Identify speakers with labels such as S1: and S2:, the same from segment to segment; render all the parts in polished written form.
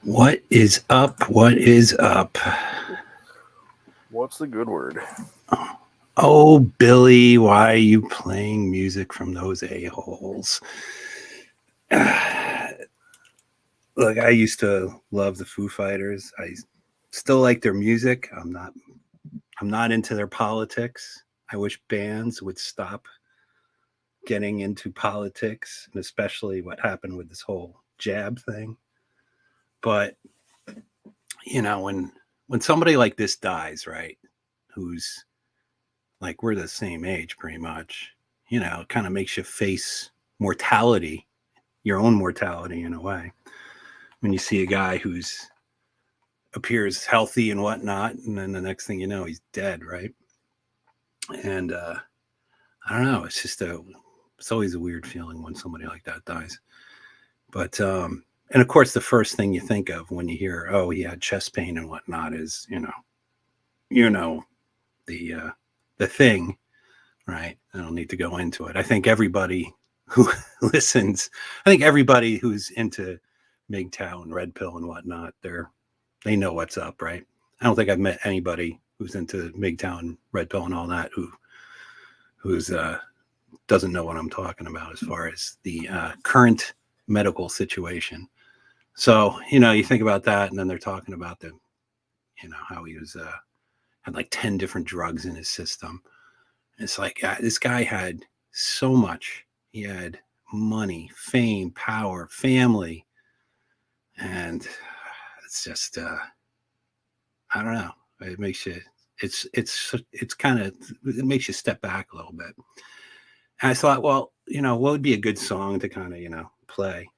S1: What is up? What is up?
S2: What's the good word?
S1: Oh, Billy, why are you playing music from those a-holes? Look, I used to love the Foo Fighters. I still like their music. I'm not into their politics. I wish bands would stop getting into politics, and especially what happened with this whole jab thing. But you know, when somebody like this dies, right, who's like, we're the same age pretty much, you know, it kind of makes you face mortality, your own mortality in a way, when you see a guy who's appears healthy and whatnot, and then the next thing you know, he's dead, right? And I don't know, it's always a weird feeling when somebody like that dies. But and of course, the first thing you think of when you hear, oh, he had chest pain and whatnot is, the thing, right? I don't need to go into it. I think everybody who listens, I think everybody who's into MGTOW, Red Pill and whatnot, they know what's up, right? I don't think I've met anybody who's into MGTOW, Red Pill and all that who's doesn't know what I'm talking about as far as the current medical situation. So, you think about that, and then they're talking about how he was had like 10 different drugs in his system. It's like, this guy had so much. He had money, fame, power, family, and it's just I don't know. It makes you it makes you step back a little bit. And I thought, well, what would be a good song to kind of play?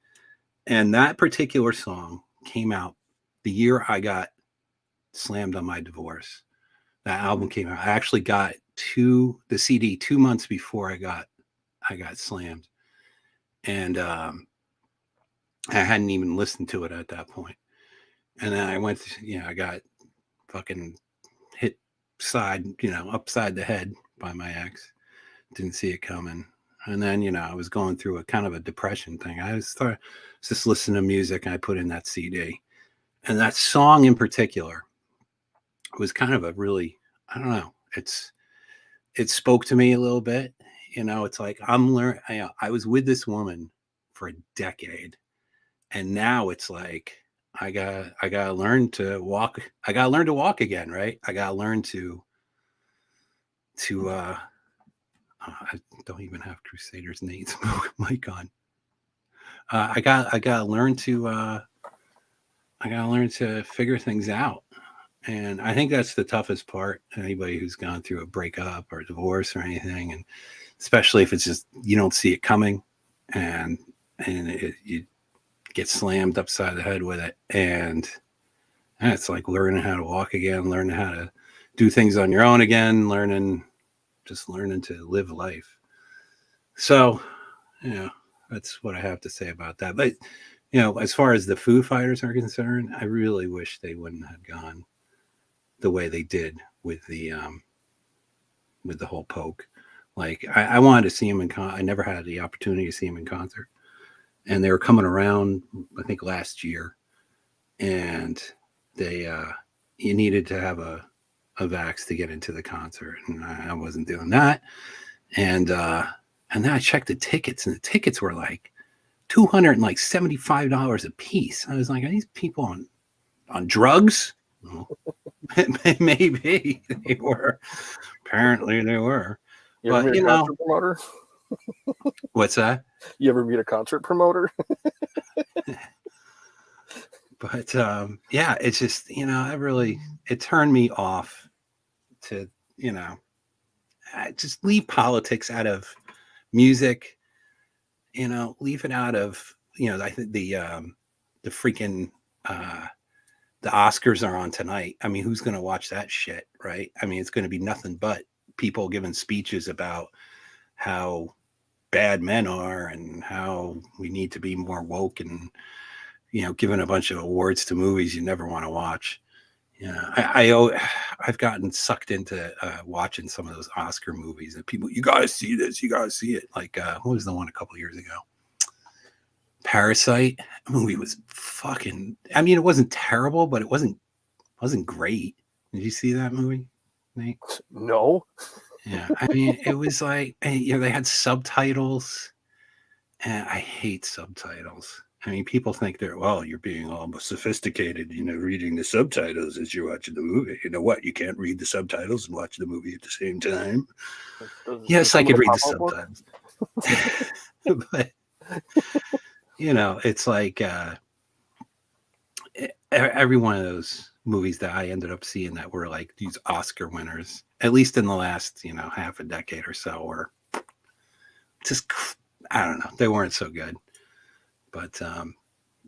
S1: And that particular song came out the year I got slammed on my divorce. That album came out. I actually got the CD 2 months before I got slammed. And I hadn't even listened to it at that point. And then I went, I got fucking hit upside the head by my ex. Didn't see it coming. And then, I was going through a kind of a depression thing. I was just listening to music, and I put in that CD. And that song in particular was kind of a really, I don't know, it spoke to me a little bit. It's like I was with this woman for a decade, and now it's like I gotta learn to walk. I gotta learn to walk again, right? I gotta learn to I don't even have Crusader Nate's mic on. I gotta learn to figure things out. And I think that's the toughest part. Anybody who's gone through a breakup or a divorce or anything, and especially if it's just you don't see it coming, and you get slammed upside the head with it, and it's like learning how to walk again, learning how to do things on your own again, learning to live life. So, that's what I have to say about that. But as far as the Foo Fighters are concerned, I really wish they wouldn't have gone the way they did with the whole poke. Like I wanted to see him I never had the opportunity to see him in concert, and they were coming around, I think last year, and they you needed to have a vax to get into the concert, and I wasn't doing that. And then I checked the tickets, and the tickets were like $275 a piece. I was like, are these people on drugs? Maybe they were. Apparently they were.
S2: You ever meet a concert promoter?
S1: What's that?
S2: You ever meet a concert promoter?
S1: But yeah, it's just, it turned me off to, just leave politics out of music, leave it out of, I think the freaking, the Oscars are on tonight. I mean, who's going to watch that shit, right? I mean, it's going to be nothing but people giving speeches about how bad men are and how we need to be more woke and, giving a bunch of awards to movies you never want to watch. I've gotten sucked into watching some of those Oscar movies and people, you got to see this, you got to see it. Like, what was the one a couple years ago? Parasite. The movie was fucking, I mean, it wasn't terrible, but it wasn't great. Did you see that movie, Nate?
S2: No.
S1: Yeah, I mean, it was like, they had subtitles, and I hate subtitles. I mean, people think you're being almost sophisticated, reading the subtitles as you're watching the movie. You know what? You can't read the subtitles and watch the movie at the same time. Yes, I could read the subtitles. But, it's like every one of those movies that I ended up seeing that were like these Oscar winners, at least in the last, half a decade or so, or just, I don't know, they weren't so good. But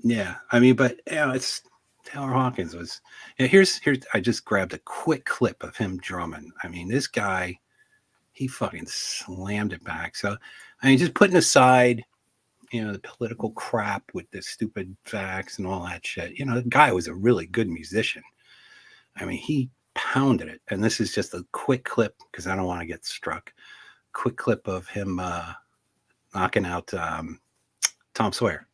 S1: yeah, I mean, but it's Taylor Hawkins was. Here's I just grabbed a quick clip of him drumming. I mean, this guy, he fucking slammed it back. So, I mean, just putting aside, the political crap with the stupid facts and all that shit. The guy was a really good musician. I mean, he pounded it. And this is just a quick clip because I don't want to get struck. Quick clip of him knocking out Tom Sawyer.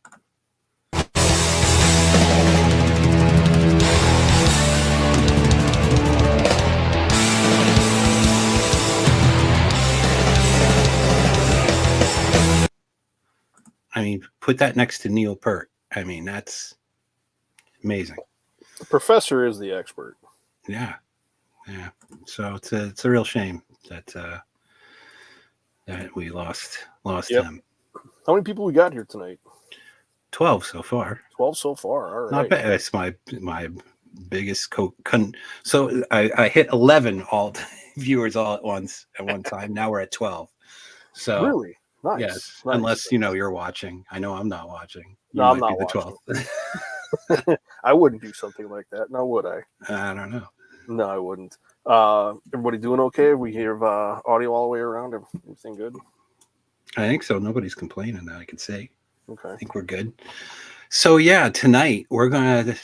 S1: I mean, put that next to Neil Peart. I mean, that's amazing.
S2: The professor is the expert.
S1: Yeah. So it's a real shame that that we lost him.
S2: How many people we got here tonight?
S1: 12 so far.
S2: 12 so far. All right.
S1: Not bad. That's my biggest so I hit 11 viewers all at once at one time. Now we're at 12. So
S2: really nice.
S1: Yes,
S2: nice.
S1: Unless you're watching. I know I'm not watching.
S2: No, I'm not watching. The 12th. I wouldn't do something like that. Now would I?
S1: I don't know.
S2: No, I wouldn't. Everybody doing okay? We hear audio all the way around. Everything good?
S1: I think so. Nobody's complaining that I can say.
S2: Okay.
S1: I think we're good. So yeah, tonight we're gonna,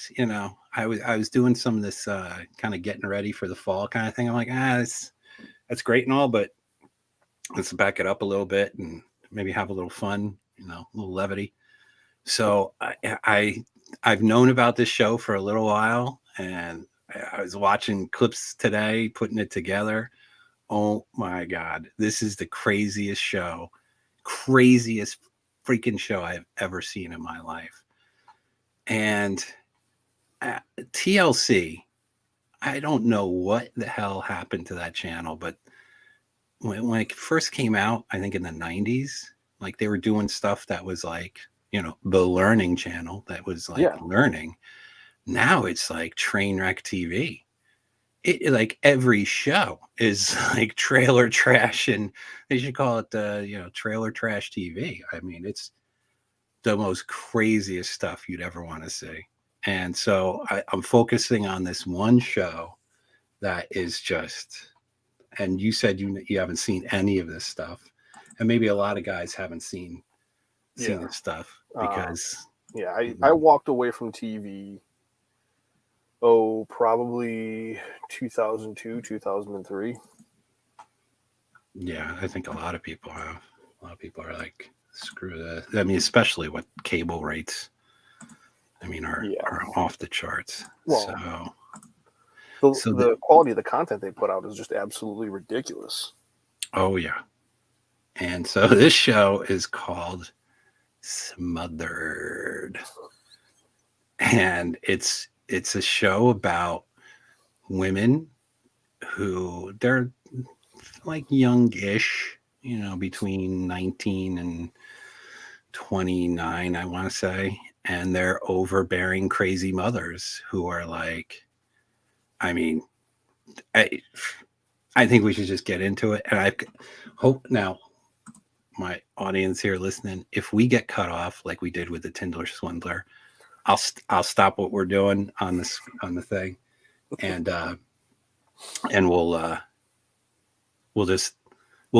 S1: I was doing some of this kind of getting ready for the fall kind of thing. I'm like, that's great and all, but let's back it up a little bit and maybe have a little fun, a little levity. So I've known about this show for a little while, and I was watching clips today, putting it together. Oh my God, this is the craziest freaking show I've ever seen in my life. And TLC, I don't know what the hell happened to that channel, but when it first came out, I think in the 90s, like they were doing stuff that was like, the learning channel that was like learning. Now it's like train wreck TV. It like every show is like trailer trash, and they should call it trailer trash TV. I mean, it's the most craziest stuff you'd ever want to see. And so I'm focusing on this one show that is just, and you said you haven't seen any of this stuff, and maybe a lot of guys haven't seen this stuff because
S2: I walked away from TV probably 2002, 2003.
S1: Yeah, I think a lot of people have. A lot of people are like, screw that. I mean, especially what cable rates, I mean, are off the charts.
S2: Well, so the quality of the content they put out is just absolutely ridiculous.
S1: Oh, yeah. And so this show is called Smothered. And it's a show about women who they're like youngish, between 19 and 29, I want to say. and they're overbearing, crazy mothers who are like, I mean, I think we should just get into it. And I hope now, my audience here listening, if we get cut off like we did with the Tinder swindler, I'll stop what we're doing on the thing, and we'll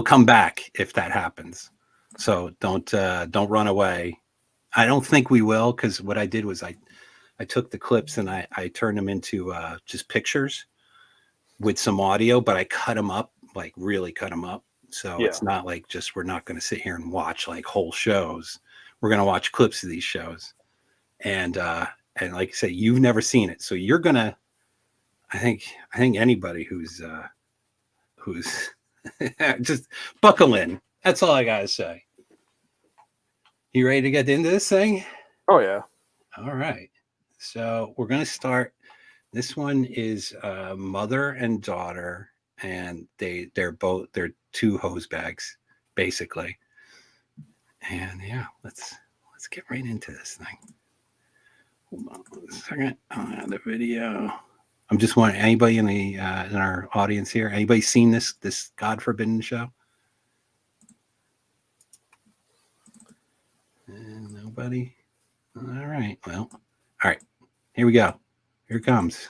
S1: come back if that happens. So don't run away. I don't think we will, because what I did was I took the clips and I turned them into just pictures with some audio, but I cut them up, like really cut them up. So it's not like just, we're not going to sit here and watch like whole shows. We're going to watch clips of these shows. And like I say, you've never seen it. So you're going to, I think anybody who's just buckle in. That's all I got to say. You ready to get into this thing?
S2: Oh yeah.
S1: All right. So we're going to start. This one is mother and daughter, and they're two hose bags, basically. And yeah, let's get right into this thing. Hold on a second. The video. I'm just wondering, anybody in our audience here, anybody seen this God Forbidden show? And nobody. All right. Well, all right. Here we go. Here it comes.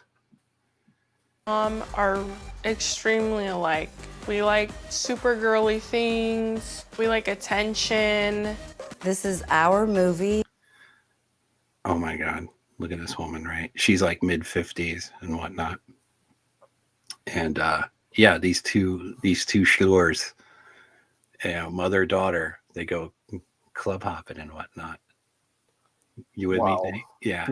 S3: Are extremely alike. We like super girly things. We like attention.
S4: This is our movie.
S1: Oh my God. Look at this woman, right? She's like mid-50s and whatnot. And yeah, these two shores, mother, daughter, they go club hopping and whatnot. You with me, Dave? Yeah.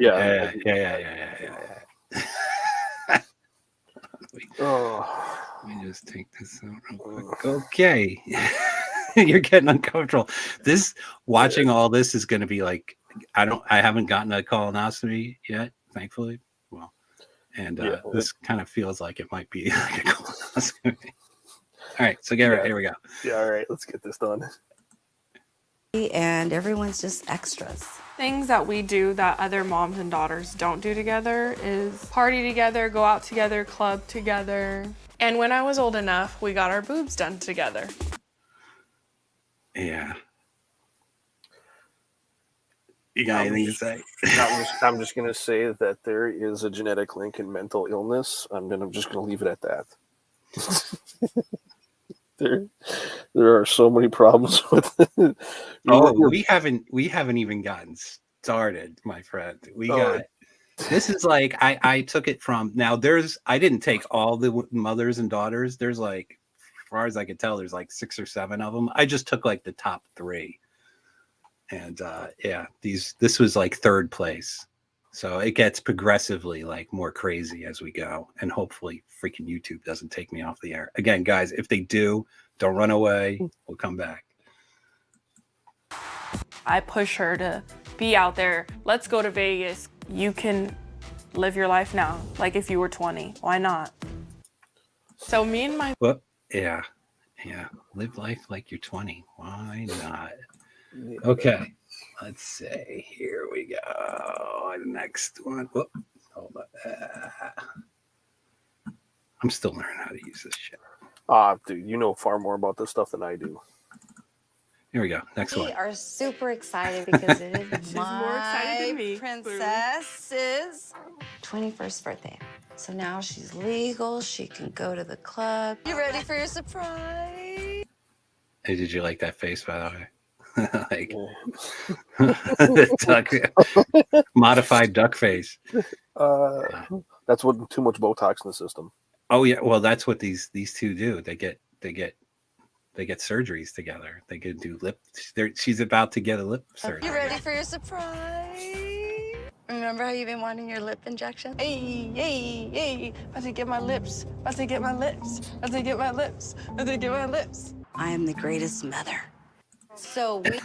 S1: Let me just take this out real quick. Okay. You're getting uncomfortable. Watching all this is going to be like, I haven't gotten a colonoscopy yet, thankfully. Well, and this kind of feels like it might be like a colonoscopy. All right, so here we go.
S2: Yeah, all right, let's get this done.
S4: And everyone's just extras.
S3: Things that we do that other moms and daughters don't do together is party together, go out together, club together. And when I was old enough, we got our boobs done together.
S1: Yeah. You got anything to say?
S2: I'm just going to say that there is a genetic link in mental illness, and I'm just going to leave it at that. There are so many problems with it.
S1: We haven't even gotten started, my friend. This is like, I took it from, now I didn't take all the mothers and daughters. There's like, as far as I could tell, there's like 6 or 7 of them. I just took like the top 3. And this was like 3rd place. So it gets progressively like more crazy as we go. And hopefully freaking YouTube doesn't take me off the air. Again, guys, if they do, don't run away. We'll come back.
S3: I push her to be out there. Let's go to Vegas. You can live your life now. Like if you were 20, why not? So me and my...
S1: Well, yeah. Live life like you're 20. Why not? Okay, let's see. Here we go. Next one. Whoop. Hold on. I'm still learning how to use this shit.
S2: Dude, you know far more about this stuff than I do.
S1: Here we go. Next one.
S4: We are super excited because it is
S3: She's more excited than me.
S4: princess's 21st birthday. So now she's legal. She can go to the club. You ready for your surprise?
S1: Hey, did you like that face, by the way? Like duck, modified duck face.
S2: That's what too much Botox in the system.
S1: Oh yeah, well that's what these two do. They get surgeries together. They can do lip. She's about to get a lip surgery.
S4: You ready for your surprise? Remember how you've been wanting your lip injection?
S3: Hey, about to get my lips. About to get my lips. About to get my lips. About to get my lips.
S4: I am the greatest mother. So we...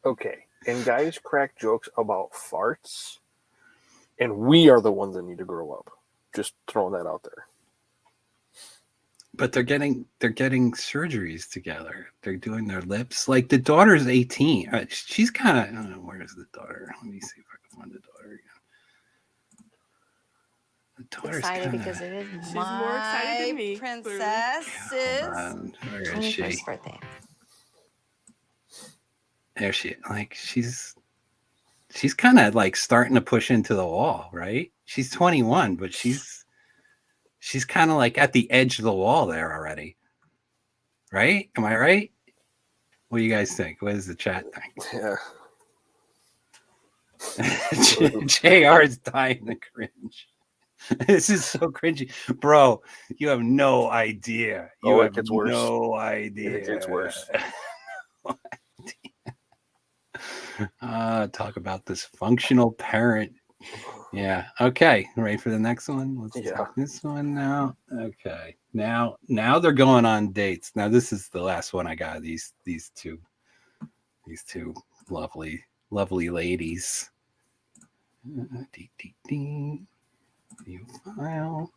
S2: Okay, and guys crack jokes about farts, and we are the ones that need to grow up. Just throwing that out there.
S1: but they're getting surgeries together. They're doing their lips. Like the daughter's 18. She's kind of, I don't know, where is the daughter? Let me see if I can find the daughter again. The daughter's
S4: Excited
S1: kinda,
S4: because it is
S3: She's more excited than me,
S4: princess
S1: hold on, where is she?
S4: 21st birthday.
S1: There she, like she's kind of like starting to push into the wall, right? She's 21, but she's kind of like at the edge of the wall there already, right? Am I right? What do you guys think? What does the chat think?
S2: Yeah.
S1: JR is dying to cringe. This is so cringy, bro. You have no idea. You
S2: it
S1: have
S2: gets worse.
S1: no idea.
S2: It gets worse.
S1: Talk about dysfunctional parent. Yeah. Okay. Ready for the next one? Let's take this one now. Okay. Now they're going on dates. Now this is the last one I got. These two lovely ladies. View file.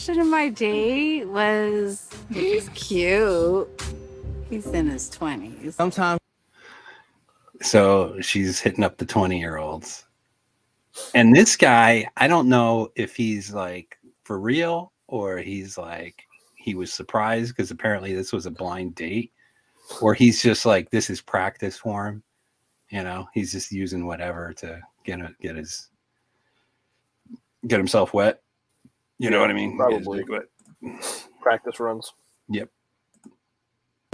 S5: Of my date was he's cute. He's in his 20s.
S6: Sometimes.
S1: So she's hitting up the 20-year-olds. And this guy, I don't know if he's like for real or he's like he was surprised because apparently this was a blind date, or he's just like this is practice for him. You know, he's just using whatever to get himself wet. You know what I mean?
S2: Probably. Practice runs.
S1: Yep.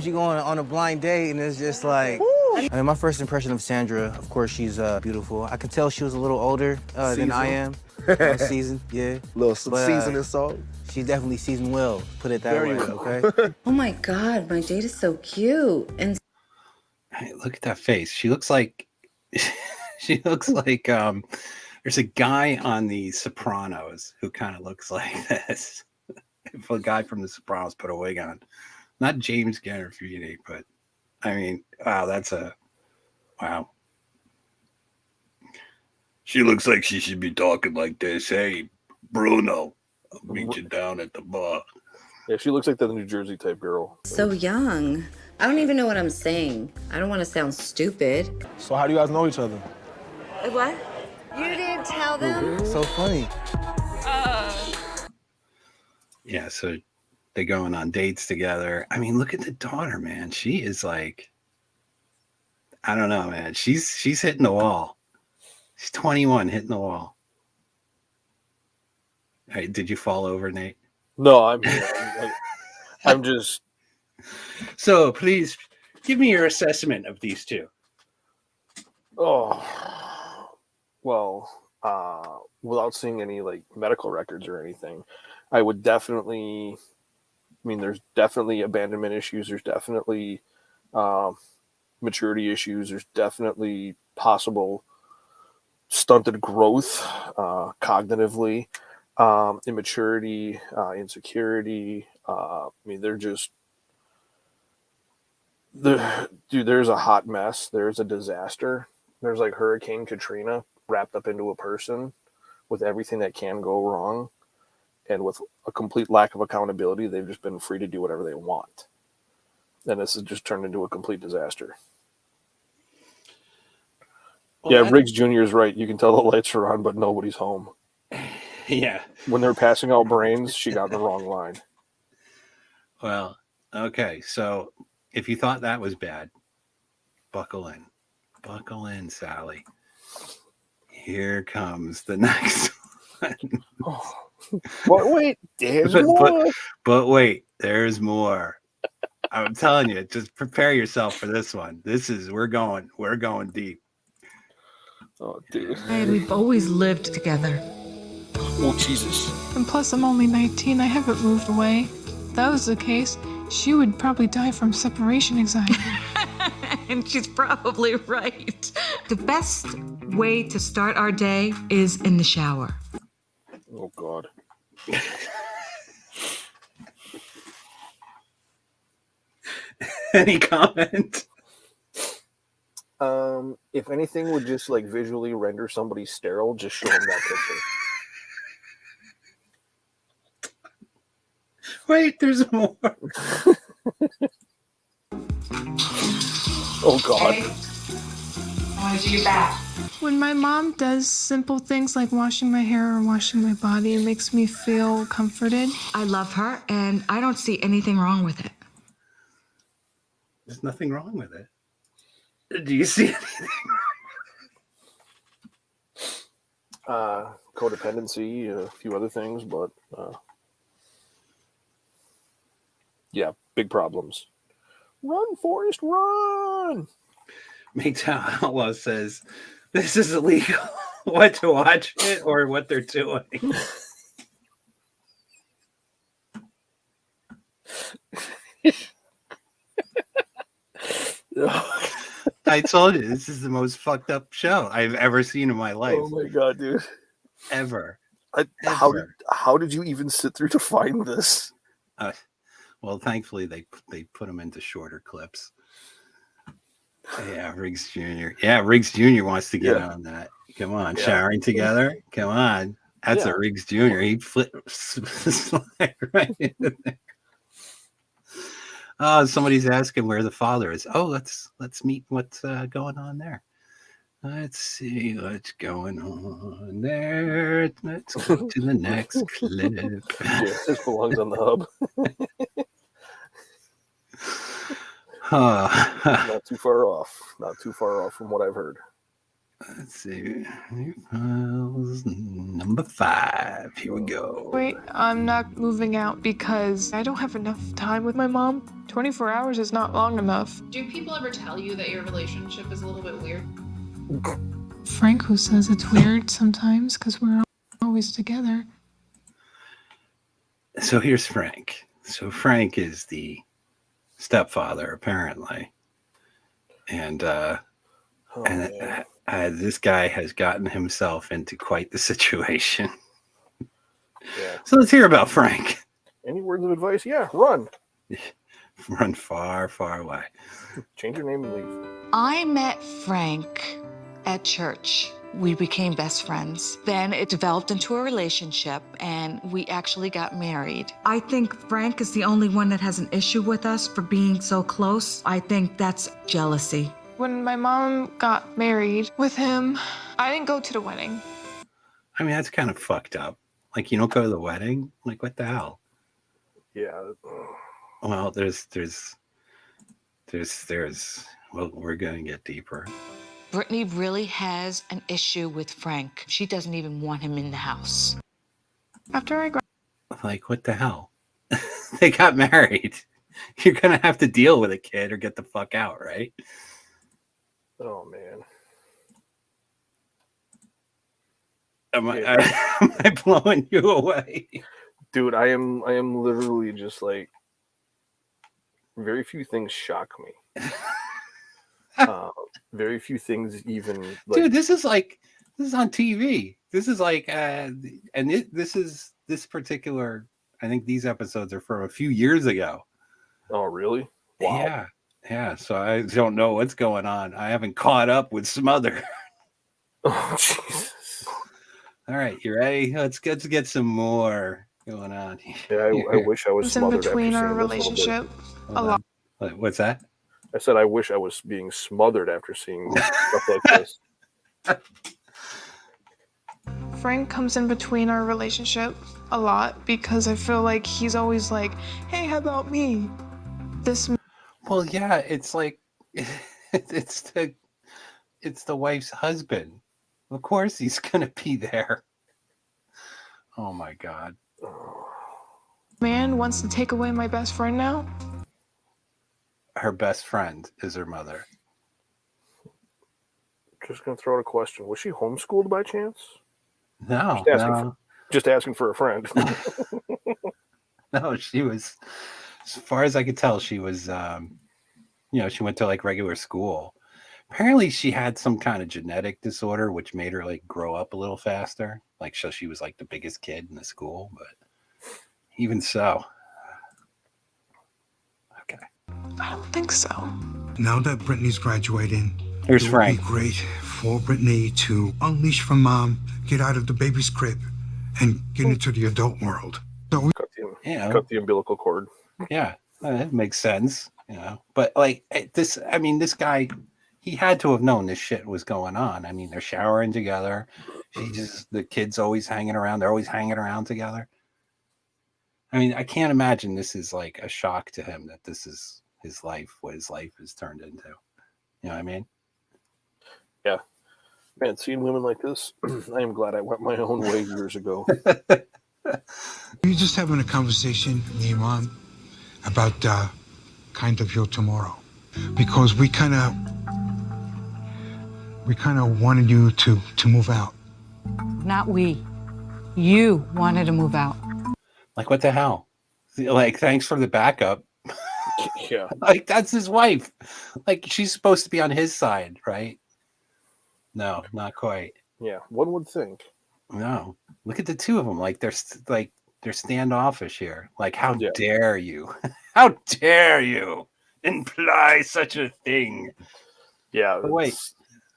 S6: You go on a blind date and it's just like, I mean, my first impression of Sandra, of course, she's beautiful. I could tell she was a little older than I am. Seasoned, yeah.
S2: Little seasoning salt.
S6: She's definitely seasoned well, put it that way, okay?
S5: Oh my God, my date is so cute. And
S1: Hey, look at that face. She looks like there's a guy on The Sopranos who kind of looks like this. If a guy from The Sopranos put a wig on. Not James Gandolfini, but I mean, wow. She looks like she should be talking like this. Hey, Bruno, I'll meet you down at the bar.
S2: Yeah, she looks like the New Jersey type girl.
S5: so young. I don't even know what I'm saying. I don't want to sound stupid.
S7: So how do you guys know each other?
S5: What? You didn't tell them?
S6: So funny.
S1: Yeah, so they're going on dates together. I mean, look at the daughter, man. She is like, I don't know, man. She's hitting the wall. She's 21, hitting the wall. All right, did you fall over, Nate?
S2: No, I'm I'm just.
S1: So please give me your assessment of these two.
S2: Oh, well, without seeing any like medical records or anything, I would definitely. I mean, there's definitely abandonment issues. There's definitely maturity issues. There's definitely possible stunted growth cognitively, immaturity, insecurity. I mean, they're just. Dude, there's a hot mess. There's a disaster. There's like Hurricane Katrina wrapped up into a person with everything that can go wrong. And with a complete lack of accountability, they've just been free to do whatever they want. And this has just turned into a complete disaster. Well, yeah, Riggs Jr. is right. You can tell the lights are on, but nobody's home.
S1: Yeah.
S2: When they're passing out brains, she got in the wrong line.
S1: Well, okay. So if you thought that was bad, buckle in. Buckle in, Sally. Here comes the next one.
S2: Oh. But wait, there's more.
S1: But wait, there's more. I'm telling you, just prepare yourself for this one. We're going deep.
S2: Oh, dude.
S8: And we've always lived together.
S2: Oh, Jesus.
S8: And plus, I'm only 19. I haven't moved away. If that was the case, she would probably die from separation anxiety. And she's probably right. The best way to start our day is in the shower.
S2: Oh, God.
S1: Any comment?
S2: If anything would just like visually render somebody sterile, just show them that picture.
S1: Wait, there's more.
S2: Oh God.
S8: I want to do your back. When my mom does simple things like washing my hair or washing my body, it makes me feel comforted.
S7: I love her, and I don't see anything wrong with it.
S1: There's nothing wrong with it. Do you see anything?
S2: Codependency, a few other things, but yeah, big problems. Run, Forrest, run!
S1: MGTOW Outlaw says, this is illegal. What, to watch it or what they're doing? I told you, this is the most fucked up show I've ever seen in my life.
S2: Oh my God, dude.
S1: Ever.
S2: How did you even sit through to find this?
S1: Well, thankfully, they put them into shorter clips. Yeah, Riggs Jr. Yeah, Riggs Jr. wants to get on that. Come on, showering together. Come on. That's a Riggs Jr. He'd slide right into there. Oh, somebody's asking where the father is. Oh, let's meet what's going on there. Let's see what's going on there. Let's go to the next clip.
S2: Yeah, this belongs on the hub. Not too far off. Not too far off from what I've heard.
S1: Let's see. Files number 5. Here we go.
S8: Wait, I'm not moving out because I don't have enough time with my mom. 24 hours is not long enough.
S3: Do people ever tell you that your relationship is a little bit weird?
S8: Frank, who says it's weird sometimes because we're always together.
S1: So here's Frank. So Frank is the stepfather, apparently. And this guy has gotten himself into quite the situation.
S2: Yeah.
S1: So let's hear about Frank.
S2: Any words of advice? Yeah, run.
S1: Run far, far away.
S2: Change your name and leave.
S7: I met Frank at church. We became best friends. Then it developed into a relationship, and we actually got married. I think Frank is the only one that has an issue with us for being so close. I think that's jealousy.
S8: When my mom got married with him, I didn't go to the wedding.
S1: I mean, that's kind of fucked up. Like, you don't go to the wedding? Like, what the hell?
S2: Yeah.
S1: Well, there's well, we're going to get deeper.
S7: Brittany really has an issue with Frank. She doesn't even want him in the house.
S8: After I
S1: Like, what the hell? They got married. You're going to have to deal with a kid or get the fuck out, right?
S2: Oh, man.
S1: Am I blowing you away?
S2: Dude, I am literally just like, very few things shock me. Very few things even like,
S1: dude, this is on TV. This is like this particular, I think these episodes are from a few years ago.
S2: Oh, really? Wow.
S1: Yeah, so I don't know what's going on. I haven't caught up with Smothered.
S2: Oh, Jesus.
S1: All right, you ready? Let's get some more going on
S2: here. Yeah, I wish I was
S8: in
S2: smothered
S8: between
S2: after
S8: our
S2: seeing this
S8: relationship
S1: a lot. What's that?
S2: I said I wish I was being smothered after seeing stuff like this.
S8: Frank comes in between our relationship a lot because I feel like he's always like, hey, how about me?
S1: Well, yeah, it's like it's the wife's husband. Of course he's gonna be there. Oh my God.
S8: Man wants to take away my best friend now.
S1: Her best friend is her mother.
S2: Just gonna throw out a question. Was she homeschooled by chance?
S1: No,
S2: just asking for a friend.
S1: No, she was, as far as I could tell, she was, she went to like regular school. Apparently she had some kind of genetic disorder, which made her like grow up a little faster. Like, so she was like the biggest kid in the school, but even so. Okay.
S8: I don't think so.
S9: Now that Brittany's graduating,
S1: Here's
S9: it
S1: Frank.
S9: would be great for Brittany to unleash from mom, get out of the baby's crib, and get into the adult world. So
S2: Cut to him.
S1: You know,
S2: cut the umbilical cord.
S1: yeah, it makes sense. You know, but like this, I mean, this guy, he had to have known this shit was going on. I mean, they're showering together. The kids always hanging around. They're always hanging around together. I mean, I can't imagine this is like a shock to him that this is his life, what his life has turned into. You know what I mean?
S2: Yeah. Man, seeing women like this, I am glad I went my own way years ago.
S9: We're just having a conversation, me and Mom, about kind of your tomorrow. Because we kind of wanted you to move out.
S7: Not we. You wanted to move out.
S1: Like, what the hell? Like, thanks for the backup.
S2: Yeah.
S1: Like, that's his wife. Like, she's supposed to be on his side, right? No, not quite.
S2: Yeah, one would think.
S1: No. Look at the two of them. Like, they're standoffish here. Like, how dare you? How dare you imply such a thing?
S2: Yeah.
S1: But wait.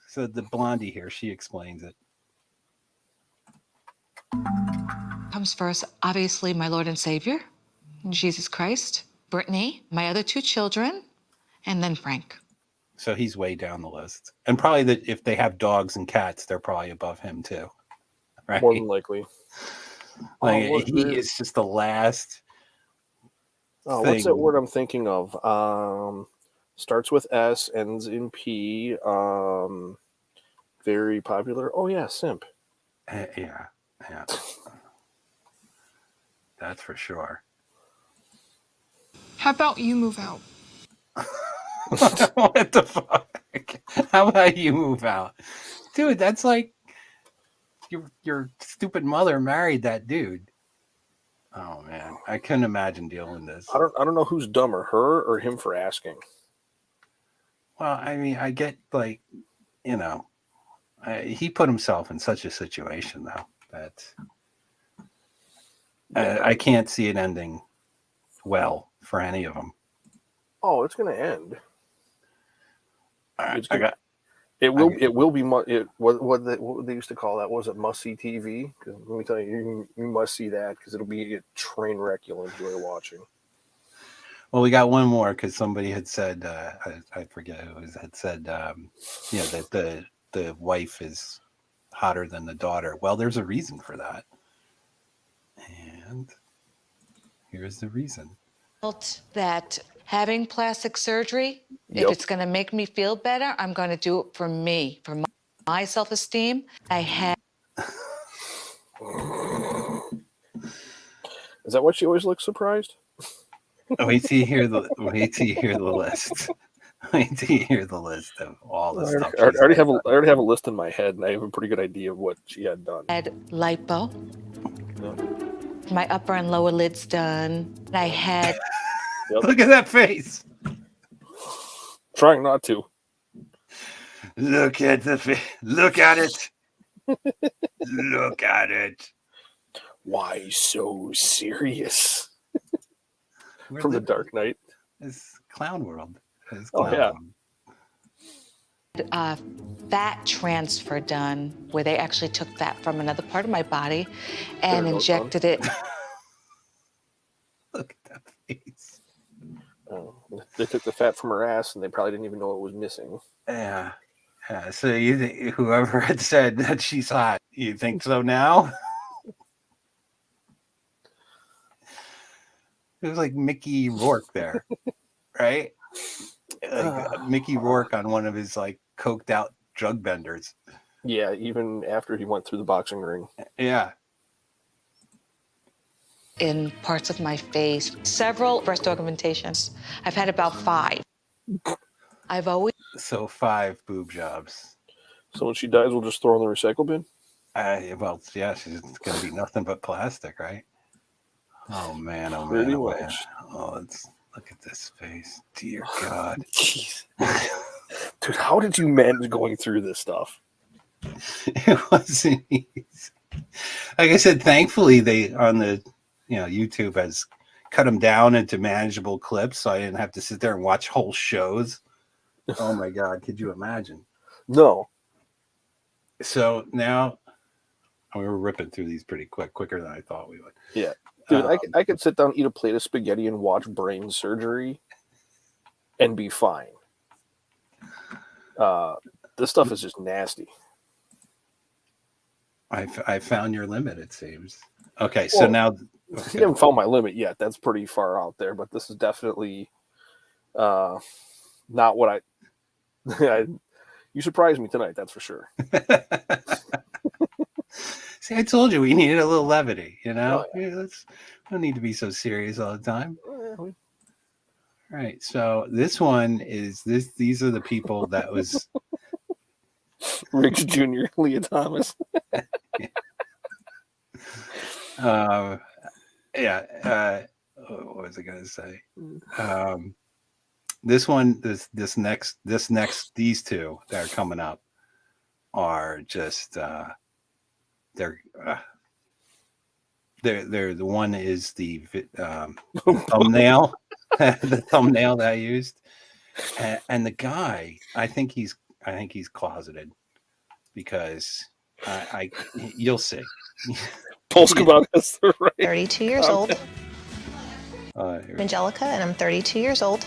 S1: So the blondie here, she explains it.
S7: Comes first, obviously, my Lord and Savior, Jesus Christ, Brittany, my other 2 children, and then Frank.
S1: So he's way down the list. And probably that if they have dogs and cats, they're probably above him too. Right?
S2: More than likely.
S1: Like, he is just the last.
S2: What's that word I'm thinking of? Starts with S, ends in P. Very popular. Oh yeah, simp.
S1: Yeah. That's for sure.
S8: How about you move out?
S1: What the fuck? How about you move out? Dude, that's like your stupid mother married that dude. Oh man, I couldn't imagine dealing with this.
S2: I don't know who's dumber, her or him for asking.
S1: Well, I mean, I get, like, you know, he put himself in such a situation though that I can't see it ending well for any of them.
S2: Oh, it's going to end.
S1: All right,
S2: it will be what they used to call that. Was it must-see TV? Because let me tell you, you must see that because it'll be a train wreck you'll enjoy watching.
S1: Well, we got one more because somebody had said, I forget who had said, that the wife is hotter than the daughter. Well, there's a reason for that. And here's the reason.
S7: That having plastic surgery, if it's going to make me feel better, I'm going to do it for me, for my self-esteem. I had.
S2: Is that why she always looks surprised?
S1: Wait till you hear the list. Wait till you hear the list of all the stuff.
S2: I already have a list in my head, and I have a pretty good idea of what she had done.
S7: I had lipo. My upper and lower lids done. I had.
S1: Look at that face.
S2: Trying not to.
S1: Look at the face. Look at it. Look at it.
S2: Why so serious? From The Dark Knight.
S1: It's Clown World.
S2: Yeah.
S7: Fat transfer done where they actually took fat from another part of my body and injected it.
S1: Look at that face.
S2: Oh, they took the fat from her ass and they probably didn't even know it was missing.
S1: Yeah. So you think whoever had said that she's hot, you think so now? It was like Mickey Rourke there, right? Like Mickey Rourke on one of his like coked out drug benders.
S2: Yeah, even after he went through the boxing ring.
S1: Yeah.
S7: In parts of my face, several breast augmentations. I've had about 5. I've always.
S1: So 5 boob jobs.
S2: So when she dies, we'll just throw in the recycle bin?
S1: Well, yeah, she's going to be nothing but plastic, right? Oh, man. Oh,
S2: Pretty
S1: man. Oh,
S2: much.
S1: man. Oh, look at this face. Dear God.
S2: Jeez. Dude, how did you manage going through this stuff?
S1: It wasn't easy. Like I said, thankfully, they on the, YouTube has cut them down into manageable clips, so I didn't have to sit there and watch whole shows. Oh my God, could you imagine?
S2: No.
S1: So now we were ripping through these pretty quicker than I thought we would.
S2: Yeah. Dude, I could sit down, eat a plate of spaghetti, and watch brain surgery, and be fine. This stuff is just nasty.
S1: I found your limit, it seems. Okay, so now
S2: You haven't found my limit yet. That's pretty far out there, but this is definitely not what you surprised me tonight, that's for sure.
S1: See, I told you we needed a little levity, you know? Oh, yeah. Don't need to be so serious all the time. All right, so this one is these are the people that was
S2: Riggs Jr., Leah Thomas.
S1: What was I gonna say? These two that are coming up are just they're the one is the thumbnail, the thumbnail that I used, and the guy, I think he's closeted because you'll see.
S2: Polska about us, right?
S10: 32 years old. Angelica, and I'm 32 years old.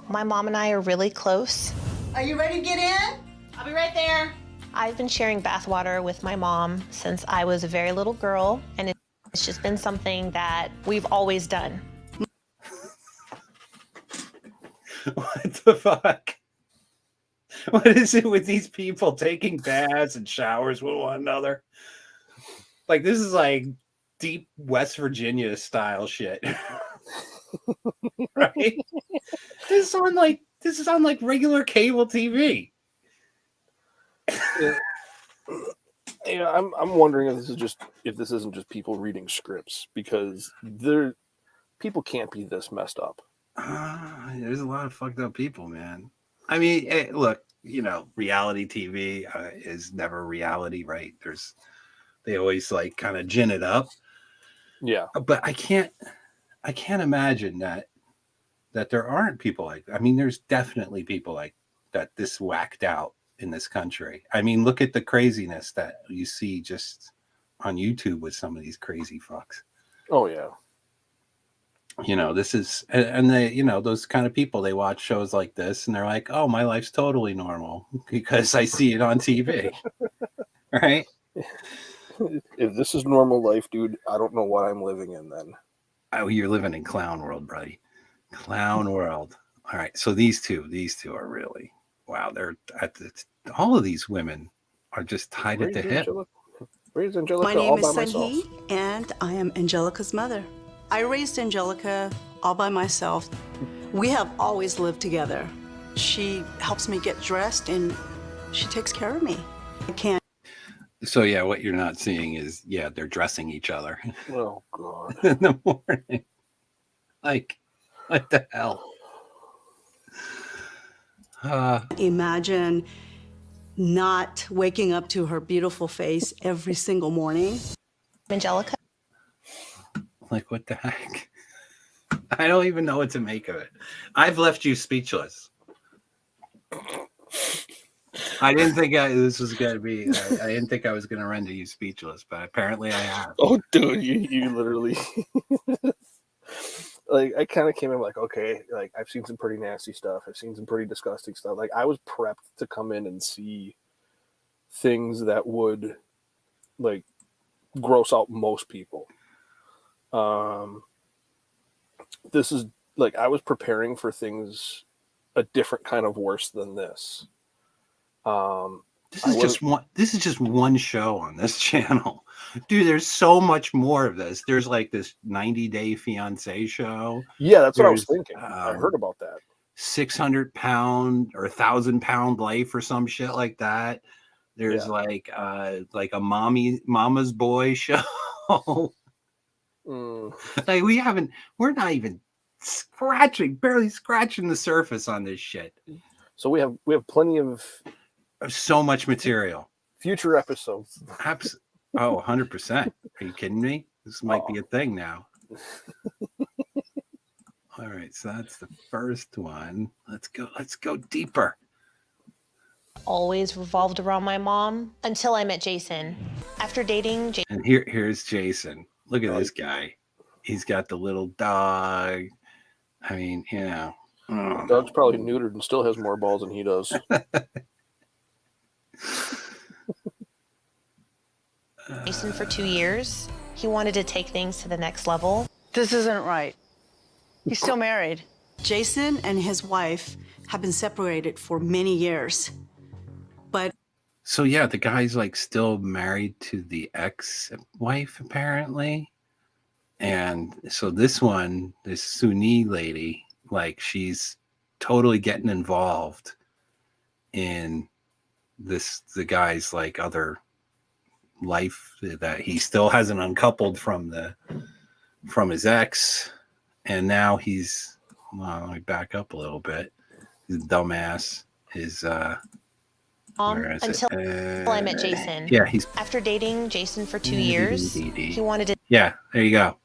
S10: My mom and I are really close.
S11: Are you ready to get in? I'll be right there.
S10: I've been sharing bathwater with my mom since I was a very little girl, and it's just been something that we've always done.
S1: What the fuck? What is it with these people taking baths and showers with one another? Like, this is like deep West Virginia style shit. Right? This is on like regular cable TV.
S2: Yeah, I'm wondering if this isn't just people reading scripts, because people can't be this messed up.
S1: There's a lot of fucked up people, man. I mean, look, reality TV is never reality, right? They always like kind of gin it up.
S2: Yeah,
S1: but I can't imagine that there aren't people like. I mean, there's definitely people like that this whacked out in this country. I mean, look at the craziness that you see just on YouTube with some of these crazy fucks.
S2: Oh yeah.
S1: This is, and they, those kind of people, they watch shows like this and they're like, oh, my life's totally normal because I see it on TV. Right?
S2: If this is normal life, dude, I don't know what I'm living in then.
S1: Oh, you're living in clown world, buddy. Clown world. All right. So these two are really, wow. They're all of these women are just tied at the hip.
S11: My name is Sanhee, and I am Angelica's mother. I raised Angelica all by myself. We have always lived together. She helps me get dressed, and she takes care of me. I can't.
S1: So yeah, what you're not seeing is, they're dressing each other.
S2: Oh God!
S1: In the morning, like, what the hell?
S11: Imagine not waking up to her beautiful face every single morning.
S10: Angelica.
S1: Like, what the heck? I don't even know what to make of it. I've left you speechless. I didn't think this was going to be, I didn't think I was going to render you speechless, but apparently I have.
S2: Oh, dude, you literally, like, I kind of came in like, okay, like, I've seen some pretty nasty stuff. I've seen some pretty disgusting stuff. Like, I was prepped to come in and see things that would, like, gross out most people. This is, like, I was preparing for things a different kind of worse than this.
S1: This is just one show on this channel, dude. There's so much more of this. There's like this 90-day fiance show.
S2: Yeah, that's what I was thinking. I heard about that.
S1: 600-pound or 1,000-pound life or some shit like that. There's like a mama's boy show. Like, we're not even barely scratching the surface on this shit.
S2: So we have plenty of
S1: so much material.
S2: Future episodes.
S1: 100%. Are you kidding me? This might be a thing now. All right, so that's the first one. Let's go deeper.
S10: Always revolved around my mom until I met Jason. After dating Jason.
S1: And here's Jason. Look at this guy. He's got the little dog. I mean, you know.
S2: The dog's probably neutered and still has more balls than he does.
S10: Jason for 2 years. He wanted to take things to the next level.
S11: This isn't right. He's still married. Jason and his wife have been separated for many years. But
S1: so yeah, the guy's like still married to the ex-wife apparently. And so this Sunni lady, like she's totally getting involved in the guy's like other life that he still hasn't uncoupled from his ex. And now he's, well, let me back up a little bit. His dumbass is
S10: Until I met Jason.
S1: Yeah, he's
S10: after dating Jason for 2 years. He wanted to.
S1: Yeah, there you go.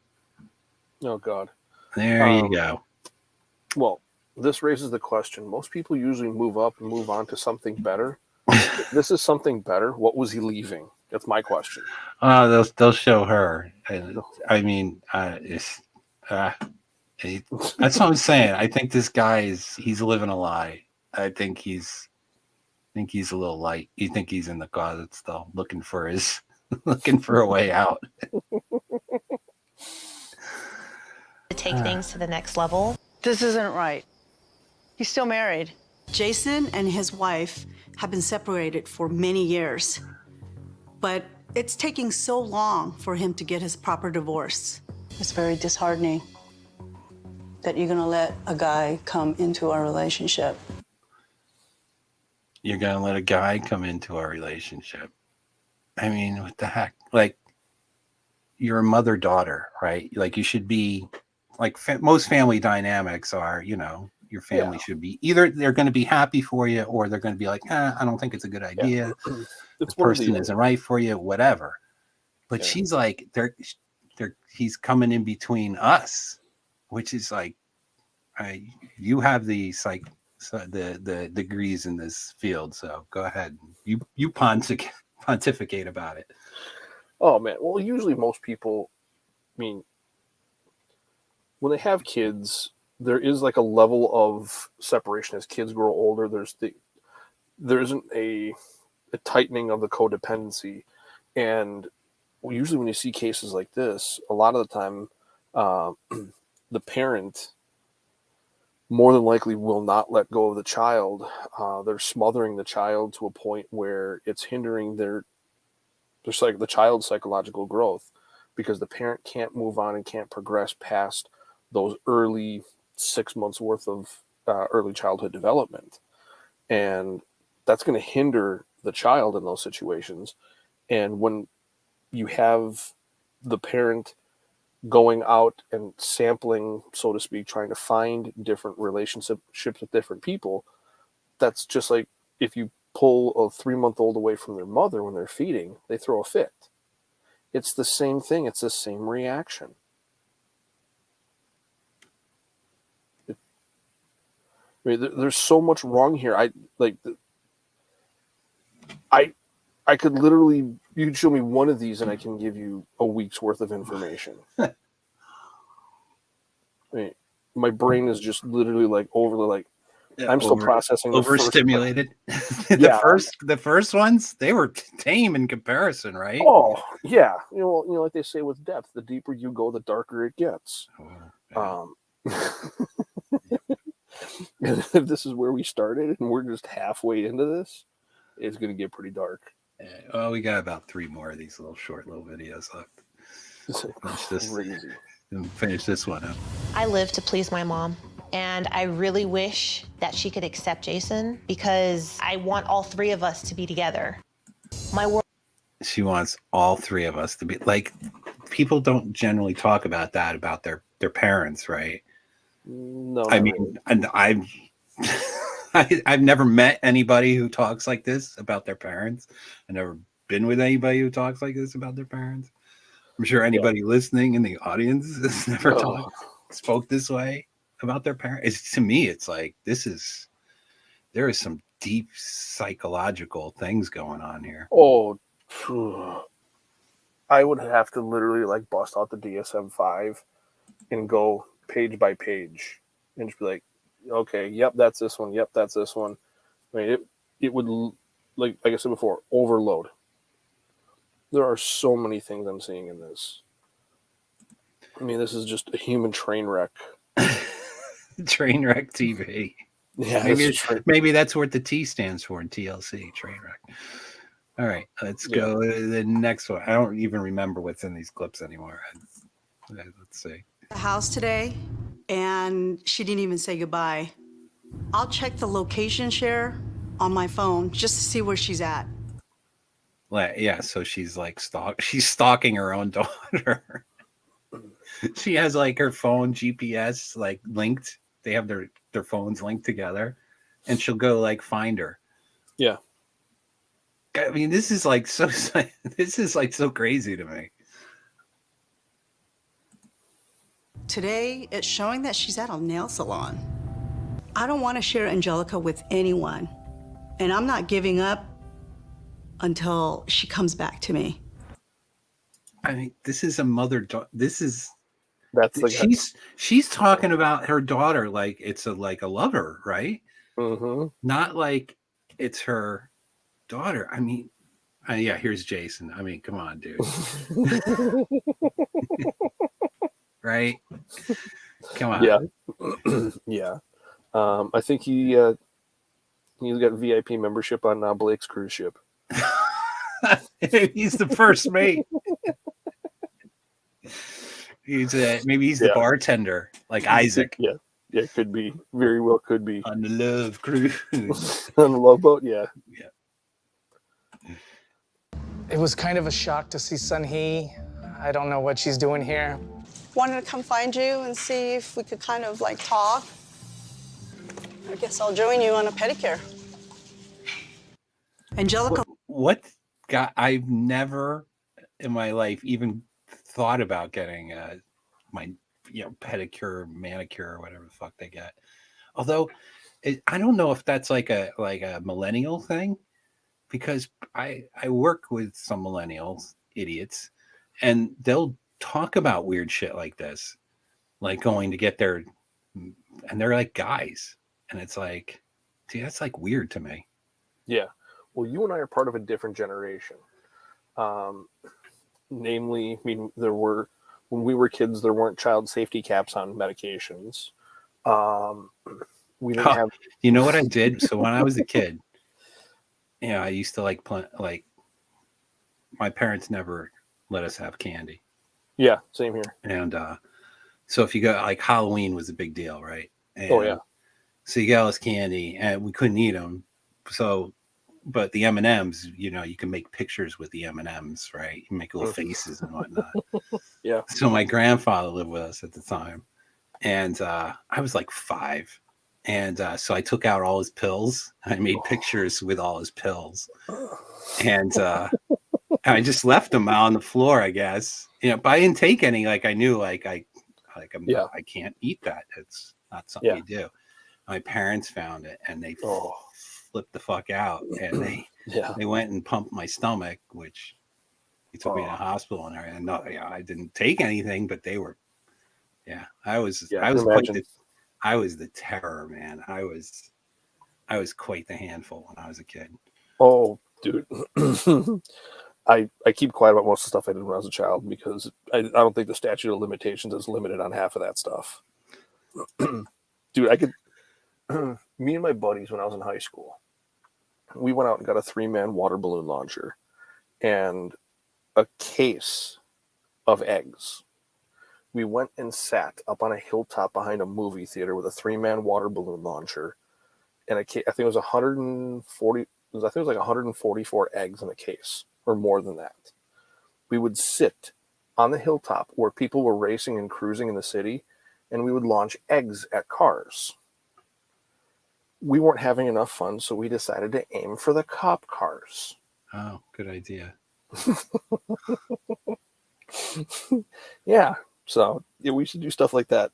S2: Oh God.
S1: There you go.
S2: Well, this raises the question. Most people usually move up and move on to something better. If this is something better, what was he leaving? That's my question.
S1: They'll show her. I mean, that's what I'm saying. I think this guy he's living a lie. I think he's a little light. You think he's in the closet still, looking for a way out.
S10: To take things to the next level.
S11: this isn't right. He's still married. Jason and his wife have been separated for many years. But it's taking so long for him to get his proper divorce. It's very disheartening that you're gonna let a guy come into our relationship.
S1: You're gonna let a guy come into our relationship. I mean, what the heck? Like, you're a mother-daughter, right? Like, you should be, like, most family dynamics are, you know, your family should be, either they're going to be happy for you or they're going to be like, I don't think it's a good idea. This person isn't right for you, whatever. But she's like, he's coming in between us, which is like, you have the degrees in this field, so go ahead. You pontificate about it.
S2: Oh man, well, usually most people, I mean, when they have kids, there is like a level of separation as kids grow older. There isn't a tightening of the codependency, and usually when you see cases like this, a lot of the time, the parent more than likely will not let go of the child. They're smothering the child to a point where it's hindering the child's psychological growth, because the parent can't move on and can't progress past those early 6 months worth of early childhood development. And that's going to hinder the child in those situations. And when you have the parent going out and sampling, so to speak, trying to find different relationships with different people, that's just like if you pull a 3-month-old away from their mother when they're feeding, they throw a fit. It's the same thing. It's the same reaction. I mean, there's so much wrong here. I could literally, you could show me one of these and I can give you a week's worth of information. I mean, my brain is just literally like overly like, I'm still processing.
S1: Overstimulated. The first ones, they were tame in comparison, right?
S2: Oh yeah, you know, like they say with depth, the deeper you go, the darker it gets. And if this is where we started and we're just halfway into this, it's going to get pretty dark.
S1: Well, we got about 3 more of these short little videos left. Finish this one up.
S10: I live to please my mom, and I really wish that she could accept Jason, because I want all 3 of us to be together.
S1: She wants all 3 of us to be, like, people don't generally talk about that about their parents, right?
S2: No,
S1: I mean, and I've never met anybody who talks like this about their parents. I've never been with anybody who talks like this about their parents. I'm sure anybody listening in the audience has never spoke this way about their parents. To me, it's like, there is some deep psychological things going on here.
S2: Oh, I would have to literally like bust out the DSM-5 and go page by page and just be like, okay, yep, that's this one. Yep, that's this one. I mean, it would, like I said before, overload. There are so many things I'm seeing in this. I mean, this is just a human train wreck.
S1: Train wreck TV.
S2: Yeah,
S1: maybe that's what the T stands for in TLC, train wreck. All right, let's go to the next one. I don't even remember what's in these clips anymore. Let's see.
S11: The house today, and she didn't even say goodbye. I'll check the location share on my phone just to see where she's at.
S1: Yeah, so she's like she's stalking her own daughter. She has like her phone GPS like linked. They have their phones linked together, and she'll go like find her.
S2: Yeah.
S1: I mean, this is like so crazy to me.
S11: Today, it's showing that she's at a nail salon. I don't want to share Angelica with anyone, and I'm not giving up until she comes back to me.
S1: I mean, this is a mother. That's
S2: like
S1: she's talking about her daughter like it's a lover, right?
S2: Mm-hmm.
S1: Not like it's her daughter. I mean, yeah. Here's Jason. I mean, come on, dude. Right? Come on.
S2: Yeah. Yeah. I think he's got VIP membership on Blake's cruise ship.
S1: He's the first mate. Maybe he's the bartender, like Isaac.
S2: Yeah, could be. Very well could be.
S1: On the love cruise.
S2: On the love boat, yeah.
S12: It was kind of a shock to see Sun-hee. I don't know what she's doing here.
S11: Wanted to come find you and see if we could kind of like talk. I guess I'll join you on a pedicure. Angelica.
S1: What guy? I've never in my life even thought about getting my pedicure, manicure, or whatever the fuck they get. Although I don't know if that's like a millennial thing, because I work with some millennials, idiots, and they'll talk about weird shit like this, like going to get their, and they're like guys, and it's like, dude, that's like weird to me.
S2: Yeah. Well, you and I are part of a different generation. Namely, I mean, when we were kids, there weren't child safety caps on medications. We didn't have.
S1: You know what I did? So when I was a kid, I used to like my parents never let us have candy.
S2: Yeah, same here.
S1: And so if you go, like, Halloween was a big deal, right? And
S2: oh yeah.
S1: So you got all this candy, and we couldn't eat them. So, but the M&Ms, you can make pictures with the M&Ms, right? You make little faces and whatnot.
S2: Yeah.
S1: So my grandfather lived with us at the time, and I was like 5. And so I took out all his pills. I made pictures with all his pills. And I just left them out on the floor, I guess. But I didn't take any. Like, I knew, I can't eat that. It's not something you do. My parents found it, and they flipped the fuck out. And they went and pumped my stomach, which he took me to the hospital. And no, I didn't take anything, but they were. Yeah, I was the terror, man. I was quite the handful when I was a kid.
S2: Oh, dude. I keep quiet about most of the stuff I did when I was a child because I don't think the statute of limitations is limited on half of that stuff. Dude, I could. Me and my buddies, when I was in high school, we went out and got a 3-man water balloon launcher and a case of eggs. We went and sat up on a hilltop behind a movie theater with a 3-man water balloon launcher, and I think it was 140. I think it was like 144 eggs in a case, or more than that. We would sit on the hilltop where people were racing and cruising in the city, and we would launch eggs at cars. We weren't having enough fun, so we decided to aim for the cop cars.
S1: Oh, good idea.
S2: Yeah. So we should do stuff like that.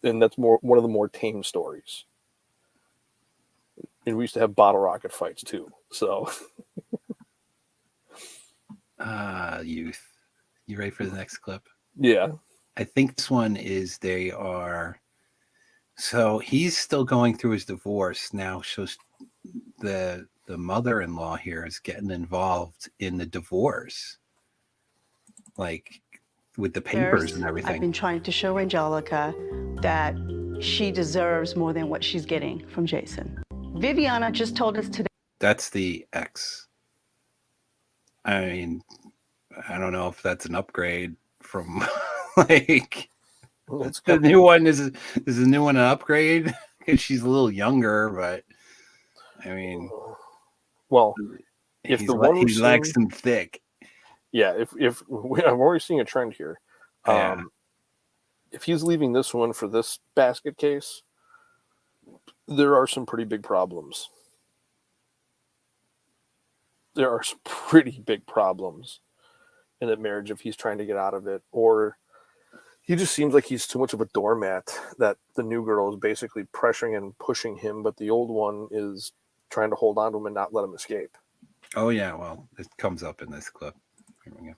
S2: And that's one of the more tame stories. And we used to have bottle rocket fights too. So
S1: Youth. You ready for the next clip?
S2: Yeah.
S1: I think this one is so he's still going through his divorce now. So the mother-in-law here is getting involved in the divorce, like with the papers and everything.
S11: I've been trying to show Angelica that she deserves more than what she's getting from Jason. Viviana just told us today.
S1: That's the ex. I mean, I don't know if that's an upgrade from like the new one. Is the new one an upgrade? Because she's a little younger, but I mean,
S2: well, if
S1: he's
S2: the one
S1: he's Lexington thick.
S2: Yeah, if I'm already seeing a trend here.
S1: Yeah.
S2: If he's leaving this one for this basket case, there are some pretty big problems. There are some pretty big problems in that marriage if he's trying to get out of it, or he just seems like he's too much of a doormat that the new girl is basically pressuring and pushing him, but the old one is trying to hold on to him and not let him escape.
S1: Oh yeah, well, it comes up in this clip. Here we go.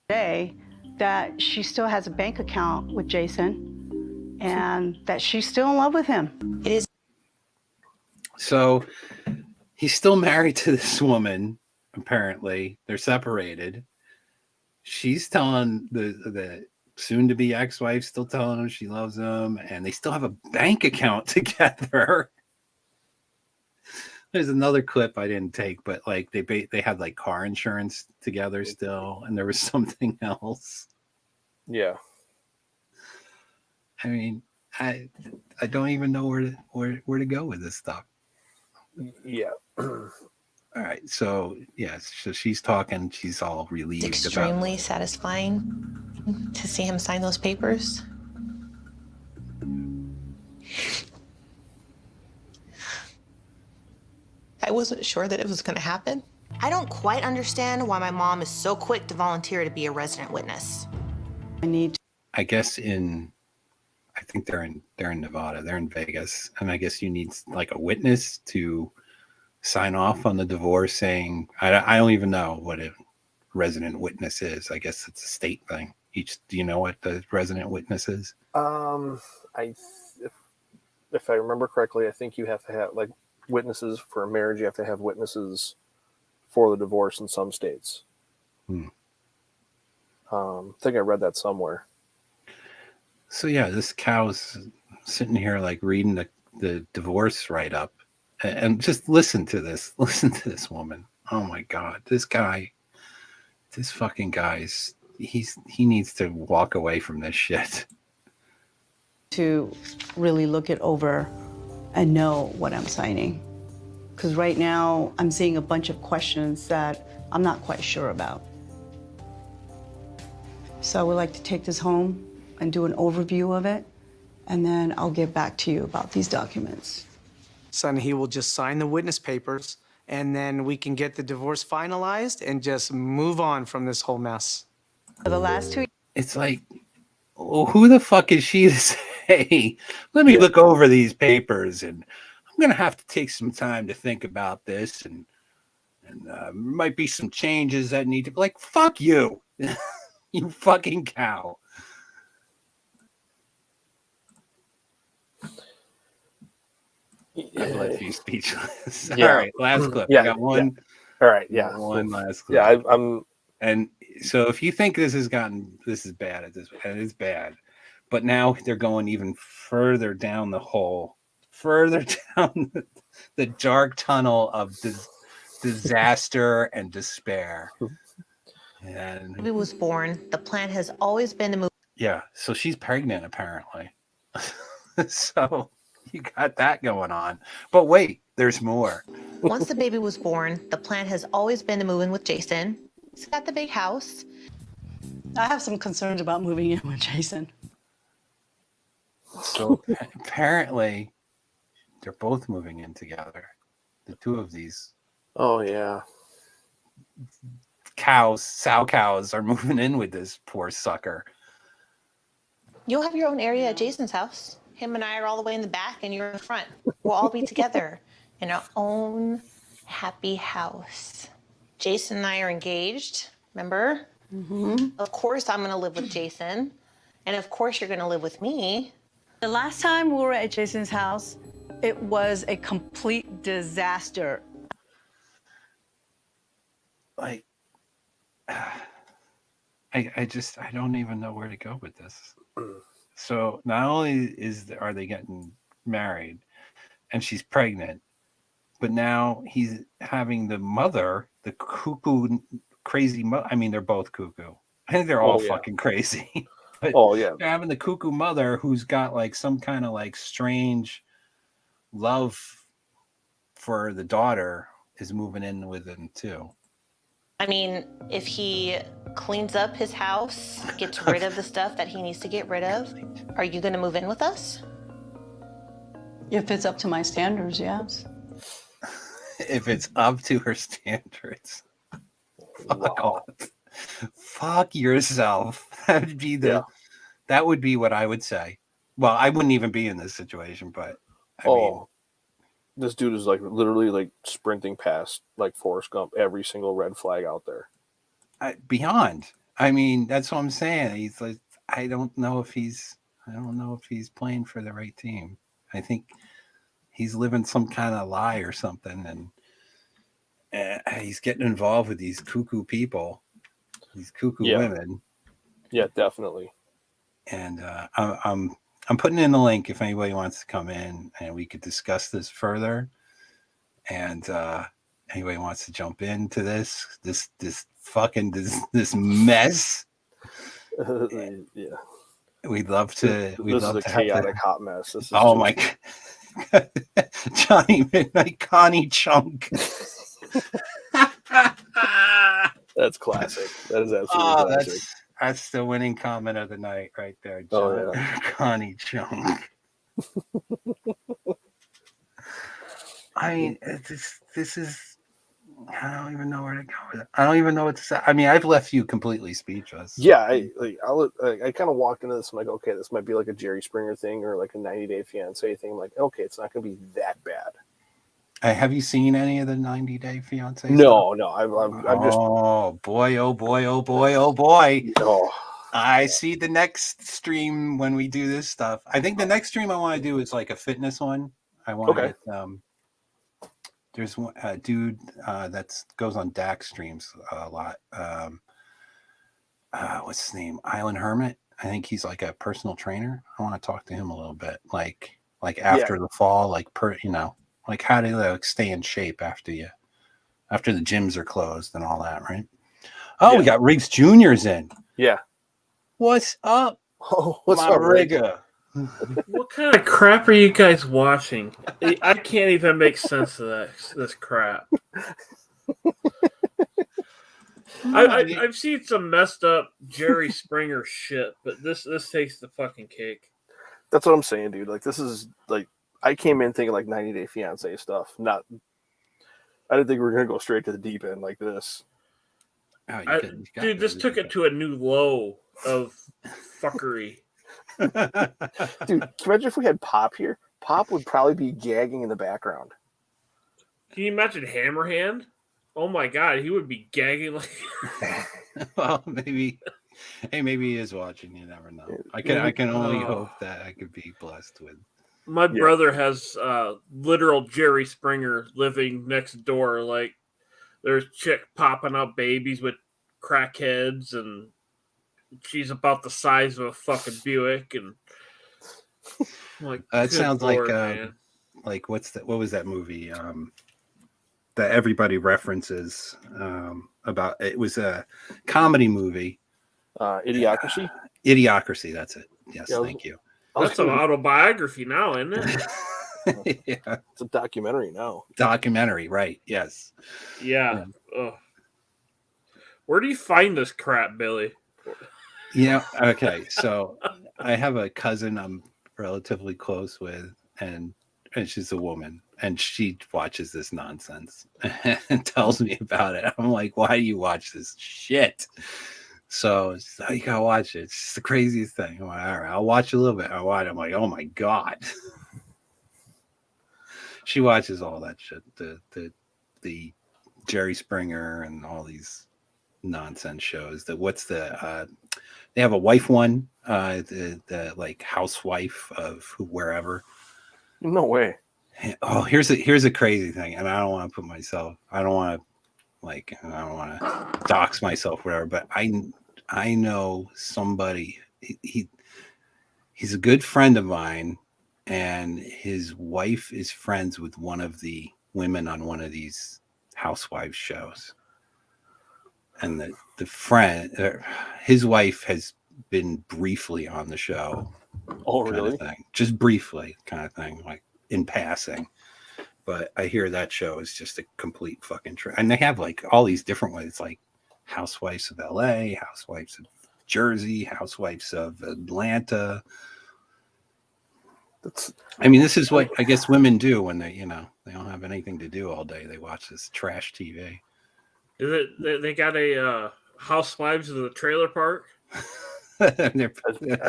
S11: Today that she still has a bank account with Jason and that she's still in love with him.
S4: It is.
S1: So he's still married to this woman. Apparently, they're separated. She's telling the soon-to-be ex-wife, still telling him she loves him, and they still have a bank account together. There's another clip I didn't take, but like they had like car insurance together still, and there was something else.
S2: Yeah.
S1: I mean, I don't even know where to go with this stuff.
S2: Yeah.
S1: All right, so yeah, so she's talking. She's all relieved.
S10: It's extremely satisfying to see him sign those papers. I wasn't sure that it was going to happen.
S13: I don't quite understand why my mom is so quick to volunteer to be a resident witness.
S1: I guess I think they're in Nevada. They're in Vegas, and I guess you need like a witness to sign off on the divorce, saying I don't even know what a resident witness is. I guess it's a state thing. Do you know what the resident witness is?
S2: If I remember correctly, I think you have to have like witnesses for a marriage. You have to have witnesses for the divorce in some states. I think I read that somewhere.
S1: So yeah, this cow's sitting here like reading the divorce write-up, and just listen to this woman. Oh my God, this fucking guy's he needs to walk away from this shit.
S11: To really look it over and know what I'm signing. Because right now I'm seeing a bunch of questions that I'm not quite sure about. So I would like to take this home and do an overview of it, and then I'll get back to you about these documents.
S12: Son, he will just sign the witness papers, and then we can get the divorce finalized and just move on from this whole mess.
S11: For the last 2 years.
S1: It's like, well, who the fuck is she to say, let me look over these papers, and I'm going to have to take some time to think about this, and might be some changes that need to, like, fuck you, you fucking cow. I've left you speechless.
S2: Yeah.
S1: All right, last clip.
S2: Yeah,
S1: I got one.
S2: Yeah. All right, yeah.
S1: One last clip.
S2: Yeah, I'm.
S1: And so if you think this is bad at this, and it's bad, but now they're going even further down the hole, further down the dark tunnel of disaster and despair. And
S10: Baby was born. The plan has always been to move.
S1: yeah, so she's pregnant apparently. So you got that going on. But wait, there's more.
S10: Once the baby was born, the plan has always been to move in with Jason. He's got the big house.
S11: I have some concerns about moving in with Jason.
S1: So apparently they're both moving in together. The two of these.
S2: Oh yeah.
S1: Sow cows are moving in with this poor sucker.
S10: You'll have your own area at Jason's house. Him and I are all the way in the back and you're in the front. We'll all be together in our own happy house. Jason and I are engaged. Remember? Of course I'm gonna live with Jason. And of course you're gonna live with me.
S11: The last time we were at Jason's house, it was a complete disaster.
S1: Like, I don't even know where to go with this. So not only are they getting married and she's pregnant, but now he's having the mother, the cuckoo, crazy mother. I mean, they're both cuckoo. I think they're all fucking crazy. But they're having the cuckoo mother who's got like some kind of like strange love for the daughter is moving in with him too.
S10: I mean, if he cleans up his house, gets rid of the stuff that he needs to get rid of, are you gonna move in with us?
S11: If it's up to my standards, yes.
S1: If it's up to her standards. Fuck off. Fuck yourself. That would be what I would say. Well, I wouldn't even be in this situation, but I mean,
S2: this dude is like literally like sprinting past like Forrest Gump every single red flag out there.
S1: Beyond. I mean, that's what I'm saying. He's like, I don't know if he's playing for the right team. I think he's living some kind of lie or something, and he's getting involved with these cuckoo people, these cuckoo women.
S2: Yeah, definitely.
S1: And I'm putting in the link if anybody wants to come in and we could discuss this further. And anybody wants to jump into this mess.
S2: Yeah.
S1: We'd love to.
S2: This is a chaotic hot mess. This is
S1: my God. Johnny Midnight Connie Chunk.
S2: That's classic. That is absolutely classic.
S1: That's the winning comment of the night right there.
S2: Oh, yeah.
S1: Connie Chunk. I mean, this is. I don't even know where to go with it. I don't even know what to say. I mean, I've left you completely speechless.
S2: Yeah, I kind of walked into this. I'm like, okay, this might be like a Jerry Springer thing or like a 90 Day Fiance thing. I'm like, okay, it's not going to be that bad.
S1: Have you seen any of the 90 Day Fiance?
S2: No. I'm just.
S1: Oh boy! Oh boy! Oh boy! Oh boy!
S2: Oh.
S1: I see the next stream when we do this stuff. I think the next stream I want to do is like a fitness one. I want to get there's one dude that goes on Dax streams a lot. What's his name? Island Hermit. I think he's like a personal trainer. I want to talk to him a little bit, like after the fall, like like how to like stay in shape after the gyms are closed and all that, right? Oh, we got Riggs Junior's in.
S2: Yeah.
S1: What's up?
S2: Oh, what's
S1: up,
S2: up,
S1: Rigga?
S14: What kind of crap are you guys watching? I can't even make sense of this crap. I've seen some messed up Jerry Springer shit, but this takes the fucking cake.
S2: That's what I'm saying, dude. Like, this is like, I came in thinking like 90 Day Fiance stuff. I didn't think we were gonna go straight to the deep end like this.
S14: Dude, this took it to a new low of fuckery.
S2: Dude, can you imagine if we had Pop here? Pop would probably be gagging in the background.
S14: Can you imagine Hammerhand? Oh my god, he would be gagging like.
S1: Well, maybe he is watching. You never know. I can only hope that I could be blessed with.
S14: My brother has literal Jerry Springer living next door. Like, there's chick popping out babies with crackheads, and she's about the size of a fucking Buick, and like
S1: it sounds
S14: Lord,
S1: like what was that movie that everybody references about? It was a comedy movie.
S2: Idiocracy.
S1: Idiocracy. That's it. Yes, thank you.
S14: That's an autobiography now, isn't it?
S1: Yeah,
S2: it's a documentary now.
S1: Documentary, right? Yes.
S14: Yeah. Where do you find this crap, Billy?
S1: Yeah. Okay. So I have a cousin I'm relatively close with, and she's a woman, and she watches this nonsense and tells me about it. I'm like, why do you watch this shit? So she's like, you gotta watch it. It's just the craziest thing. I'm like, all right, I'll watch a little bit. I'm like, oh my god. She watches all that shit. The Jerry Springer and all these nonsense shows. They have a wife one, the like housewife of wherever.
S2: No way.
S1: Oh, here's a crazy thing, and I don't want to dox myself, whatever. But I know somebody. He's a good friend of mine, and his wife is friends with one of the women on one of these housewives shows. And the friend, his wife has been briefly on the show.
S2: Oh, really?
S1: Just briefly, kind of thing, like in passing. But I hear that show is just a complete fucking and they have like all these different ones, like Housewives of LA, Housewives of Jersey, Housewives of Atlanta. This is what I guess women do when they don't have anything to do all day. They watch this trash TV.
S14: They got a Housewives of the Trailer Park.
S2: I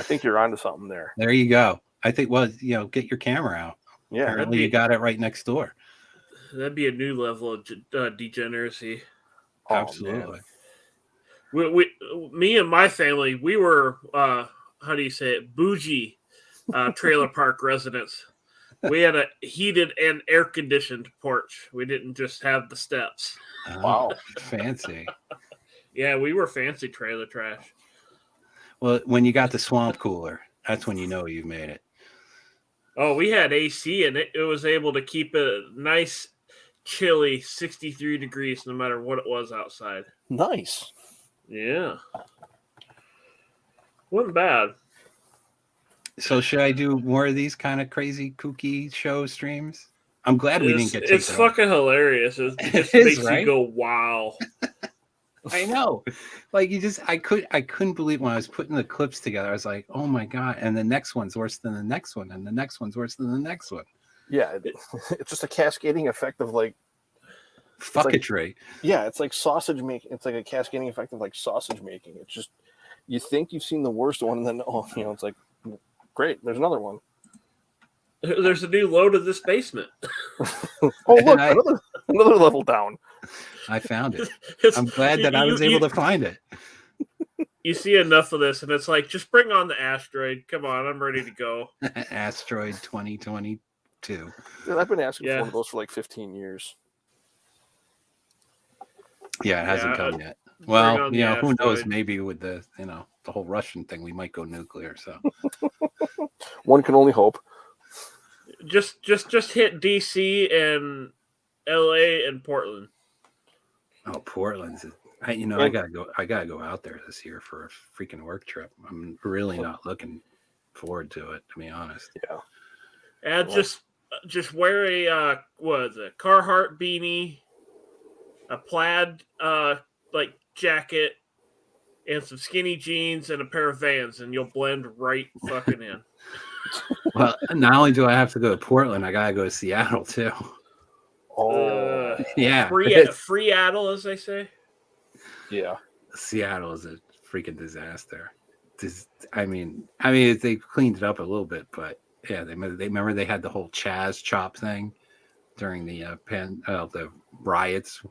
S2: think you're onto something there.
S1: There you go. I think, get your camera out.
S2: Yeah,
S1: apparently you got it right next door.
S14: That'd be a new level of degeneracy.
S1: Oh, absolutely.
S14: Me and my family, we were how do you say it, bougie trailer park residents. We had a heated and air conditioned porch. We didn't just have the steps.
S1: Wow, fancy.
S14: Yeah, we were fancy trailer trash.
S1: Well, when you got the swamp cooler, that's when you know you've made it.
S14: Oh, we had AC, and it was able to keep a nice, chilly 63 degrees no matter what it was outside.
S2: Nice.
S14: Yeah. Wasn't bad.
S1: So should I do more of these kind of crazy, kooky show streams? I'm glad we didn't get taken
S14: It's fucking hilarious. It just
S1: is,
S14: makes
S1: right?
S14: you go, wow.
S1: I know. Like I couldn't believe when I was putting the clips together. I was like, oh my God. And the next one's worse than the next one. And the next one's worse than the next one.
S2: Yeah. It's just a cascading effect of like
S1: fucketry.
S2: It's like sausage making. It's like a cascading effect of like sausage making. It's just, you think you've seen the worst one, and then, it's like, great, there's another one.
S14: There's a new load of this basement.
S2: Oh, look, another level down.
S1: I found it. I'm glad that I was able to find it.
S14: You see enough of this, and it's like, just bring on the asteroid. Come on, I'm ready to go.
S1: Asteroid 2022.
S2: Dude, I've been asking for one of those for like 15 years.
S1: Yeah, it hasn't come yet. Well, who knows? Maybe with the the whole Russian thing, we might go nuclear. So
S2: one can only hope.
S14: Just hit DC and LA and Portland.
S1: Oh, Portland's. I gotta go out there this year for a freaking work trip. I'm really not looking forward to it, to be honest.
S2: Yeah.
S14: And just wear a Carhartt beanie, a plaid like jacket, and some skinny jeans and a pair of Vans, and you'll blend right fucking in.
S1: Well, not only do I have to go to Portland, I gotta go to Seattle too.
S2: Oh,
S1: yeah,
S14: Freeattle, as they say.
S2: Yeah,
S1: Seattle is a freaking disaster. I mean, they cleaned it up a little bit, but yeah, they remember they had the whole Chaz chop thing during the the riots.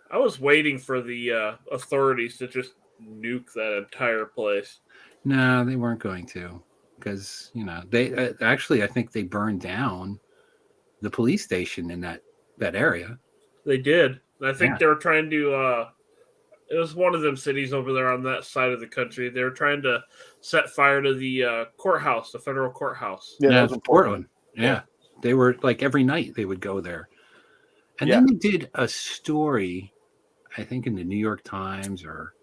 S14: I was waiting for the authorities to just nuke that entire place.
S1: No, they weren't going to, because they actually, I think they burned down the police station in that area.
S14: They did. I think they were trying to. It was one of them cities over there on that side of the country. They were trying to set fire to the courthouse, the federal courthouse.
S1: Yeah, that was Portland. Yeah, they were like every night they would go there, and then they did a story, I think in the New York Times or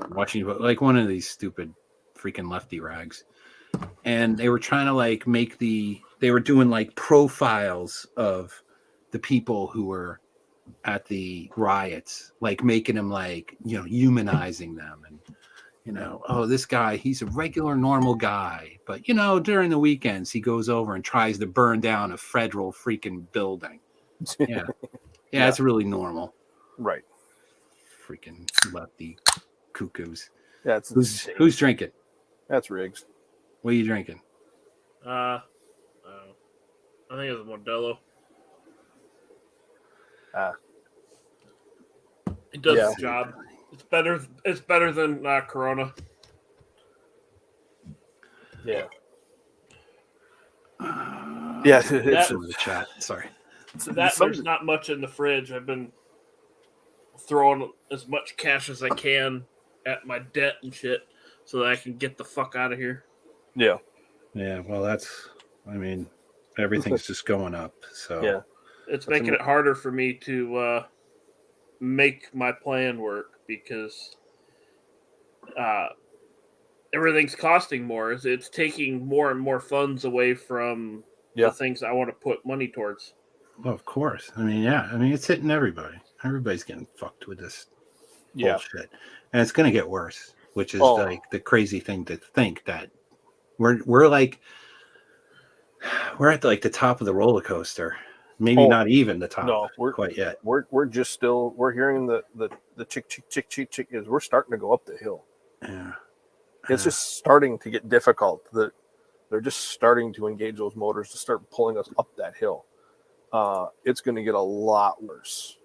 S1: Washington, like one of these stupid freaking lefty rags, and they were trying to they were doing like profiles of the people who were at the riots, like making them humanizing them, and oh, this guy, he's a regular normal guy, but during the weekends he goes over and tries to burn down a federal freaking building. Yeah, it's really normal.
S2: Right.
S1: Freaking lefty cuckoos.
S2: Yeah,
S1: who's drinking?
S2: That's Riggs.
S1: What are you drinking?
S14: I think it was Modelo. It does its job. It's better. It's better than Corona.
S2: Yeah.
S1: Yeah,
S2: it's
S1: some of the chat. Sorry.
S14: There's not much in the fridge. I've been throwing as much cash as I can at my debt and shit so that I can get the fuck out of here.
S2: Yeah.
S1: Yeah, well, everything's just going up. So
S2: yeah,
S14: it's making it harder for me to make my plan work because everything's costing more. It's taking more and more funds away from the things I want to put money towards.
S1: Well, of course. It's hitting everybody. Everybody's getting fucked with this bullshit, and it's going to get worse. Which is like the crazy thing to think that we're at the top of the roller coaster. Maybe not even the top.
S2: No, we're
S1: quite yet.
S2: We're just still hearing the chick is we're starting to go up the hill.
S1: Yeah.
S2: It's just starting to get difficult. They're just starting to engage those motors to start pulling us up that hill. It's going to get a lot worse.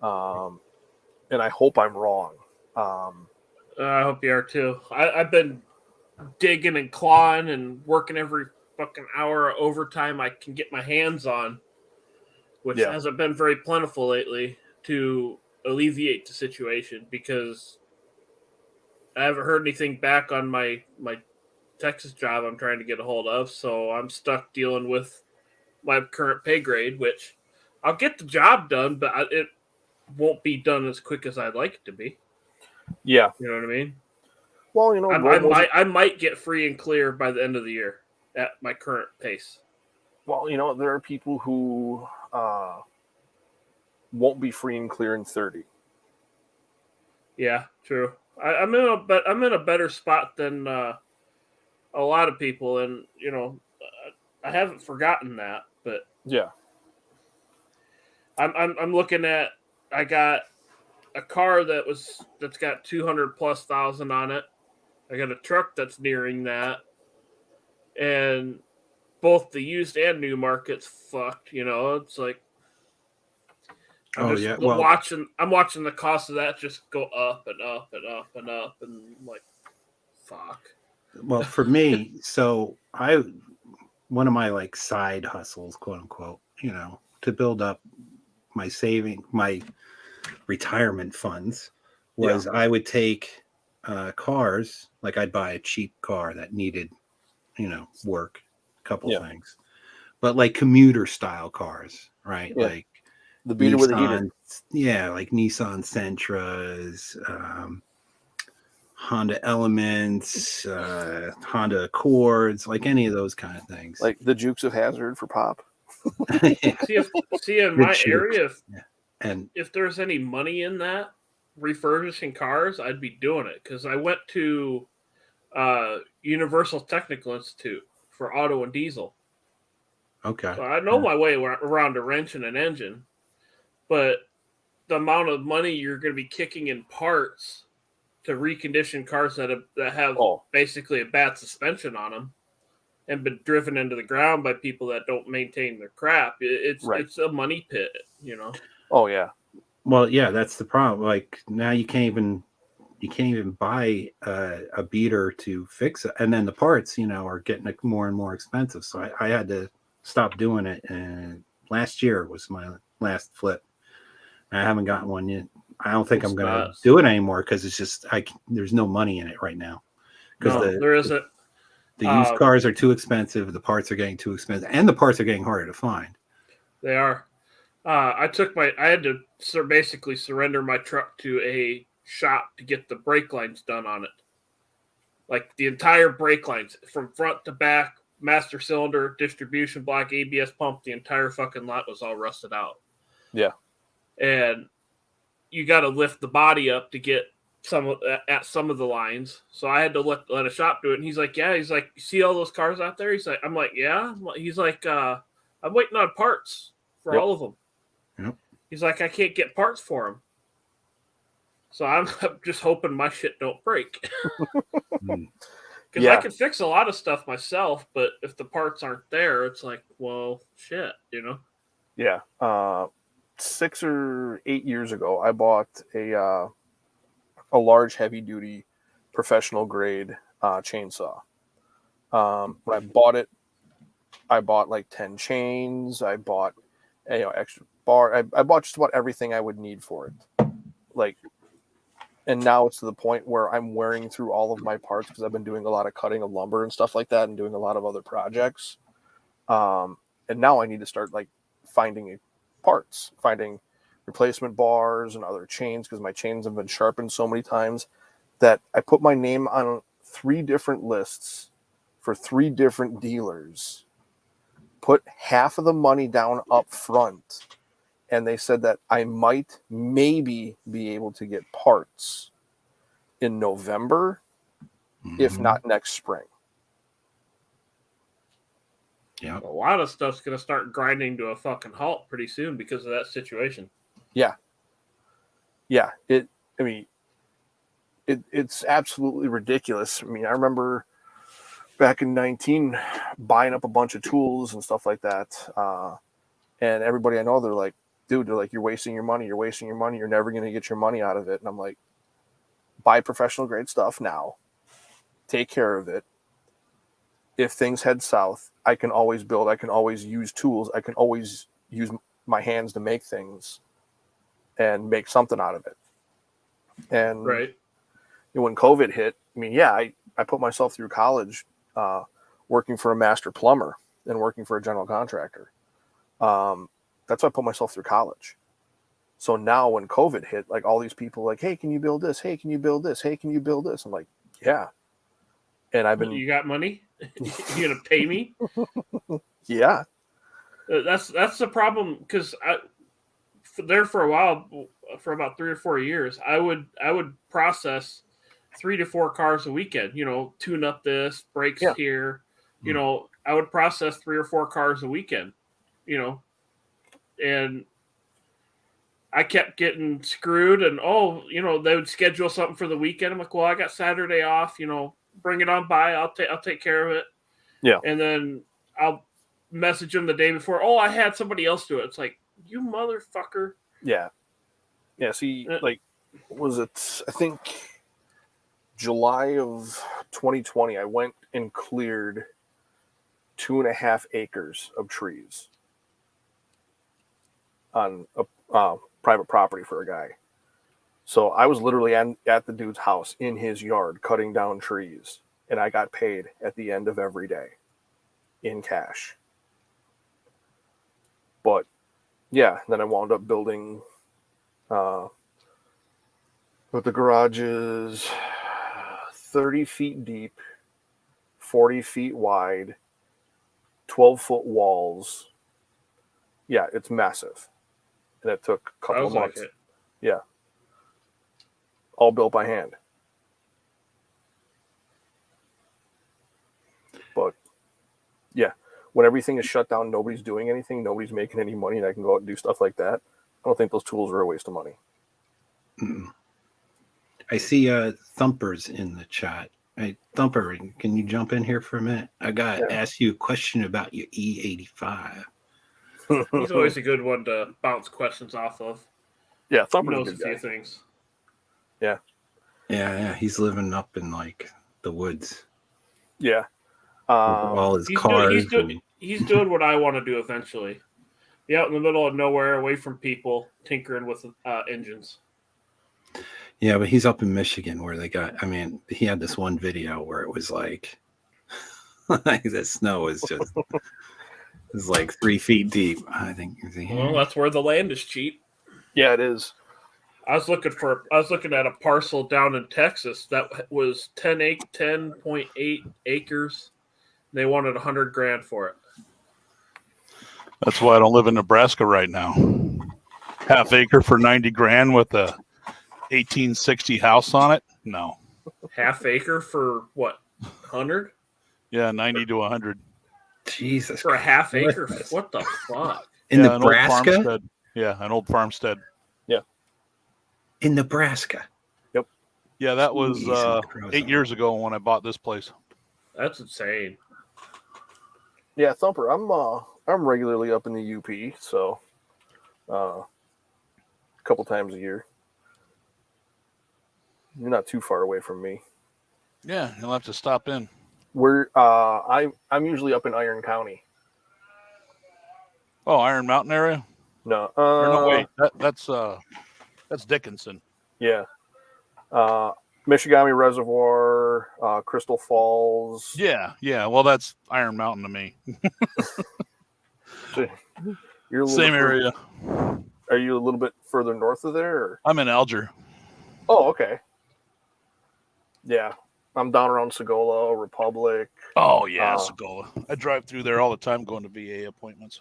S2: And I hope I'm wrong.
S14: I hope you are too. I've been digging and clawing and working every fucking hour of overtime I can get my hands on, which hasn't been very plentiful lately, to alleviate the situation because I haven't heard anything back on my Texas job I'm trying to get a hold of, so I'm stuck dealing with my current pay grade, which I'll get the job done, but it won't be done as quick as I'd like it to be.
S2: Yeah.
S14: You know what I mean?
S2: Well, you know,
S14: I might get free and clear by the end of the year at my current pace.
S2: Well, you know, there are people who won't be free and clear in 30.
S14: Yeah, true. I'm in a better spot than a lot of people, and you know, I haven't forgotten that. But
S2: yeah,
S14: I'm looking at. I got a car that's got 200,000+ on it. I got a truck that's nearing that, and both the used and new market's fucked. You know, it's like I'm watching the cost of that just go up and up and up and up, and I'm like, fuck.
S1: Well, for me, so one of my like side hustles, quote unquote, you know, to build up my retirement funds was I would take cars, like I'd buy a cheap car that needed, you know, work, a couple things, but like commuter style cars, right?
S2: Yeah.
S1: Like
S2: the beater with a heater.
S1: Yeah, like Nissan Sentras, Honda Elements, Honda Accords, like any of those kind of things.
S2: Like the Dukes of Hazzard for Pop.
S14: See, in my area,
S1: and
S14: if there's any money in that refurbishing cars, I'd be doing it because I went to Universal Technical Institute for auto and diesel.
S1: Okay.
S14: So I know my way around a wrench and an engine, but the amount of money you're going to be kicking in parts to recondition cars that have basically a bad suspension on them and been driven into the ground by people that don't maintain their crap. It's a money pit, you know.
S2: Oh yeah.
S1: Well, yeah, that's the problem. Like now you can't even buy a beater to fix it, and then the parts, you know, are getting more and more expensive. So I had to stop doing it. And last year was my last flip. I haven't gotten one yet. I don't think I'm going to do it anymore because it's just there's no money in it right now. Because
S14: there isn't.
S1: The used cars are too expensive. The parts are getting too expensive, and the parts are getting harder to find.
S14: They are. I had to basically surrender my truck to a shop to get the brake lines done on it. Like the entire brake lines from front to back, master cylinder, distribution block, ABS pump, the entire fucking lot was all rusted out.
S2: Yeah.
S14: And you got to lift the body up to get some of the lines. So I had to let a shop do it. And he's like, yeah. He's like, you see all those cars out there? He's like, I'm like, yeah. He's like, I'm waiting on parts for all of them.
S1: Yep.
S14: He's like, I can't get parts for them. So I'm just hoping my shit don't break. Because I can fix a lot of stuff myself, but if the parts aren't there, it's like, well, shit, you know?
S2: Yeah. 6 or 8 years ago, I bought a a large, heavy-duty, professional-grade chainsaw. When I bought it, I bought like 10 chains. I bought, extra bar. I bought just about everything I would need for it. Like, and now it's to the point where I'm wearing through all of my parts because I've been doing a lot of cutting of lumber and stuff like that, and doing a lot of other projects. And now I need to start like finding parts, finding replacement bars and other chains, because my chains have been sharpened so many times that I put my name on 3 different lists for 3 different dealers, put half of the money down up front, and they said that I might maybe be able to get parts in November, if not next spring.
S1: Yeah.
S14: A lot of stuff's going to start grinding to a fucking halt pretty soon because of that situation.
S2: Yeah. Yeah. It's absolutely ridiculous. I mean, I remember back in 19 buying up a bunch of tools and stuff like that. And everybody I know, they're like, dude, they're like, you're wasting your money. You're wasting your money. You're never going to get your money out of it. And I'm like, buy professional grade stuff now. Take care of it. If things head south, I can always build. I can always use tools. I can always use my hands to make things and make something out of it. And
S14: right.
S2: When COVID hit, I mean, yeah, I put myself through college working for a master plumber and working for a general contractor. That's why I put myself through college. So now when COVID hit, like all these people like, hey, can you build this? Hey, can you build this? Hey, can you build this? I'm like, yeah. And I've been...
S14: You got money? You going to pay me?
S2: Yeah.
S14: That's the problem, because there for a while, for about 3 or 4 years, I would process 3 to 4 cars a weekend. Tune up this, brakes here. I would process 3 or 4 cars a weekend. And I kept getting screwed. And they would schedule something for the weekend. I'm like, well, I got Saturday off. Bring it on by. I'll take care of it.
S2: Yeah.
S14: And then I'll message them the day before. Oh, I had somebody else do it. It's like, you motherfucker.
S2: Yeah. Yeah. See, was it, I think July of 2020, I went and cleared 2.5 acres of trees on a private property for a guy. So I was literally at the dude's house in his yard cutting down trees, and I got paid at the end of every day in cash. But yeah, then I wound up building but the garage is 30 feet deep, 40 feet wide, 12-foot walls. Yeah, it's massive. And it took a couple of months.
S14: Like it.
S2: Yeah. All built by hand. But yeah, when everything is shut down, nobody's doing anything, nobody's making any money, and I can go out and do stuff like that, I don't think those tools are a waste of money.
S1: I see Thumper's in the chat. Hey, Thumper, can you jump in here for a minute? I got to ask you a question about your E85.
S14: He's always a good one to bounce questions off of.
S2: Yeah, Thumper's
S14: knows
S2: a good
S14: a few
S2: guy.
S14: things.
S2: Yeah.
S1: Yeah, he's living up in like the woods.
S2: Yeah.
S1: All his cars.
S14: He's doing what I want to do eventually. Be out in the middle of nowhere, away from people, tinkering with engines.
S1: Yeah, but he's up in Michigan where he had this one video where it was like the snow is just it's like 3 feet deep. I think.
S14: Well, that's where the land is cheap.
S2: Yeah, it is.
S14: I was looking at a parcel down in Texas that was 10.8 acres. They wanted $100,000 for it.
S15: That's why I don't live in Nebraska right now. Half acre for $90,000 with a 1860 house on it? No.
S14: Half acre for what? 100?
S15: Yeah, 90 to 100.
S1: Jesus.
S14: For a half acre? What the fuck?
S1: In Nebraska?
S15: An old farmstead.
S2: Yeah.
S1: In Nebraska.
S2: Yep.
S15: Yeah, that was 8 years ago when I bought this place.
S14: That's insane.
S2: Yeah, Thumper, I'm regularly up in the UP, so a couple times a year. You're not too far away from me.
S15: Yeah, you'll have to stop in.
S2: I'm usually up in Iron County.
S15: Oh, Iron Mountain area?
S2: No,
S15: Or no, wait, that's Dickinson.
S2: Yeah, Michigami Reservoir, Crystal Falls.
S15: Yeah. Well, that's Iron Mountain to me.
S2: So you're
S15: Same area.
S2: Are you a little bit further north of there? Or?
S15: I'm in Alger.
S2: Oh, okay. Yeah, I'm down around Segola, Republic.
S15: Oh yeah, Segola. I drive through there all the time going to VA appointments.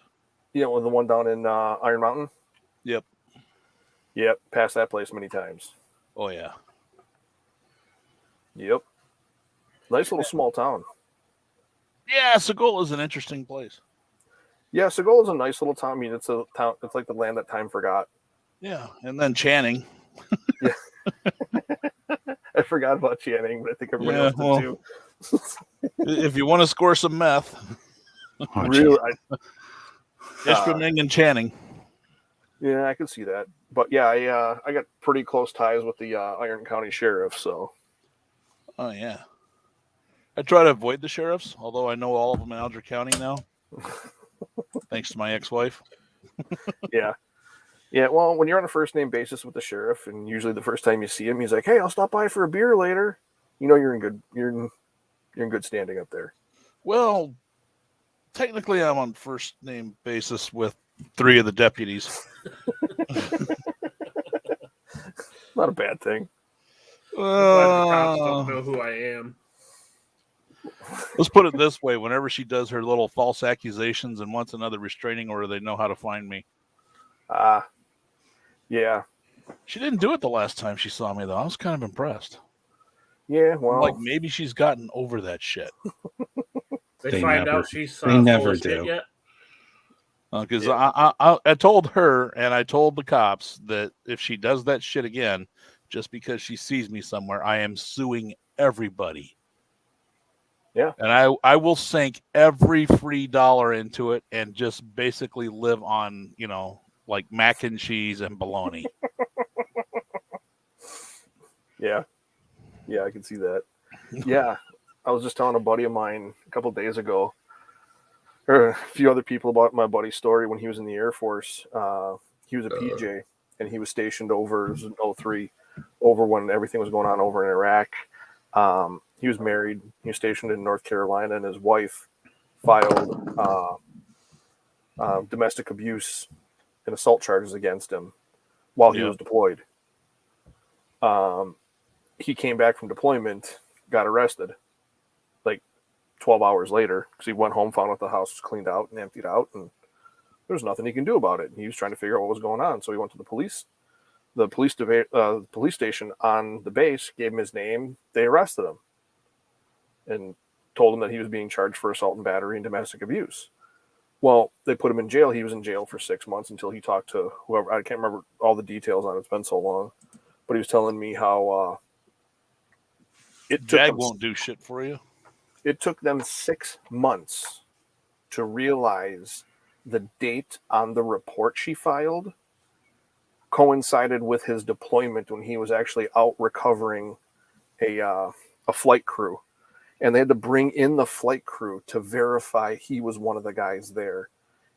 S2: Yeah, well, the one down in Iron Mountain.
S15: Yep.
S2: Passed that place many times.
S15: Oh yeah.
S2: Yep. Nice little small town.
S15: Yeah, Segola is an interesting place.
S2: Yeah, Segola is a nice little town. I mean, it's a town. It's like the land that time forgot.
S15: Yeah, and then Channing.
S2: Yeah. I forgot about Channing, but I think everybody else did too.
S15: If you want to score some meth,
S2: really,
S15: Ishpeming and Channing.
S2: Yeah, I can see that. But yeah, I got pretty close ties with the Iron County Sheriff. So.
S15: Oh yeah. I try to avoid the sheriffs, although I know all of them in Alger County now, thanks to my ex-wife.
S2: Yeah. Well, when you're on a first name basis with the sheriff, and usually the first time you see him, he's like, "Hey, I'll stop by for a beer later." You know, you're in good standing up there.
S15: Well, technically, I'm on first name basis with 3 of the deputies.
S2: Not a bad thing.
S14: I'm glad the cops don't know who I am.
S15: Let's put it this way: whenever she does her little false accusations and wants another restraining order, they know how to find me.
S2: Yeah.
S15: She didn't do it the last time she saw me, though. I was kind of impressed.
S2: Yeah, well,
S15: like maybe she's gotten over that shit.
S14: They find out she's
S1: they never
S14: full of shit
S1: do.
S14: yet.
S15: Because I told her and I told the cops that if she does that shit again, just because she sees me somewhere, I am suing everybody.
S2: Yeah.
S15: And I will sink every free dollar into it and just basically live on, like mac and cheese and bologna.
S2: Yeah. Yeah, I can see that. Yeah. I was just telling a buddy of mine a couple of days ago, or a few other people, about my buddy's story when he was in the Air Force. He was a PJ, and he was stationed over, it was in 03, over when everything was going on over in Iraq. He was married. He was stationed in North Carolina, and his wife filed domestic abuse and assault charges against him while he was deployed. He came back from deployment, got arrested, like 12 hours later, because he went home, found out the house was cleaned out and emptied out, and there was nothing he can do about it. He was trying to figure out what was going on, so he went to the police station on the base, gave him his name. They arrested him and told him that he was being charged for assault and battery and domestic abuse. Well, they put him in jail. He was in jail for 6 months until he talked to whoever. I can't remember all the details on it. It's been so long. But he was telling me how
S15: JAG won't do shit for you.
S2: It took them 6 months to realize the date on the report she filed coincided with his deployment when he was actually out recovering a flight crew. And they had to bring in the flight crew to verify he was one of the guys there.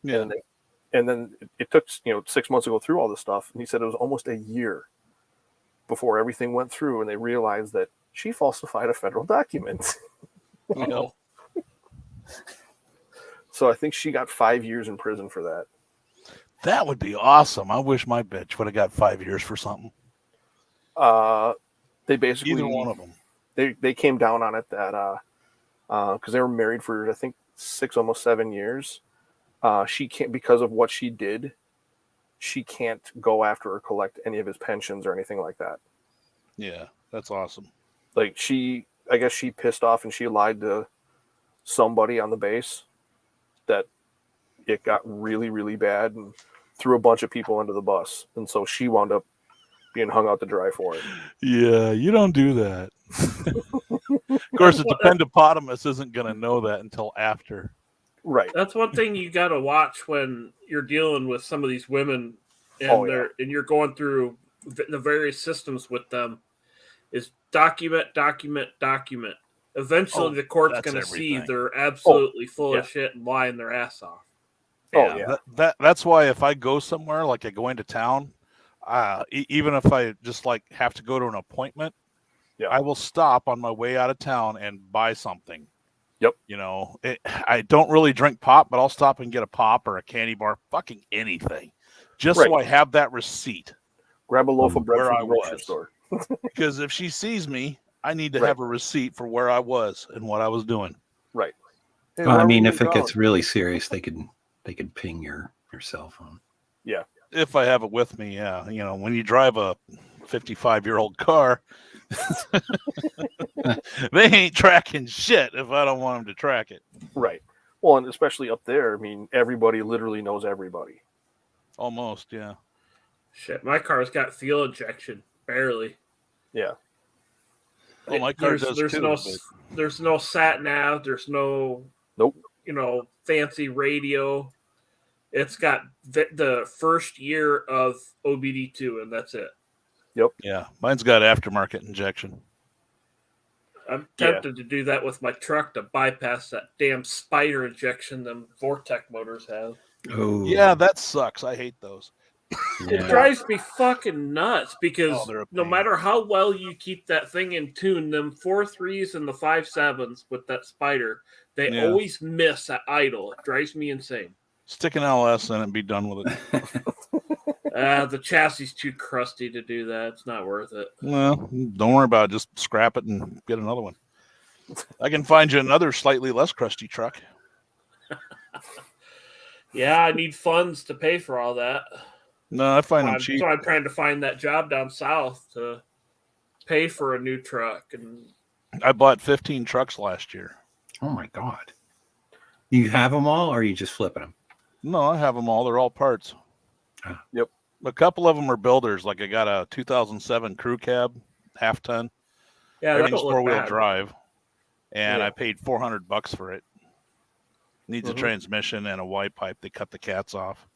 S15: Yeah.
S2: And then it took 6 months to go through all this stuff. And he said it was almost a year before everything went through, and they realized that she falsified a federal document. So I think she got 5 years in prison for that.
S15: That would be awesome. I wish my bitch would have got 5 years for something.
S2: They basically,
S15: either one of them.
S2: They came down on it that because they were married for, I think, 6, almost 7 years. She can't, because of what she did, she can't go after or collect any of his pensions or anything like that.
S15: Yeah, that's awesome.
S2: Like I guess she pissed off and she lied to somebody on the base that it got really, really bad and threw a bunch of people under the bus. And so she wound up being hung out to dry for it.
S15: Yeah, you don't do that. Of course, the dependopotamus isn't going to know that until after.
S2: Right.
S14: That's one thing you got to watch when you're dealing with some of these women and and you're going through the various systems with them, is document. Eventually, the court's
S15: that's
S14: going to see
S15: everything.
S14: they're absolutely full
S2: yeah.
S14: of shit and lying their ass off.
S2: Yeah.
S15: That's why if I go somewhere, like I go into town, even if I just like have to go to an appointment, I will stop on my way out of town and buy something.
S2: Yep.
S15: You know, I don't really drink pop, but I'll stop and get a pop or a candy bar, fucking anything, just so I have that receipt.
S2: Grab a loaf of bread
S15: where
S2: from
S15: I
S2: the grocery
S15: was.
S2: store.
S15: Because if she sees me, I need to have a receipt for where I was and what I was doing.
S2: Right. Hey,
S1: Well, I mean, if it gets really serious, they could ping your cell phone.
S2: Yeah.
S15: If I have it with me, yeah. You know, when you drive a 55-year-old car, they ain't tracking shit if I don't want them to track it.
S2: Right. Well, and especially up there, I mean, everybody literally knows everybody.
S15: Almost, yeah.
S14: Shit, my car's got fuel injection, barely.
S2: Yeah.
S15: Well, my car does too.
S14: There's no sat nav. There's no fancy radio. It's got the first year of OBD2, and that's it.
S2: Yep.
S15: Yeah, mine's got aftermarket injection.
S14: I'm tempted to do that with my truck to bypass that damn spider injection them Vortec motors have.
S1: Oh.
S15: Yeah, that sucks. I hate those.
S14: It drives me fucking nuts because no matter how well you keep that thing in tune, them 4.3s and the 5.7s with that spider, they always miss at idle. It drives me insane.
S15: Stick an LS in it and be done with it.
S14: The chassis is too crusty to do that. It's not worth it.
S15: Well, don't worry about it. Just scrap it and get another one. I can find you another slightly less crusty truck.
S14: Yeah, I need funds to pay for all that.
S15: No, I find them cheap.
S14: So I'm trying to find that job down south to pay for a new truck. And
S15: I bought 15 trucks last year.
S1: Oh my God. You have them all, or are you just flipping them?
S15: No, I have them all. They're all parts.
S2: Yep.
S15: A couple of them are builders. Like I got a 2007 crew cab, half ton.
S14: Yeah,
S15: everything's
S14: don't look
S15: 4-wheel
S14: bad.
S15: drive, and I paid $400 for it. Needs
S2: Mm-hmm.
S15: a transmission and a Y pipe. They cut the cats off.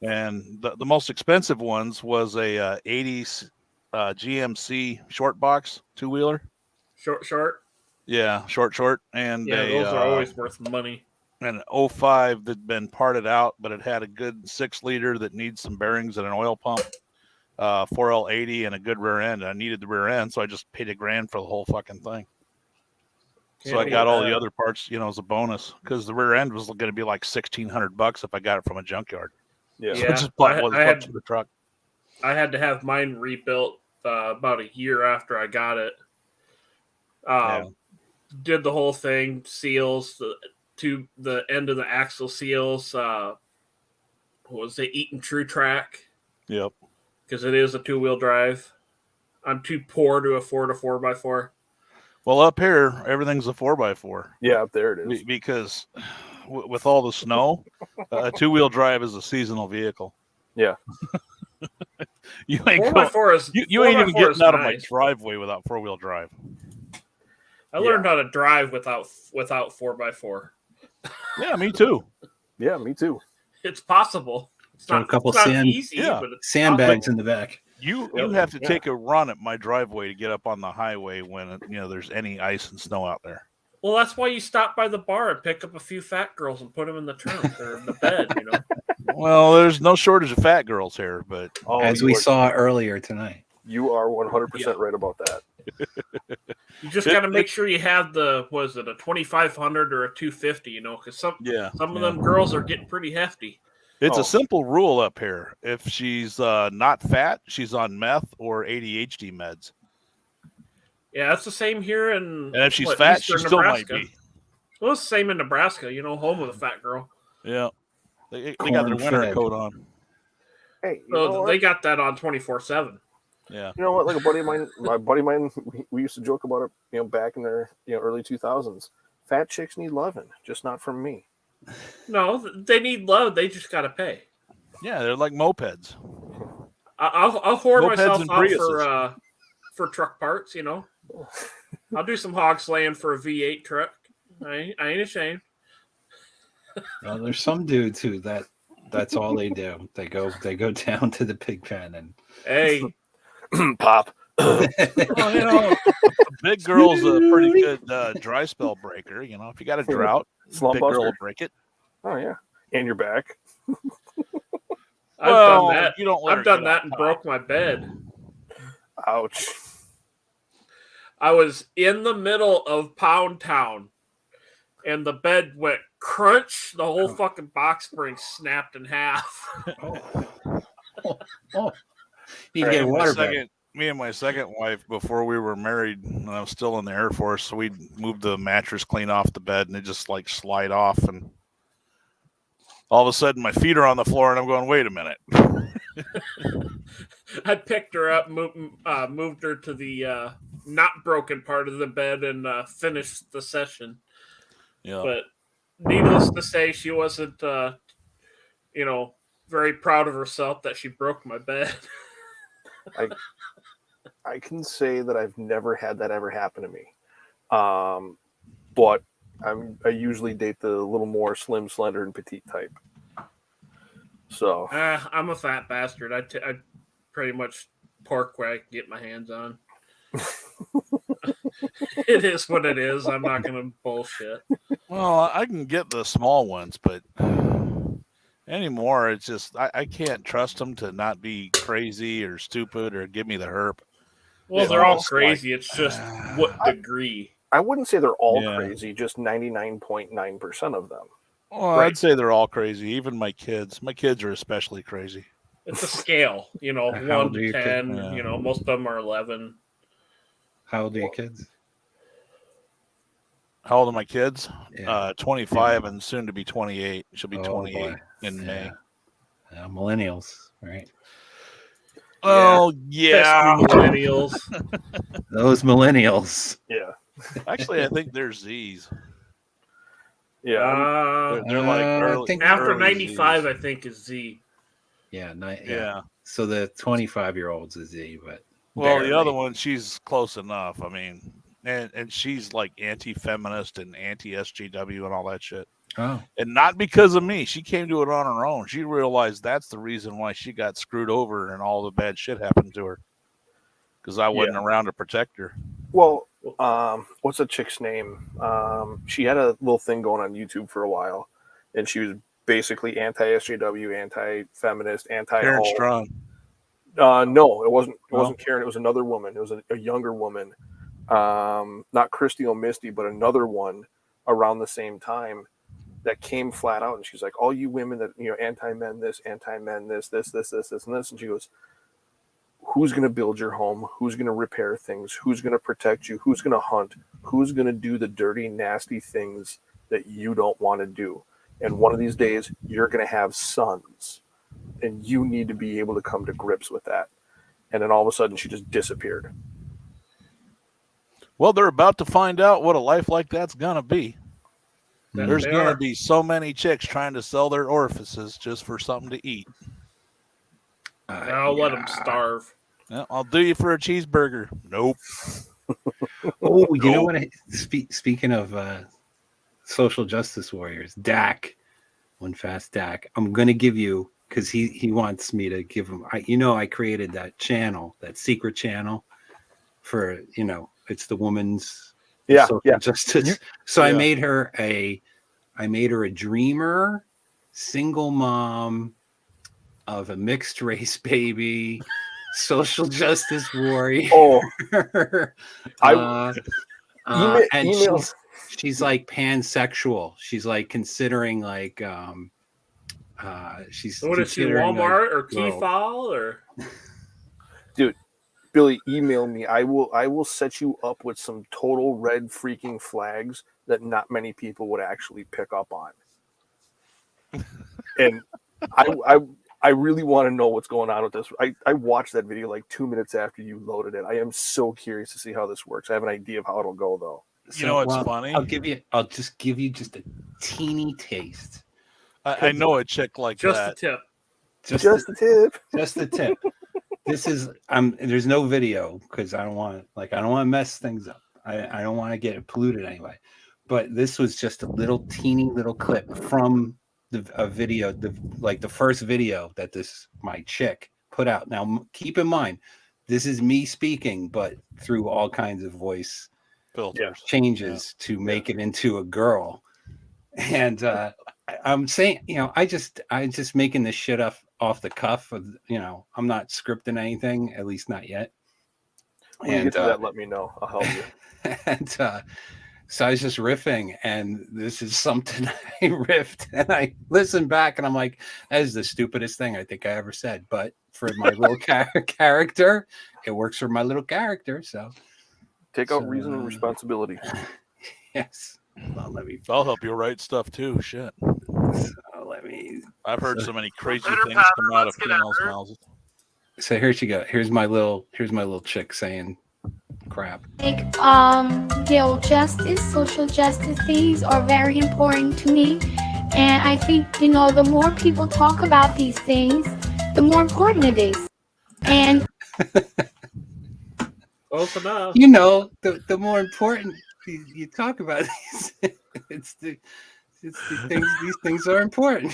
S15: And the most expensive ones was a 80s GMC short box 2-wheeler.
S14: Short.
S15: Yeah, short, and
S14: those are always worth money.
S15: An 05 that'd been parted out, but it had a good 6-liter that needs some bearings and an oil pump, 4L80 and a good rear end. I needed the rear end, so I just paid $1,000 for the whole fucking thing. So I got all the other parts, as a bonus, because the rear end was going to be like $1,600 if I got it from a junkyard.
S2: Yeah,
S15: so I just bought the truck.
S14: I had to have mine rebuilt about a year after I got it. Did the whole thing, seals, the end of the axle seals. What was it, Eaton True Track?
S15: Yep.
S14: Because it is a 2-wheel drive. I'm too poor to afford a 4x4.
S15: Well, up here, everything's a 4x4.
S2: Yeah, up there it is.
S15: Because with all the snow, a 2-wheel drive is a seasonal vehicle.
S2: Yeah.
S15: You ain't you ain't even getting out of my driveway without 4-wheel drive.
S14: I learned how to drive without 4x4.
S15: Yeah, me too.
S2: Yeah, me too.
S14: It's possible. It's not,
S1: a couple
S14: it's not easy, but it's
S1: sandbags
S14: possible.
S1: in the back.
S15: You have to take a run at my driveway to get up on the highway when there's any ice and snow out there.
S14: Well, that's why you stop by the bar and pick up a few fat girls and put them in the trunk or in the bed,
S15: Well, there's no shortage of fat girls here, but
S1: as we saw earlier tonight.
S2: You are 100% right about that.
S14: You just got to make sure you have a 2500 or a 250, because some of them girls are getting pretty hefty.
S15: It's a simple rule up here. If she's not fat, she's on meth or ADHD meds.
S14: Yeah, that's the same here in.
S15: And if she's fat, she still might be.
S14: Well, it's the same in Nebraska, home of the fat girl.
S15: Yeah. They got their winter coat on.
S2: Hey,
S14: they got that on 24/7.
S15: Yeah.
S2: You know what? Like my buddy of mine, we used to joke about it, back in the early 2000s. Fat chicks need loving, just not from me.
S14: No, they need love. They just got to pay.
S15: Yeah, they're like mopeds.
S14: I'll hoard
S15: Mopeds
S14: myself
S15: and
S14: out
S15: Priuses.
S14: for truck parts, I'll do some hog slaying for a V8 truck. I ain't ashamed.
S1: Well, there's some dudes who that's all they do. They go down to the pig pen and
S14: hey,
S2: pop.
S15: Well, a big girl's a pretty good dry spell breaker. You know, if you got a drought, big girl will break it.
S2: Oh yeah, and your back.
S14: I've
S15: Well,
S14: done that.
S15: you don't let
S14: I've
S15: her
S14: done
S15: get
S14: that
S15: on
S14: and
S15: top.
S14: broke my bed.
S2: Ouch.
S14: I was in the middle of Pound Town, and the bed went crunch. The whole fucking box spring snapped in half.
S1: You get a water bed.
S15: Me and my second wife, before we were married, when I was still in the Air Force, we'd move the mattress clean off the bed, and it just like slide off, and all of a sudden my feet are on the floor, and I'm going, wait a minute.
S14: I picked her up, moved her to the not broken part of the bed, and finished the session.
S15: Yeah.
S14: But needless to say, she wasn't, very proud of herself that she broke my bed.
S2: I can say that I've never had that ever happen to me. But I usually date the little more slim, slender, and petite type. So
S14: I'm a fat bastard. I pretty much pork what I can get my hands on. It is what it is. I'm not going to bullshit.
S15: Well, I can get the small ones, but anymore, it's just I can't trust them to not be crazy or stupid or give me the herp.
S14: Well, they're all crazy. It's just what degree.
S2: I wouldn't say they're all crazy, just 99.9% of them.
S15: Well, I'd say they're all crazy. Even my kids. My kids are especially crazy.
S14: It's a scale,
S1: How
S14: 1
S1: old are
S14: to
S1: your
S14: 10.
S1: kids? Yeah.
S14: Most of them are 11.
S1: How old are your kids?
S15: How old are my kids? 25 and soon to be 28. She'll be 28
S1: boy.
S15: in May.
S1: Millennials, right?
S15: Oh, yeah.
S14: Millennials.
S1: Those millennials.
S2: Yeah.
S15: Actually, I think they're Z's.
S2: Yeah.
S15: They're like early,
S1: I think
S14: after
S15: early
S14: 95,
S15: Zs.
S14: I think is Z.
S1: Yeah,
S15: Yeah.
S1: So the 25-year-old's a Z, but
S15: Well,
S1: barely.
S15: the other one, she's close enough. I mean, and she's like anti-feminist and anti-SJW and all that shit.
S1: Oh.
S15: And not because of me. She came to it on her own. She realized that's the reason why she got screwed over and all the bad shit happened to her. Because I wasn't around to protect her.
S2: Well, what's the chick's name? She had a little thing going on YouTube for a while, and she was basically anti-SJW, anti-feminist,
S15: Karen Strong.
S2: No, it wasn't. It
S15: No?
S2: wasn't Karen. It was another woman. It was a younger woman, not Christy or Misty, but another one around the same time that came flat out, and she's like, "All you women that anti-men this, anti-men this, and this," and she goes, "Who's going to build your home? Who's going to repair things? Who's going to protect you? Who's going to hunt? Who's going to do the dirty, nasty things that you don't want to do? And one of these days, you're going to have sons, and you need to be able to come to grips with that." And then all of a sudden, she just disappeared.
S15: Well, they're about to find out what a life like that's going to be. There's
S14: They
S15: going
S14: are.
S15: to be so many chicks trying to sell their orifices just for something to eat.
S14: I'll let them starve.
S15: Yeah, I'll do you for a cheeseburger. Nope.
S1: Oh, you know what? Speaking of social justice warriors, Dak, one fast Dak. I'm gonna give you because he wants me to give him. I created that channel, that secret channel for it's the woman's social justice. So I made her a dreamer, single mom of a mixed race baby, social justice warrior.
S2: Oh,
S1: and she's like pansexual. She's like considering like she's
S14: What is she,
S1: considering,
S14: Walmart
S1: like,
S14: or Keyfall or?
S2: Dude, Billy, email me. I will set you up with some total red freaking flags that not many people would actually pick up on. And I really want to know what's going on with this. I watched that video like 2 minutes after you loaded it. I am so curious to see how this works. I have an idea of how it'll go though.
S15: You know what's funny?
S1: I'll just give you just a teeny taste.
S15: I know a chick like
S14: Just
S15: that.
S14: a tip.
S2: Just the tip.
S1: Just the tip. This is there's no video because I don't want to mess things up. I don't want to get it polluted anyway. But this was just a little teeny little clip from a video, the first video that my chick put out. Now keep in mind, this is me speaking, but through all kinds of voice
S15: filters
S1: changes to make it into a girl. And I'm saying, I just making this shit off the cuff. Of, I'm not scripting anything, at least not yet.
S2: When you get to that, let me know. I'll help you.
S1: And so I was just riffing, and this is something I riffed, and I listened back, and I'm like, that is the stupidest thing I think I ever said. But for my little character, it works for my little character. So
S2: take out reason and responsibility.
S1: Yes. Well,
S15: I'll help you write stuff too. Shit.
S1: So
S15: I've heard so many crazy things come out of females' mouths.
S1: So here she go. Here's my little chick saying crap.
S16: Like, social justice things are very important to me. And I think, the more people talk about these things, the more important it is. And
S14: close enough.
S1: The more important you talk about these, it's the things. These things are important.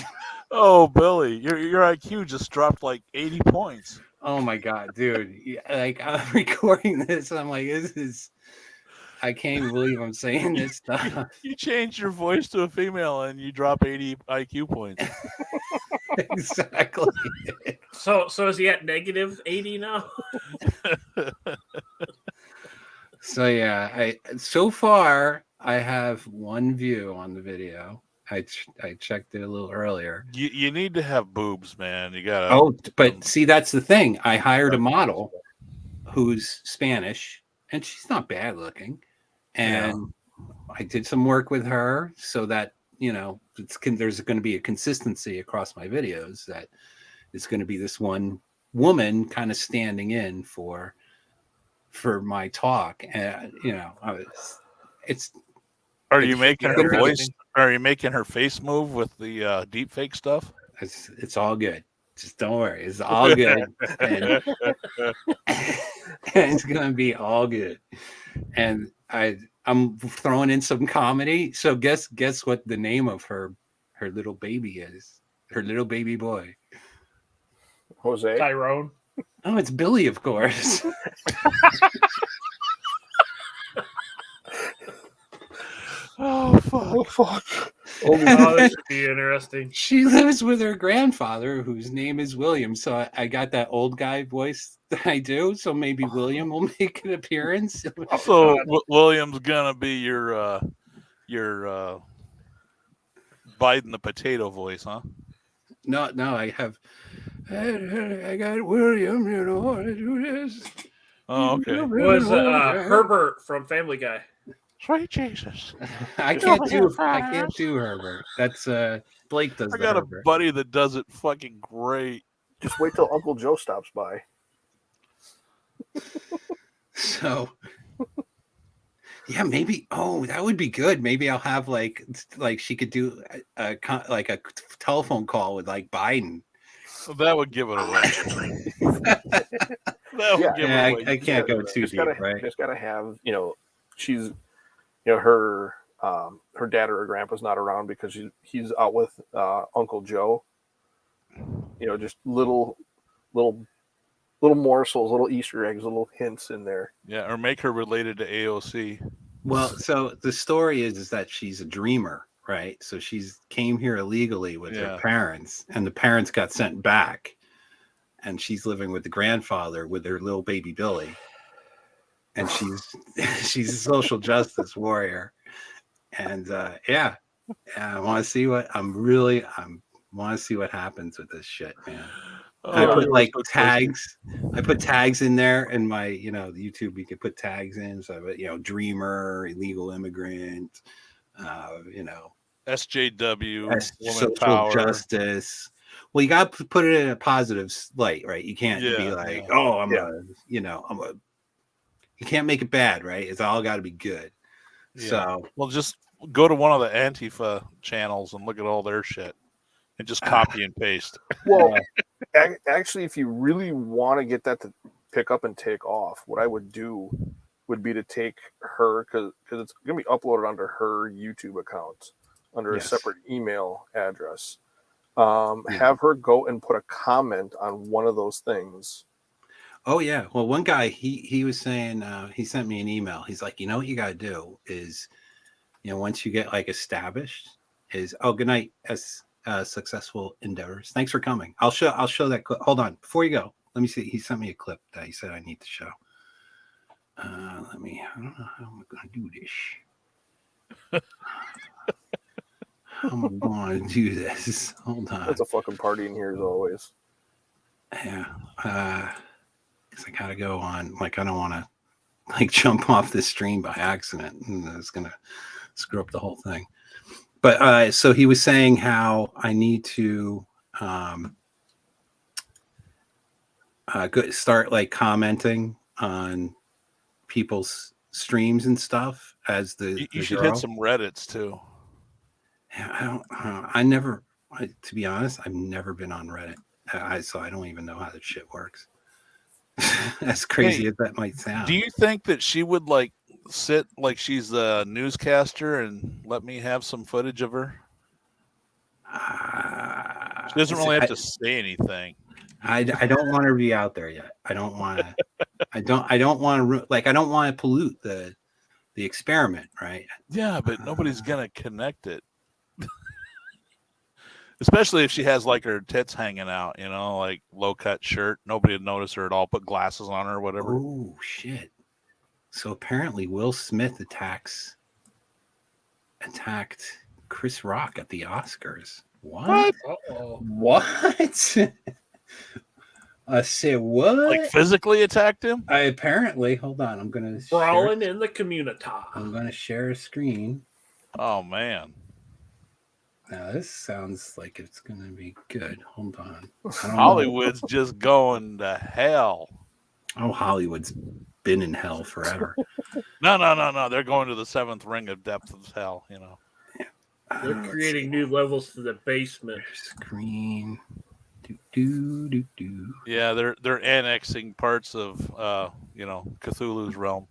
S15: Oh, Billy, your IQ just dropped like 80 points.
S1: Oh my god, dude! Like, I'm recording this, and I'm like, I can't even believe I'm saying this stuff.
S15: You change your voice to a female, and you drop 80 IQ points.
S1: Exactly.
S14: So is he at negative 80 now?
S1: So yeah, so far I have one view on the video. I checked it a little earlier.
S15: You need to have boobs, man. You gotta.
S1: Oh, but see, that's the thing. I hired a model who's Spanish, and she's not bad looking, and I did some work with her so that there's going to be a consistency across my videos. That it's going to be this one woman kind of standing in for my talk, and it's.
S15: Are you making her voice? Are you making her face move with the deep fake stuff?
S1: It's all good. Just don't worry. It's all good. And it's gonna be all good. And I'm throwing in some comedy. So guess what the name of her little baby is? Her little baby boy.
S2: Jose.
S14: Tyrone.
S1: Oh, it's Billy, of course.
S15: Oh fuck!
S14: Oh, this should be interesting.
S1: She lives with her grandfather, whose name is William. So I got that old guy voice that I do. So maybe William will make an appearance.
S15: So William's gonna be your Biden the potato voice, huh?
S1: No, I have. I got William. I do this.
S15: Oh, okay.
S14: Was Herbert from Family Guy?
S15: Sweet Jesus!
S1: I can't do Herbert. That's Blake does.
S15: I got
S1: Herbert.
S15: a buddy that does it fucking great.
S2: Just wait till Uncle Joe stops by.
S1: So, yeah, maybe. Oh, that would be good. Maybe I'll have like she could do a telephone call with like Biden.
S15: Well, that would give it away.
S1: I can't go too deep, right?
S2: Just gotta have she's. Her dad or her grandpa's not around because he's out with Uncle Joe. Just little morsels, little Easter eggs, little hints in there.
S15: Yeah, or make her related to AOC.
S1: Well, so the story is that she's a dreamer, right? So she's came here illegally with her parents, and the parents got sent back, and she's living with the grandfather with her little baby Billy. And she's a social justice warrior, and I want to see what want to see what happens with this shit, man. I put like tags. I put tags in there in my the YouTube. We could put tags in, so dreamer, illegal immigrant,
S15: SJW,
S1: social
S15: power.
S1: Justice. Well, you got to put it in a positive light, right? You can't be like, oh, I'm a. You can't make it bad, right? It's all got to be good.
S15: Yeah.
S1: So,
S15: well, just go to one of the Antifa channels and look at all their shit, and just copy and paste.
S2: Well, actually, if you really want to get that to pick up and take off, what I would do would be to take her because it's going to be uploaded onto her YouTube account under a separate email address. Have her go and put a comment on one of those things.
S1: Oh yeah. Well, one guy he was saying he sent me an email. He's like, you know what you got to do is, once you get like established, is good night as successful endeavors. Thanks for coming. I'll show that clip. Hold on, before you go, let me see. He sent me a clip that he said I need to show. I don't know how I'm gonna do this. How am I going to do this? Hold on.
S2: It's a fucking party in here as always.
S1: Yeah. Because I gotta go on. Like, I don't want to like jump off this stream by accident, and it's gonna screw up the whole thing. But so he was saying how I need to start like commenting on people's streams and stuff as
S15: you should hit some Reddits too.
S1: Yeah, I never, to be honest, I've never been on Reddit. So I don't even know how that shit works. As crazy as that might sound.
S15: Do you think that she would like sit like she's a newscaster and let me have some footage of her? She doesn't really have to say anything.
S1: I don't want her to be out there yet. I don't want to. I don't want to I don't want to pollute the experiment, right?
S15: Yeah, but nobody's gonna connect it. Especially if she has like her tits hanging out, like low cut shirt. Nobody would notice her at all. Put glasses on her or whatever.
S1: Oh shit! So apparently Will Smith attacked Chris Rock at the Oscars. What? What? I said what?
S15: Like physically attacked him?
S1: Apparently. Hold on. I'm gonna
S14: brawling in the community.
S1: I'm gonna share a screen.
S15: Oh man.
S1: Now this sounds like it's gonna be good. Hold on.
S15: Hollywood's just going to hell.
S1: Oh, Hollywood's been in hell forever.
S15: No. They're going to the seventh ring of depth of hell,
S14: They're creating new levels to the basement.
S1: Screen.
S15: Yeah, they're annexing parts of Cthulhu's realm.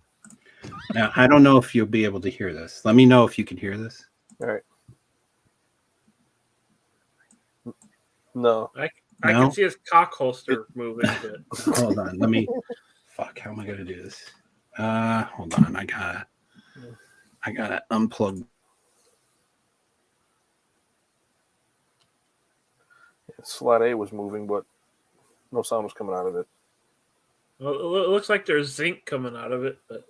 S1: Now I don't know if you'll be able to hear this. Let me know if you can hear this.
S2: All right. No.
S14: I can see his cock holster moving.
S1: Hold on. Let me. Fuck. How am I going to do this? Hold on. I gotta unplug.
S2: Slot A was moving, but no sound was coming out of it.
S14: Well, it looks like there's zinc coming out of it, but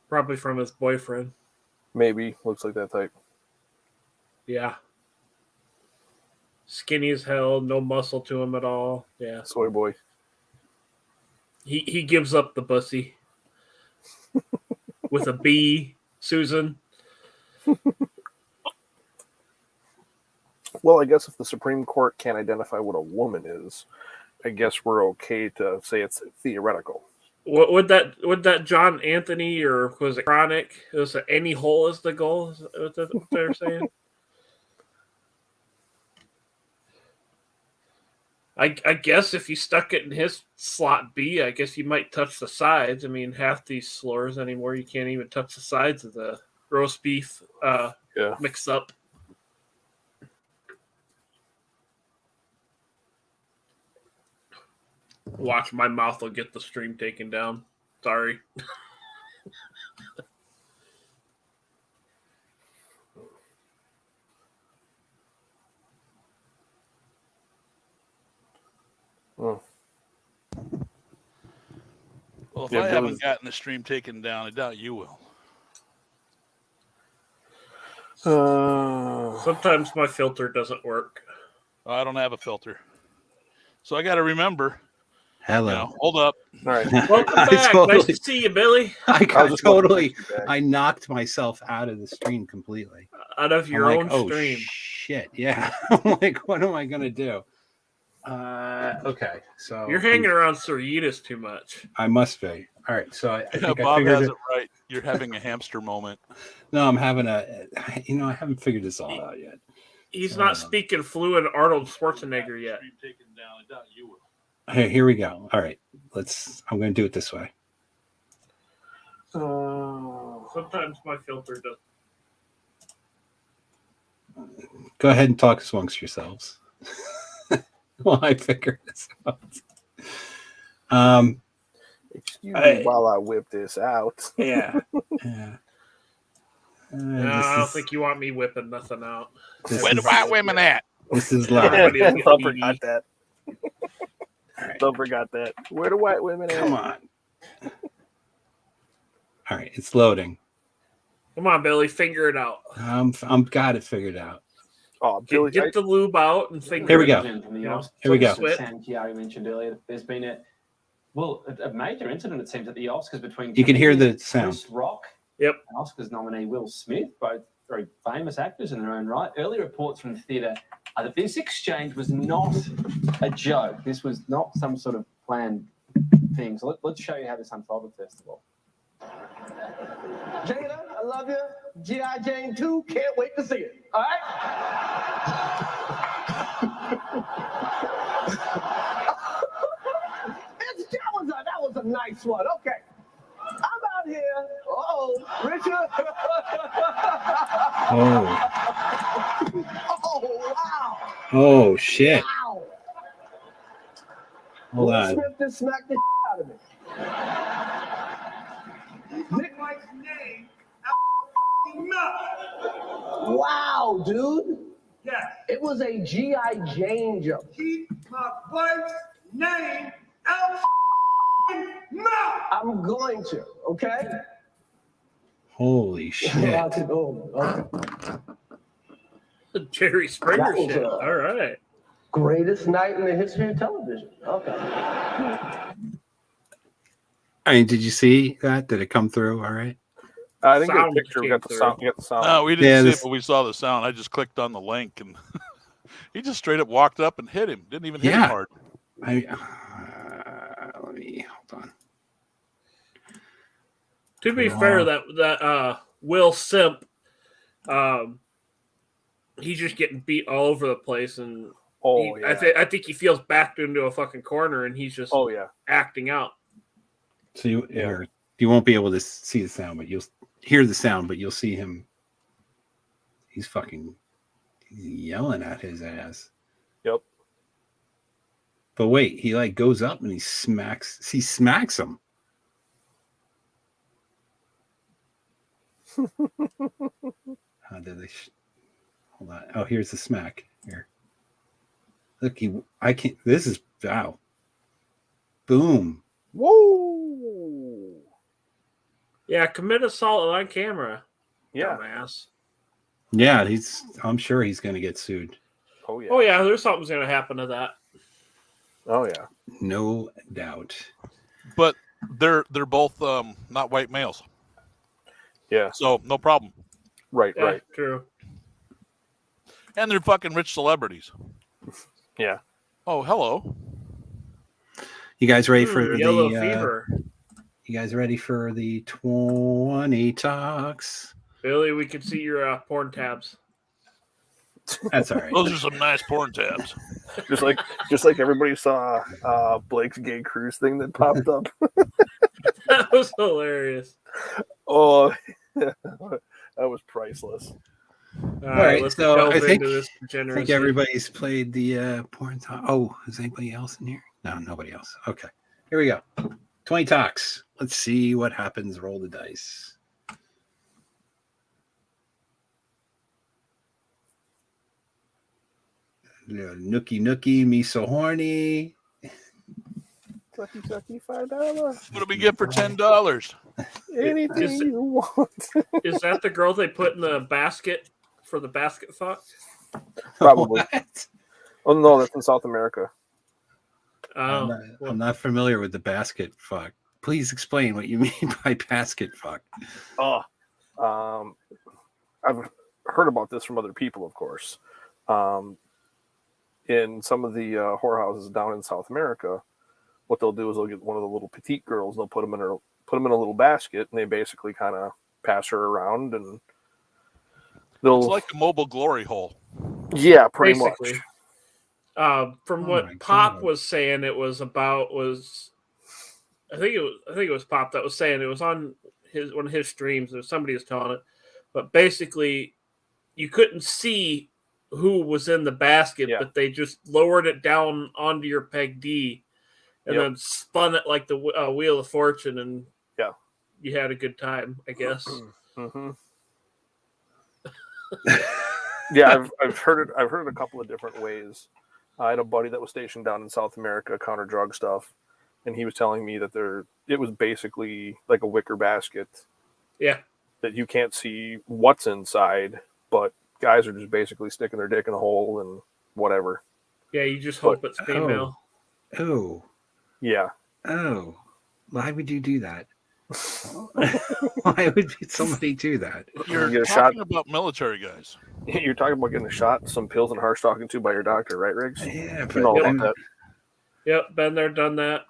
S14: probably from his boyfriend.
S2: Maybe. Looks like that type.
S14: Yeah. Skinny as hell, no muscle to him at all. Yeah.
S2: Soy boy.
S14: He gives up the pussy. With a B, Susan.
S2: Well, I guess if the Supreme Court can't identify what a woman is, I guess we're okay to say it's theoretical.
S14: What would that John Anthony or was it Chronic? It was any hole is the goal. Is that what they're saying? I guess if you stuck it in his slot B, I guess you might touch the sides. I mean, half these slurs anymore, you can't even touch the sides of the roast beef mix up. Watch, my mouth will get the stream taken down. Sorry.
S15: Well, if I haven't gotten the stream taken down, I doubt you will.
S14: Sometimes my filter doesn't work.
S15: I don't have a filter. So I got to remember.
S1: Hello.
S15: Hold up.
S2: All right.
S14: Welcome back. Nice to see you, Billy.
S1: I knocked myself out of the stream completely.
S14: Out of your own stream.
S1: Shit. Yeah. I'm like, what am I going to do? Okay. So
S14: you're hanging around Soritas too much.
S1: I must be. All right. So I think
S15: Bob
S1: I figured
S15: has it right. You're having a hamster moment.
S1: No, I'm having I haven't figured this all out yet.
S14: He's not speaking fluent Arnold Schwarzenegger yet.
S1: Here we go. All right. I'm going to do it this way.
S14: Sometimes my filter does.
S1: Go ahead and talk amongst yourselves. While I figure this out.
S2: Excuse me while I whip this out.
S1: Yeah. Yeah.
S14: No, I don't think you want me whipping nothing out.
S15: Where the white women at?
S1: This is live.
S2: Don't forget that. Don't forget that. Where the white women at?
S1: Come on. All right, it's loading.
S14: Come on, Billy, figure it out.
S1: I'm got it figured out.
S2: Oh, Billy,
S14: get the lube out and figure
S1: Here we
S14: it
S1: go.
S14: out.
S1: Here we go.
S17: Sam Chiari mentioned earlier, there's been a major incident, it seems, at the Oscars between
S1: You can hear the sound.
S17: Chris Rock
S14: and
S17: Oscars nominee Will Smith, both very famous actors in their own right. Early reports from the theatre are that this exchange was not a joke. This was not some sort of planned thing. So let's show you how this unfolded, first of all.
S18: Jada, I love you. G.I. Jane 2, can't wait to see it. All right? That was a nice one. Okay. I'm out here. Richard. Oh, wow.
S1: Oh shit.
S18: Wow.
S1: Hold
S18: Will
S1: on.
S18: Smith just smacked the out of me. Nick Mike's name. Wow, dude. Yeah. It was a G.I. Jane joke. Keep my wife's name out mouth. I'm going to, okay?
S1: Holy shit.
S14: Jerry Springer
S18: That was
S14: shit.
S18: a-
S14: All right.
S18: Greatest night in the history of television. Okay.
S1: I mean, did you see that? Did it come through? All right.
S2: I think
S14: Sound
S2: the picture. We got the
S14: came
S2: sound. We got the sound.
S15: No, we didn't
S1: Yeah,
S15: see
S1: this-
S15: it, but we saw the sound. I just clicked on the link, and he just straight up walked up and hit him. Didn't even hit him
S1: Yeah.
S15: hard.
S1: Let me hold on.
S14: To be fair, that Will Simp, he's just getting beat all over the place, and I think he feels backed into a fucking corner, and he's just acting out.
S1: So you won't be able to see the sound, but you'll hear the sound, but you'll see him. He's yelling at his ass.
S2: Yep.
S1: But wait, he like goes up and he smacks him. How did they? Hold on. Oh, here's the smack. Here. Look, I can't. This is wow. Boom.
S2: Whoa.
S14: Yeah, commit assault on camera.
S2: Yeah.
S14: Dumbass.
S1: Yeah, I'm sure he's going to get sued.
S2: Oh yeah.
S14: Oh yeah, there's something's gonna happen to that.
S2: Oh yeah.
S1: No doubt.
S15: But they're both not white males.
S2: Yeah.
S15: So no problem.
S2: Right.
S14: Yeah,
S2: Right.
S14: true.
S15: And they're fucking rich celebrities.
S2: Yeah.
S15: Oh, hello.
S1: You guys ready for
S14: Yellow
S1: the
S14: fever?
S1: You guys ready for the 20 talks?
S14: Billy, we can see your porn tabs.
S1: That's all right.
S15: Those are some nice porn tabs.
S2: just like everybody saw Blake's gay cruise thing that popped up.
S14: That was hilarious.
S2: Oh, that was priceless.
S14: All right, let's delve
S1: I think,
S14: into this
S1: I
S14: degeneracy.
S1: think everybody's played the porn talk. Oh, is anybody else in here? No, nobody else. Okay, here we go. 20 talks. Let's see what happens. Roll the dice. Nookie, me so horny.
S2: Sucky, $5.
S15: What do we get for $10?
S2: Anything you want.
S14: Is that the girl they put in the basket for the basket fuck?
S2: Probably.
S1: What?
S2: Oh no, that's in South America.
S14: Oh,
S1: I'm not familiar with the basket fuck. Please explain what you mean by basket fuck.
S2: Oh, I've heard about this from other people, of course. In some of the whorehouses down in South America, what they'll do is they'll get one of the little petite girls, and they'll put them in a little basket, and they basically kind of pass her around, and they'll.
S15: It's like a mobile glory hole.
S2: Yeah, pretty
S14: basically.
S2: much.
S14: From what Pop was saying, I think it was Pop that was saying it was on one of his streams, or somebody was telling it, but basically you couldn't see who was in the basket,
S2: Yeah.
S14: but they just lowered it down onto your peg D and
S2: Yep.
S14: then spun it like the Wheel of Fortune, and
S2: Yeah.
S14: you had a good time, I guess.
S2: Mm-hmm. Yeah, I've heard it. I've heard it a couple of different ways. I had a buddy that was stationed down in South America, counter drug stuff, and he was telling me that it was basically like a wicker basket.
S14: Yeah.
S2: That you can't see what's inside, but guys are just basically sticking their dick in a hole and whatever.
S14: Yeah, you just hope it's female.
S1: Oh.
S2: Yeah.
S1: Oh. Why would you do that? Why would somebody do that?
S15: You're
S2: get a
S15: talking
S2: shot.
S15: about military guys.
S2: You're talking about getting a shot, some pills and harsh talking to by your doctor, right, Riggs?
S1: Yeah,
S2: you know all about that.
S14: Yep, been there, done that.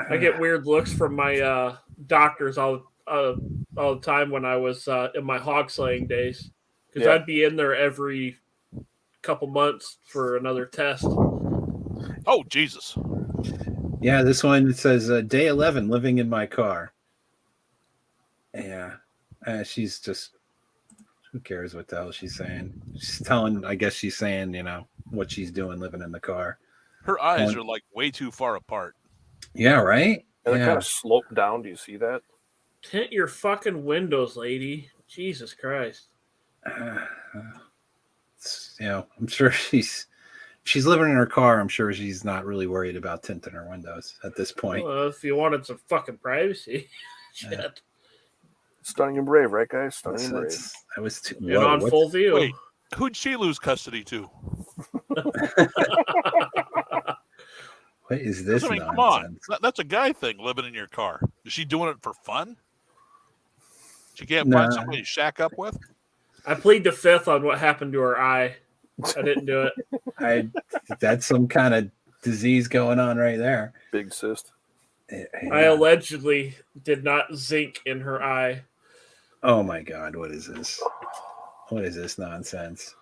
S14: I get weird looks from my doctors all the time when I was in my hog slaying days, because
S2: Yeah.
S14: I'd be in there every couple months for another test.
S15: Oh, Jesus.
S1: Yeah, this one says day 11, living in my car. Yeah, she's just, who cares what the hell she's saying? She's telling, I guess she's saying, what she's doing living in the car.
S15: Her eyes are like way too far apart.
S1: Yeah, right?
S2: And they
S1: Yeah.
S2: kind of slope down. Do you see that?
S14: Tint your fucking windows, lady. Jesus Christ.
S1: I'm sure she's living in her car. I'm sure she's not really worried about tinting her windows at this point.
S14: Well, if you wanted some fucking privacy. Shit.
S2: Stunning and brave, right, guys? Stunning and brave.
S1: That was too.
S14: And on full view.
S15: Wait, who'd she lose custody to?
S1: What is this?
S15: I mean,
S1: nonsense?
S15: come on. That's a guy thing, living in your car. Is she doing it for fun? She can't find somebody to shack up with?
S14: I plead the fifth on what happened to her eye. I didn't do it.
S1: That's some kind of disease going on right there.
S2: Big cyst.
S14: I allegedly did not zinc in her eye.
S1: Oh my God, what is this? What is this nonsense?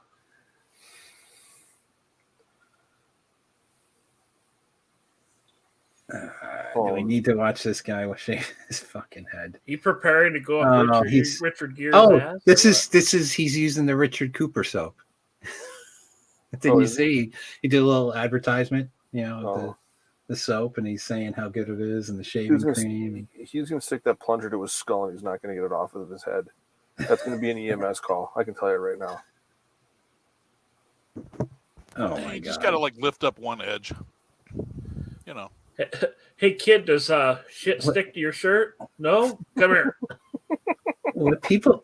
S1: Do we need to watch this guy shave his fucking head?
S14: You preparing to go up Richard Gere's ass?
S1: This is he's using the Richard Cooper soap. Didn't you see? He did a little advertisement, the soap, and he's saying how good it is and the shaving cream.
S2: He's going to stick that plunger to his skull, and he's not going to get it off of his head. That's going to be an EMS call. I can tell you right now.
S1: Oh my God!
S15: You just got to lift up one edge.
S14: Hey kid, does shit stick to your shirt? No, come here.
S1: What people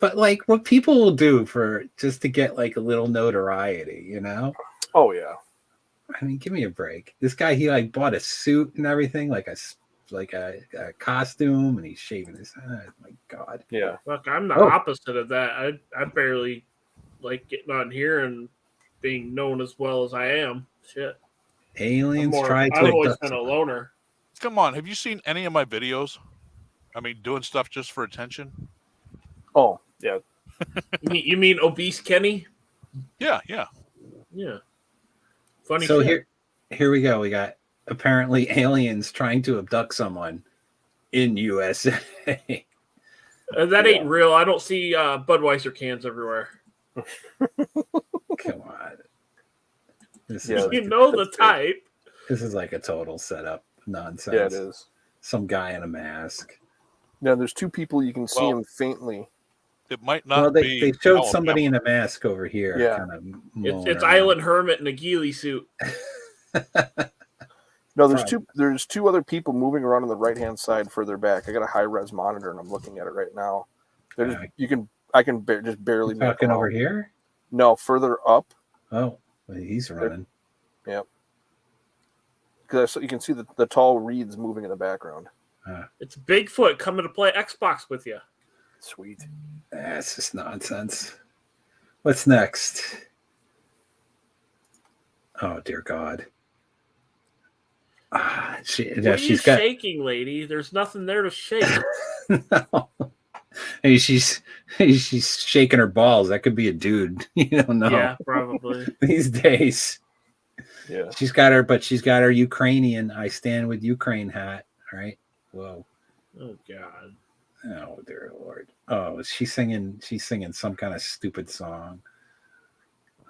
S1: will do for just to get a little notoriety,
S2: Oh yeah.
S1: I mean, give me a break. This guy, he bought a suit and everything, like a costume, and he's shaving his head. My God.
S2: Yeah.
S14: Look, I'm the opposite of that. I barely like getting on here and being known as well as I am. Shit.
S1: Aliens
S14: I've always been a loner.
S15: Come on, have you seen any of my videos? I mean, doing stuff just for attention.
S2: Oh yeah.
S14: You mean obese Kenny?
S15: Yeah.
S1: Funny. So here we go. We got apparently aliens trying to abduct someone in USA.
S14: That ain't real. I don't see Budweiser cans everywhere.
S1: Come on. This
S14: is the type.
S1: This is like a total setup nonsense.
S2: Yeah, it is.
S1: Some guy in a mask.
S2: Now, there's two people you can see him faintly.
S15: It might not be.
S1: They showed somebody in a mask over here.
S2: Yeah.
S1: Kind of
S14: it's Island Hermit in a ghillie suit.
S2: No, there's two other people moving around on the right-hand side further back. I got a high-res monitor, and I'm looking at it right now. I can just barely make
S1: talking over here?
S2: No, further up.
S1: Oh, well, he's running.
S2: Yep. Because you can see the tall reeds moving in the background.
S14: It's Bigfoot coming to play Xbox with you.
S2: Sweet.
S1: That's just nonsense. What's next? Oh, dear God.
S14: She's shaking, lady. There's nothing there to shake.
S1: No. Hey, she's shaking her balls. That could be a dude. You don't know.
S14: Yeah, probably.
S1: These days.
S2: Yeah.
S1: She's got her Ukrainian I stand with Ukraine hat. All right. Whoa.
S14: Oh God.
S1: Oh dear Lord. Oh, she's singing some kind of stupid song.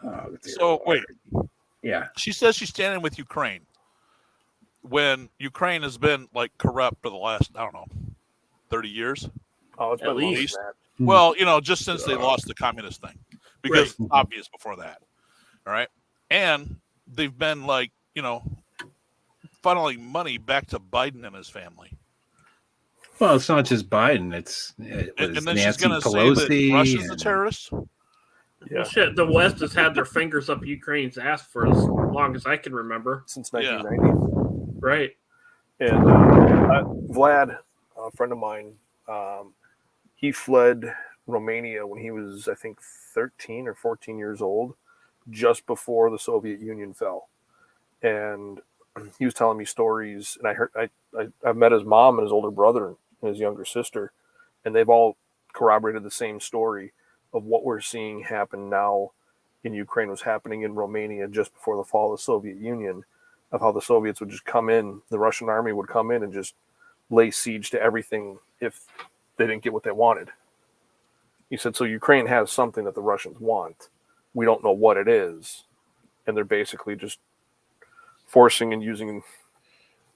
S1: Oh, dear
S15: So
S1: Lord.
S15: wait,
S1: Yeah.
S15: she says she's standing with Ukraine when Ukraine has been like corrupt for the last, I don't know, 30 years.
S2: Oh, it's
S14: At
S2: been longer
S14: least.
S2: than that.
S15: Well, just since they lost the communist thing, because it's obvious before that. All right. And they've been like, funneling money back to Biden and his family.
S1: Well, it's not just Biden. It was
S15: And then
S1: Nancy
S15: she's going to say
S1: Pelosi.
S15: that Russia's the
S1: and-
S15: terrorist.
S14: Well, shit, the West has had their fingers up Ukraine's ass for as long as I can remember.
S2: Since 1990.
S14: Right.
S2: And Vlad, a friend of mine, he fled Romania when he was, I think, 13 or 14 years old, just before the Soviet Union fell. And he was telling me stories, and I've met his mom and his older brother and his younger sister, and they've all corroborated the same story of what we're seeing happen now in Ukraine was happening in Romania just before the fall of the Soviet Union, of how the Soviets would just come in, the Russian army would come in and just lay siege to everything if they didn't get what they wanted. He said, so Ukraine has something that the Russians want. We don't know what it is. And they're basically just forcing and using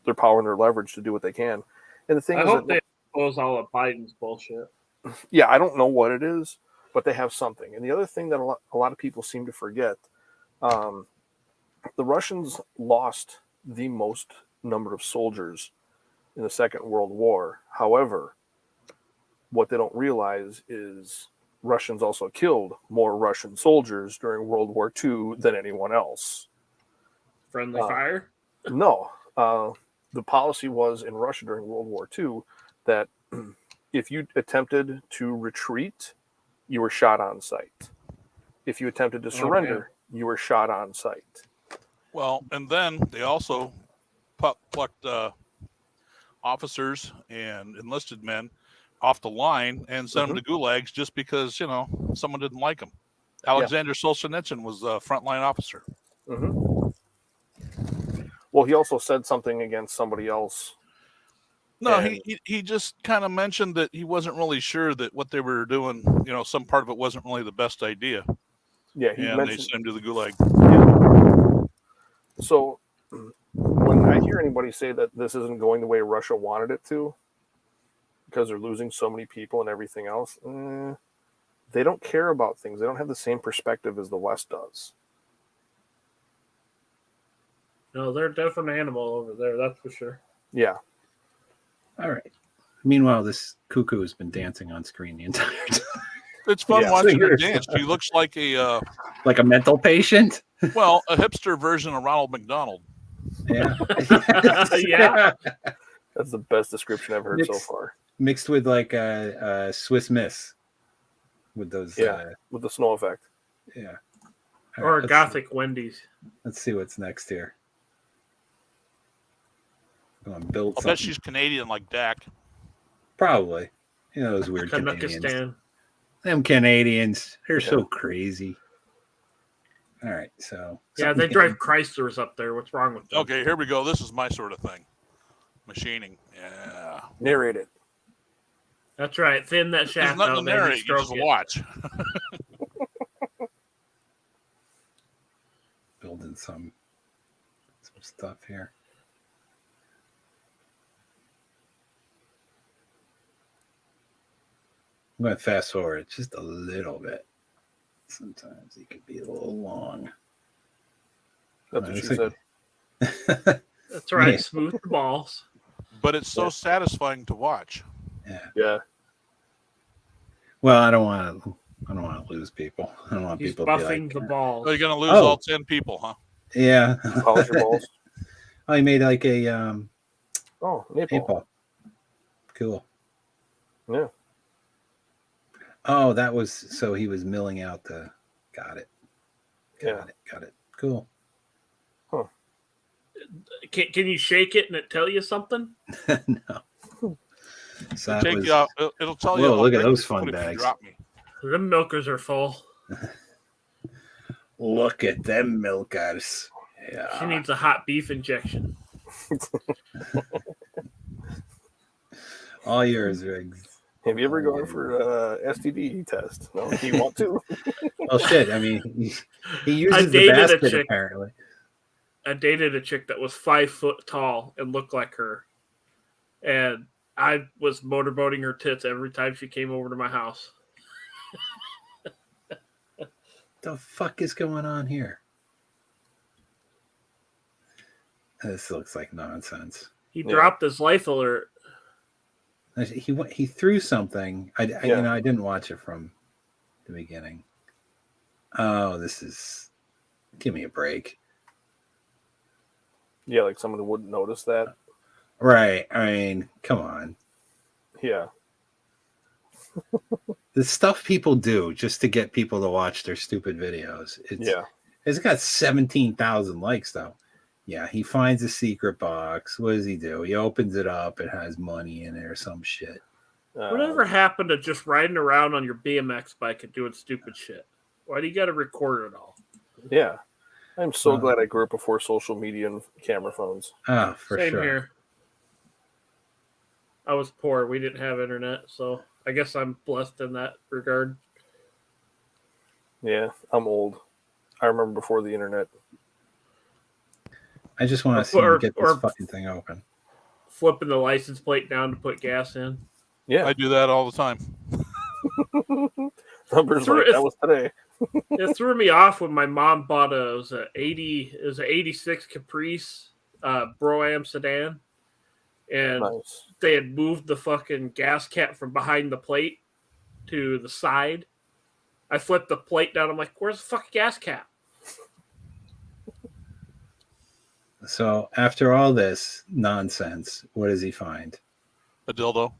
S2: their power and their leverage to do what they can. And the thing
S14: I
S2: is
S14: hope
S2: that,
S14: they expose all of Biden's bullshit.
S2: yeah, I don't know what it is, but they have something. And the other thing that a lot of people seem to forget, the Russians lost the most number of soldiers in the Second World War. However, what they don't realize is Russians also killed more Russian soldiers during World War II than anyone else.
S14: Friendly fire?
S2: No. The policy was in Russia during World War II that if you attempted to retreat, you were shot on sight. If you attempted to surrender, you were shot on sight.
S15: Well, and then they also plucked officers and enlisted men off the line and sent them to gulags just because, someone didn't like them. Alexander Solzhenitsyn was a frontline officer.
S2: Well, he also said something against somebody else.
S15: No, he just kind of mentioned that he wasn't really sure that what they were doing, some part of it wasn't really the best idea.
S2: Yeah,
S15: and they sent him to the gulag.
S2: Yeah. So when I hear anybody say that this isn't going the way Russia wanted it to, because they're losing so many people and everything else, they don't care about things. They don't have the same perspective as the West does.
S14: No, they're a different animal over there, that's for sure.
S2: Yeah.
S1: All right. Meanwhile, this cuckoo has been dancing on screen the entire time.
S15: It's fun watching her dance. She looks like a
S1: mental patient.
S15: Well, a hipster version of Ronald McDonald.
S1: Yeah.
S14: Yeah.
S2: That's the best description I've heard so far.
S1: Mixed with like a Swiss Miss. With those.
S2: With the snow effect.
S1: Yeah.
S14: Or a gothic Wendy's.
S1: Let's see what's next here. Build
S15: I bet she's Canadian like Dak.
S1: Probably. Those weird Canadians.
S14: Kanakistan.
S1: Them Canadians. They're so crazy. All right, so.
S14: Yeah, they drive Chryslers up there. What's wrong with them?
S15: Okay, here we go. This is my sort of thing. Machining. Yeah.
S2: Narrate it.
S14: That's right. Thin that shaft
S15: There's nothing
S14: out.
S15: to narrate. You just watch.
S1: Building some stuff here. I'm going to fast forward just a little bit. Sometimes it could be a little long.
S2: That's what she said.
S14: That's right.
S1: Yeah.
S14: Smooth the balls.
S15: But it's so satisfying to watch.
S2: Yeah.
S1: Well, I don't want to lose people. I don't want
S14: He's
S1: people to be
S14: buffing
S1: like,
S14: the balls.
S15: So you're going to lose all 10 people, huh?
S1: yeah.
S2: Polish your balls.
S1: Oh, he made like a
S2: maple.
S1: Cool.
S2: Yeah.
S1: Oh, that was so he was milling out the. Got it. Got it. Cool.
S2: Huh.
S14: Can you shake it and it tell you something?
S1: No. So that
S15: Take
S1: was,
S15: you out. It'll tell you.
S1: Whoa,
S15: how
S1: look at
S15: big
S1: those
S15: you
S1: fun
S15: put if you
S1: bags.
S15: drop me.
S14: The milkers are full.
S1: Look at them milkers. Yeah.
S14: She needs a hot beef injection.
S1: All yours, Riggs.
S2: Have you ever gone for a STD test? No, do you want to?
S1: Well, shit. I mean, he uses the
S14: dated a
S1: basket
S14: chick.
S1: apparently.
S14: I dated a chick that was 5 foot tall and looked like her, and I was motorboating her tits every time she came over to my house.
S1: The fuck is going on here? This looks like nonsense.
S14: He dropped his life alert.
S1: He threw something. I didn't watch it from the beginning. Oh, this is. Give me a break.
S2: Yeah, like someone wouldn't notice that.
S1: Right. I mean, come on.
S2: Yeah.
S1: The stuff people do just to get people to watch their stupid videos. It's got 17,000 likes though. Yeah, he finds a secret box. What does he do? He opens it up. It has money in it or some shit.
S14: Whatever happened to just riding around on your BMX bike and doing stupid shit? Why do you got to record it all?
S2: Yeah. I'm so glad I grew up before social media and camera phones.
S1: Oh, for
S14: Same
S1: sure.
S14: here. I was poor. We didn't have internet, so I guess I'm blessed in that regard.
S2: Yeah, I'm old. I remember before the internet.
S1: I just want to see him get this fucking thing open.
S14: Flipping the license plate down to put gas in.
S2: Yeah,
S15: I do that all the time.
S2: Numbers like that was today.
S14: It threw me off when my mom bought a 86 Caprice Bro-Am sedan, and they had moved the fucking gas cap from behind the plate to the side. I flipped the plate down. I'm like, "Where's the fucking gas cap?"
S1: So after all this nonsense, what does he find?
S15: A dildo.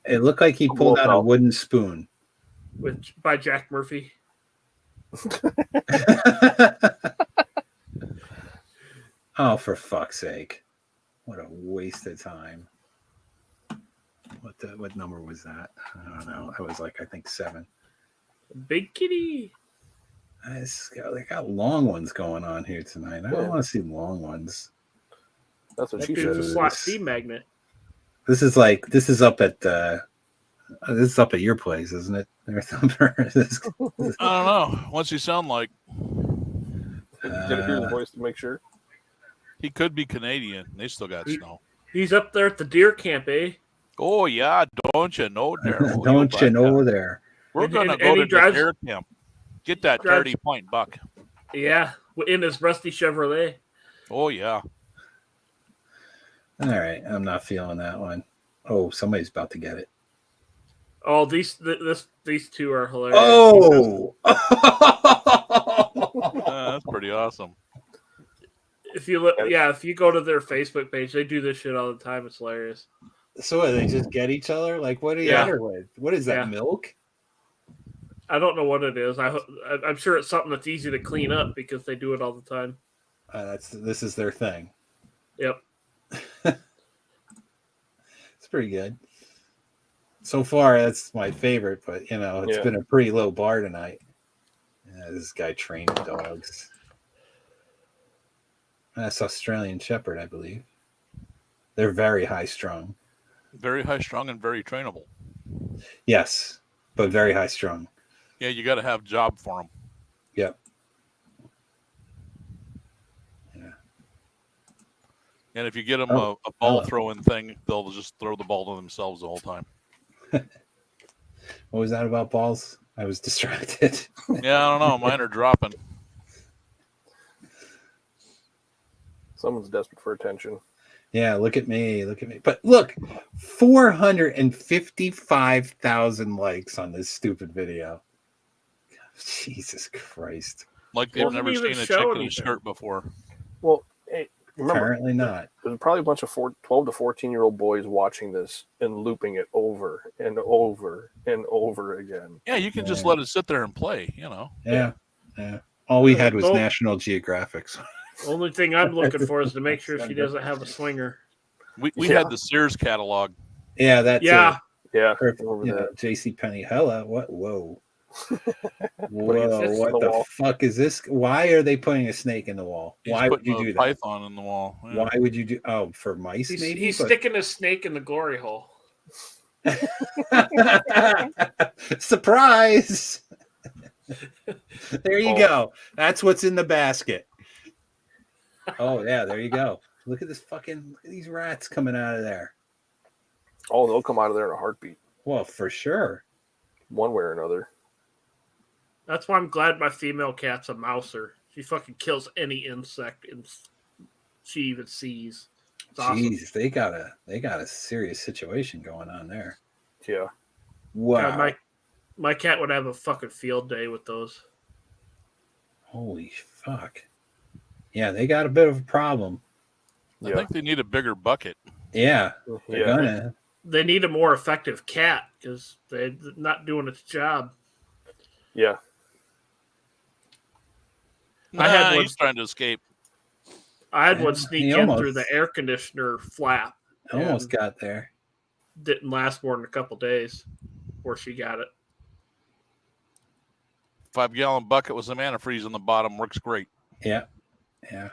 S1: It looked like he pulled out a wooden spoon.
S14: By Jack Murphy.
S1: Oh, for fuck's sake. What a waste of time. What number was that? I don't know. That was like, I think 7.
S14: Big kitty.
S1: They got long ones going on here tonight. I don't want to see long ones.
S2: That's what
S14: That
S2: she
S14: dude's
S2: said.
S14: a slot C magnet.
S1: This is up at your place, isn't it?
S15: I don't know. What's he sound like?
S2: Did I hear the voice to make sure?
S15: He could be Canadian. They still got snow.
S14: He's up there at the deer camp, eh?
S15: Oh yeah, don't you know there?
S1: Don't you know there?
S15: We're gonna
S14: And
S15: go
S14: he
S15: to
S14: drives-
S15: the deer camp. Get that 30-point buck.
S14: Yeah, in his rusty Chevrolet.
S15: Oh yeah.
S1: All right, I'm not feeling that one. Oh, somebody's about to get it.
S14: Oh, these two are hilarious.
S1: Oh,
S15: That's pretty awesome.
S14: If you look, if you go to their Facebook page, they do this shit all the time. It's hilarious.
S1: So they just get each other? Like, what are you
S14: Yeah.
S1: at her with? What is that,
S14: Yeah.
S1: milk?
S14: I don't know what it is. I'm sure it's something that's easy to clean up because they do it all the time.
S1: This is their thing.
S14: Yep.
S1: It's pretty good. So far, that's my favorite, but it's been a pretty low bar tonight. This guy training dogs. That's Australian Shepherd, I believe. They're very high strung.
S15: Very high strung and very trainable.
S1: Yes, but very high strung.
S15: Yeah, you got to have job for them.
S1: Yep.
S15: And if you get them a ball throwing thing, they'll just throw the ball to themselves the whole time.
S1: What was that about balls? I was distracted.
S15: Yeah, I don't know. Mine are dropping.
S2: Someone's desperate for attention.
S1: Yeah, look at me. But look, 455,000 likes on this stupid video. Jesus Christ.
S15: Like they've never seen a chick in a skirt before.
S2: Well, hey, remember,
S1: apparently not.
S2: There's probably a bunch of 12 to 14-year-old boys watching this and looping it over and over and over again.
S15: Yeah, you can just let it sit there and play,
S1: Yeah. All we had was National Geographics.
S14: Only thing I'm looking for is to make sure she doesn't have a swinger.
S15: We had the Sears catalog.
S1: Yeah, that's
S14: yeah.
S2: Yeah.
S1: JC Penney. Hella. What? Whoa. Whoa, what the fuck is this? Why are they putting a snake in the wall? Why would you do that?
S15: Python in the wall.
S1: Yeah. Why would you do? Oh, for mice, maybe.
S14: He's sticking a snake in the glory hole.
S1: Surprise! There you go. That's what's in the basket. Oh yeah, there you go. Look at these rats coming out of there.
S2: Oh, they'll come out of there in a heartbeat.
S1: Well, for sure.
S2: One way or another.
S14: That's why I'm glad my female cat's a mouser. She fucking kills any insect she even sees. It's
S1: Jeez,
S14: awesome.
S1: they got a serious situation going on there.
S2: Yeah.
S1: Wow.
S14: God, my cat would have a fucking field day with those.
S1: Holy fuck. Yeah, they got a bit of a problem.
S15: I think they need a bigger bucket.
S1: Yeah. They're gonna.
S14: They need a more effective cat because they're not doing its job.
S2: Yeah.
S14: I had one
S15: he's trying to escape.
S14: I had one sneak in through the air conditioner flap.
S1: Almost got there.
S14: Didn't last more than a couple days before she got it.
S15: 5-gallon bucket with some antifreeze on the bottom works great.
S1: Yeah. Yeah.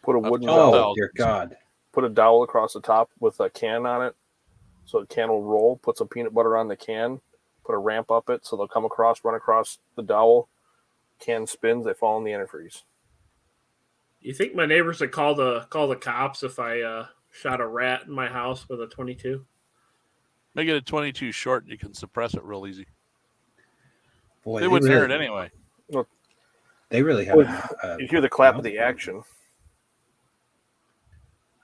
S2: Put a wooden
S1: dowel. Dear God.
S2: Put a dowel across the top with a can on it so the can will roll. Put some peanut butter on the can. Put a ramp up it so they'll come across, run across the dowel. Can spins, they fall in the antifreeze.
S14: You think my neighbors would call the cops if I shot a rat in my house with a 22?
S15: Make it a 22 short and you can suppress it real easy.
S1: Boy,
S15: they wouldn't hear it anyway.
S2: Well,
S1: they really have.
S2: You hear the clap of the action.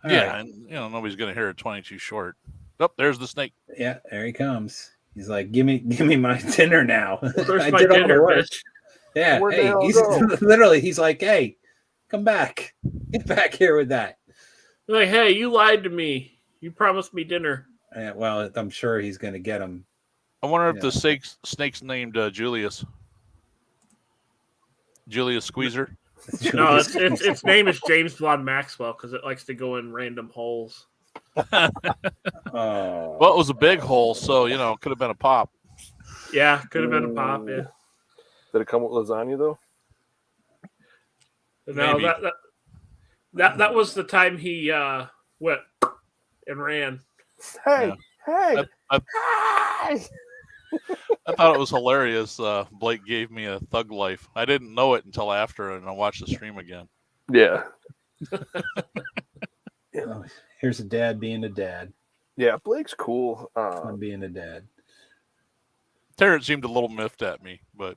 S15: Yeah, and nobody's going to hear a 22 short. Oh, there's the snake.
S1: Yeah, there he comes. He's like, give me my dinner now.
S14: There's
S1: I
S14: my
S1: did all the
S14: dinner,
S1: work.
S14: bitch.
S1: Yeah,
S14: Where'd the
S1: hey,
S14: hell
S1: he's
S14: go?
S1: literally, he's like, hey, come back. Get back here with that.
S14: Like, hey, you lied to me. You promised me dinner.
S1: Well, I'm sure he's going to get him.
S15: I wonder if the snake's named Julius. Julius Squeezer.
S14: No, its name is James Von Maxwell because it likes to go in random holes.
S15: Well, it was a big hole, so it could have been a pop.
S14: Yeah, could have been a pop. Yeah.
S2: Did it come with lasagna though?
S14: No,
S15: Maybe.
S14: that was the time he went and ran.
S2: Hey, hey,
S15: I thought it was hilarious. Blake gave me a thug life. I didn't know it until after, and I watched the stream again.
S2: Yeah.
S1: Oh, here's a dad being a dad.
S2: Yeah, Blake's cool.
S1: I'm being a dad.
S15: Terrence seemed a little miffed at me, but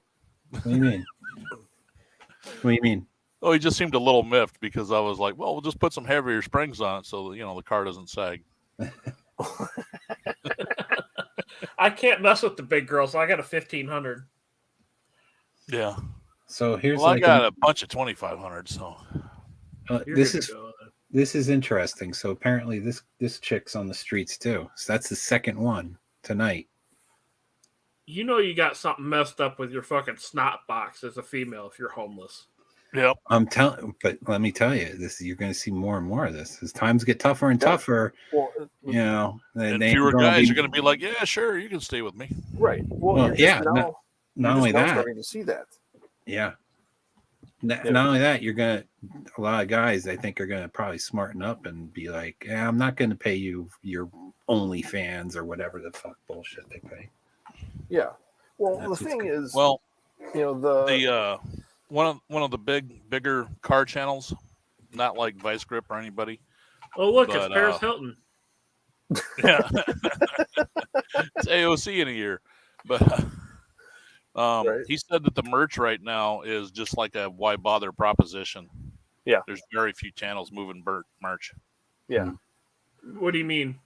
S1: what do you mean? What do you mean?
S15: Oh, he just seemed a little miffed because I was like, "Well, we'll just put some heavier springs on it so the car doesn't sag."
S14: I can't mess with the big girls. I got a 1500.
S15: Yeah.
S1: So here's
S15: I got a bunch of 2500. So
S1: this is interesting. So apparently this chick's on the streets too. So that's the second one tonight.
S14: You got something messed up with your fucking snot box as a female if you're homeless.
S15: Yep.
S1: I'm telling, but let me tell you, you're going to see more and more of this as times get tougher and tougher.
S2: Well,
S15: and fewer guys are going to be like, "Yeah, sure, you can stay with me."
S2: Right.
S1: Well, yeah. Not only that,
S2: starting to see that.
S1: Yeah. Not only that, a lot of guys I think are going to probably smarten up and be like, "Yeah, I'm not going to pay you your OnlyFans or whatever the fuck bullshit they pay."
S2: Yeah. Well, the thing is,
S15: well,
S2: the
S15: one of the bigger car channels, not like Vice Grip or anybody.
S14: Oh, look, it's Paris Hilton.
S15: Yeah. It's AOC in a year. But he said that the merch right now is just like a why bother proposition.
S2: Yeah.
S15: There's very few channels moving merch.
S2: Yeah.
S14: What do you mean?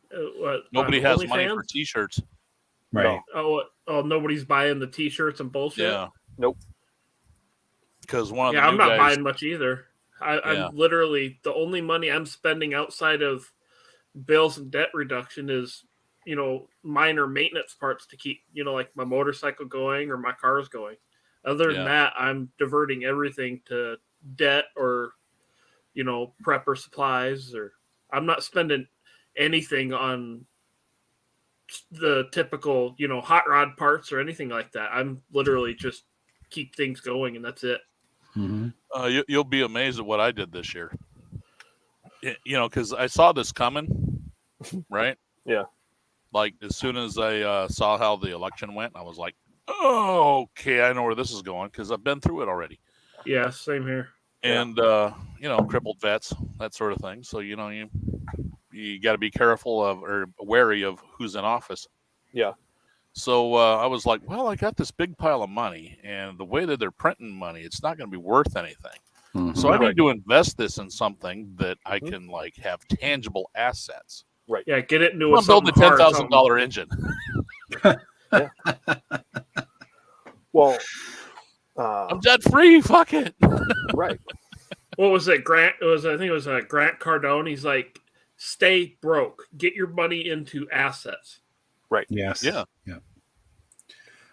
S15: Nobody has money for t-shirts.
S1: Right.
S14: No. Oh, nobody's buying the t-shirts and bullshit?
S15: Yeah.
S2: Nope.
S15: Because one of the
S14: I'm
S15: new
S14: not
S15: guys,
S14: buying much either. I'm literally, the only money I'm spending outside of bills and debt reduction is, minor maintenance parts to keep, like my motorcycle going or my car's going. Other than that, I'm diverting everything to debt or, prepper supplies, or I'm not spending anything on the typical, hot rod parts or anything like that. I'm literally just keep things going and that's it.
S1: Mm-hmm.
S15: You'll be amazed at what I did this year. Because I saw this coming, right?
S2: Yeah.
S15: Like as soon as I saw how the election went, I was like, "Oh, okay, I know where this is going," because I've been through it already.
S14: Yeah, same here.
S15: And crippled vets, that sort of thing. So you got to be careful of or wary of who's in office.
S2: Yeah.
S15: So I was like, well, I got this big pile of money, and the way that they're printing money, it's not going to be worth anything. So I need to invest this in something that I can like have tangible assets.
S2: Right.
S14: Yeah, get it into
S15: I'm building a $10,000 engine.
S2: Yeah. Well,
S15: I'm debt free. Fuck it.
S2: Right.
S14: What was it? I think it was Grant Cardone. He's like, stay broke. Get your money into assets.
S2: Right.
S1: Yes.
S15: Yeah.
S1: Yeah.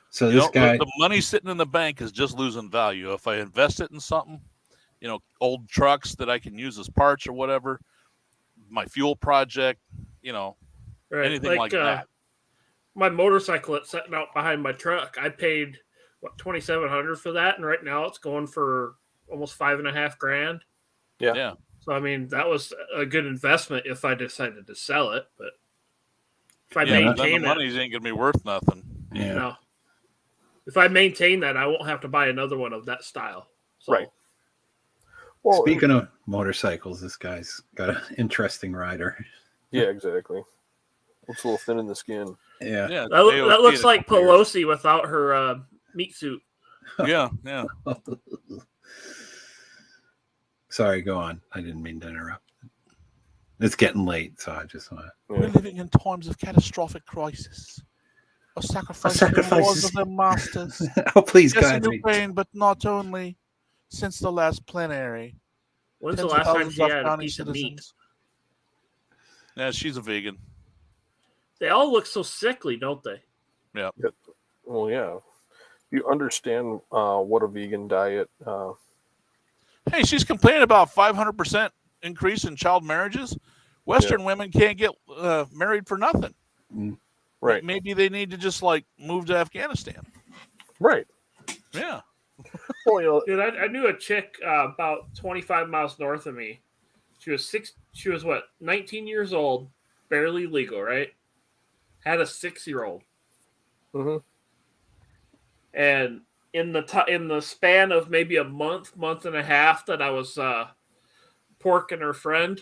S1: So this guy,
S15: the money sitting in the bank is just losing value. If I invest it in something, old trucks that I can use as parts or whatever, my fuel project,
S14: Right.
S15: anything like that.
S14: My motorcycle that's sitting out behind my truck, I paid $2,700 for that, and right now it's going for almost $5,500.
S2: Yeah.
S14: So I mean, that was a good investment if I decided to sell it, but if I
S15: then
S14: maintain
S15: the money ain't gonna be worth nothing.
S1: Yeah.
S14: No. If I maintain that, I won't have to buy another one of that style. So,
S2: right. Well,
S1: speaking of motorcycles, this guy's got an interesting rider.
S2: Yeah, exactly. Looks a little thin in the skin.
S1: Yeah.
S14: That looks like Pelosi without her meat suit.
S15: Yeah.
S1: Sorry, go on. I didn't mean to interrupt. It's getting late, so I just want to.
S15: We're living in times of catastrophic crisis. A sacrifice of their masters.
S1: Oh, please,
S15: yes,
S1: God.
S15: in Ukraine, but not only. Since the last plenary.
S14: When's the last time she had a piece of meat?
S15: Yeah, she's a vegan.
S14: They all look so sickly, don't they?
S15: Yeah.
S2: Well, yeah. You understand what a vegan diet.
S15: Hey, she's complaining about 500% increase in child marriages. Western women can't get married for nothing.
S2: Right.
S15: Maybe they need to just like move to Afghanistan.
S2: Right.
S15: Yeah.
S2: Well,
S14: dude, I knew a chick about 25 miles north of me. She was 19 years old, barely legal, right? Had a 6-year-old.
S2: Mm-hmm.
S14: And in the span of maybe a month and a half that I was porking her friend,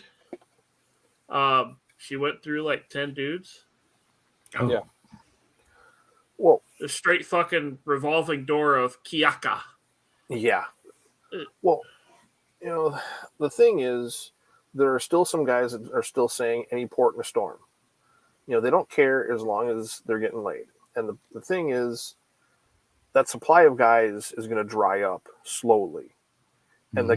S14: she went through like 10 dudes.
S1: Oh.
S2: Yeah. Well,
S14: the straight fucking revolving door of Kiaka.
S2: Yeah. Well, the thing is, there are still some guys that are still saying any port in a storm. They don't care as long as they're getting laid. And the thing is, that supply of guys is going to dry up slowly. And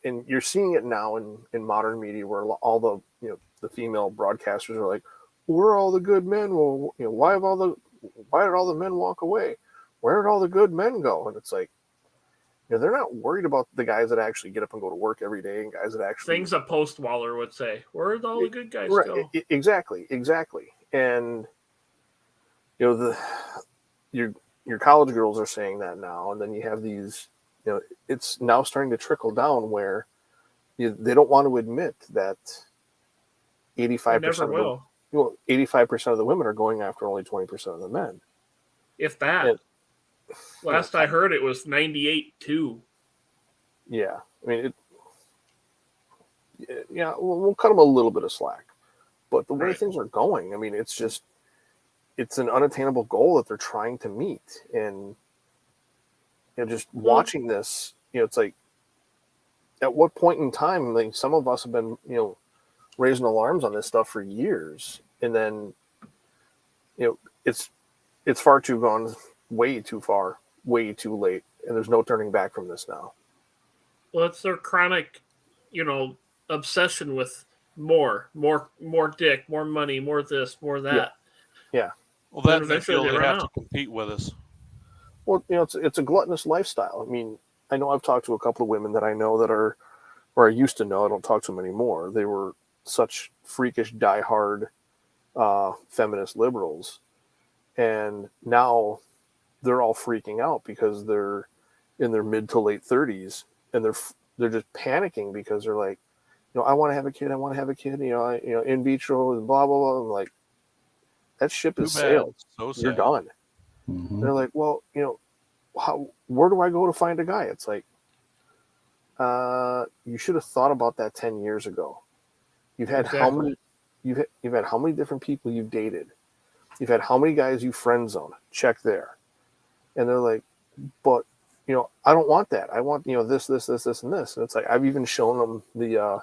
S2: and you're seeing it now in modern media where all the female broadcasters are like, where are all the good men? Well, why did all the men walk away? Where did all the good men go? And it's like, they're not worried about the guys that actually get up and go to work every day and guys that actually
S14: things a post-waller would say. Where did all the good guys go?
S2: Exactly. And your college girls are saying that now, and then you have these. It's now starting to trickle down where they don't want to admit that 85% 85% of the women are going after only 20% of the men.
S14: If that. Last I heard, it was 98-2.
S2: Yeah, I mean, we'll cut them a little bit of slack, but the way things are going, I mean, it's an unattainable goal that they're trying to meet, and just watching this, it's like, at what point in time, like some of us have been, raising alarms on this stuff for years, and then, it's far too gone. Way too far, way too late, and there's no turning back from this now.
S14: Well, it's their chronic, obsession with more dick, more money, more this, more that.
S2: Yeah.
S15: Well, then they feel they have to compete with us.
S2: Well, it's a gluttonous lifestyle. I mean, I know I've talked to a couple of women that I know that are, or I used to know. I don't talk to them anymore. They were such freakish, diehard feminist liberals, and now they're all freaking out because they're in their mid to late 30s, and they're just panicking because they're like, I want to have a kid, in vitro and blah blah blah. I'm like, that ship is
S15: Too bad.
S2: sailed.
S15: So
S2: You're
S15: sad.
S2: done.
S1: Mhm.
S2: They're like, well, where do I go to find a guy? It's like, you should have thought about that 10 years ago. You've had how
S14: Exactly.
S2: many? You've had how many different people you've dated? You've had how many guys you friend zone? Check there. And they're like, but I don't want that. I want this, and this. And it's like I've even shown them the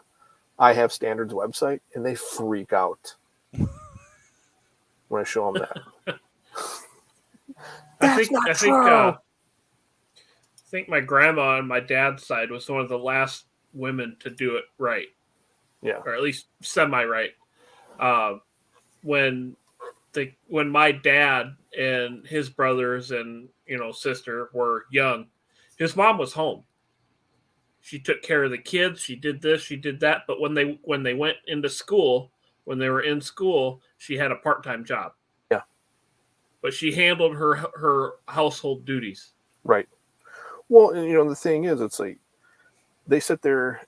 S2: I Have Standards website, and they freak out when I show them that.
S14: I think my grandma on my dad's side was one of the last women to do it right.
S2: Yeah.
S14: Or at least semi-right. When my dad and his brothers and sister were young, his mom was home. She took care of the kids. She did this. She did that. But when they went into school, when they were in school, she had a part-time job.
S2: Yeah.
S14: But she handled her household duties.
S2: Right. Well, and the thing is, it's like they sit there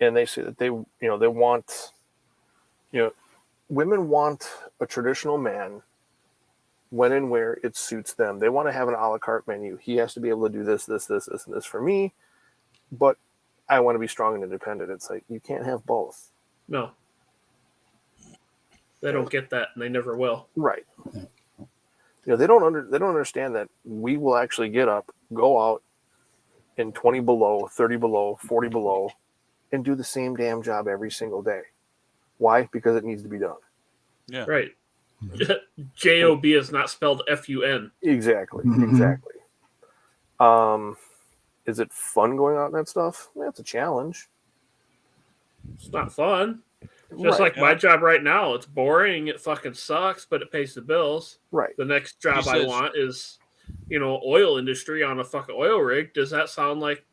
S2: and they say that they want, women want a traditional man when and where it suits them. They want to have an a la carte menu. He has to be able to do this, and this for me, but I want to be strong and independent. It's like you can't have both.
S14: No. They don't get that, and they never will.
S2: Right. They don't understand that we will actually get up, go out in 20 below, 30 below, 40 below, and do the same damn job every single day. Why? Because it needs to be done.
S14: Yeah. Right. Job is not spelled FUN.
S2: Exactly.
S1: Mm-hmm.
S2: Exactly. Is it fun going out and that stuff? That's a challenge.
S14: It's not fun. Just like my job right now, it's boring. It fucking sucks, but it pays the bills.
S2: Right.
S14: The next job I want is, oil industry on a fucking oil rig. Does that sound like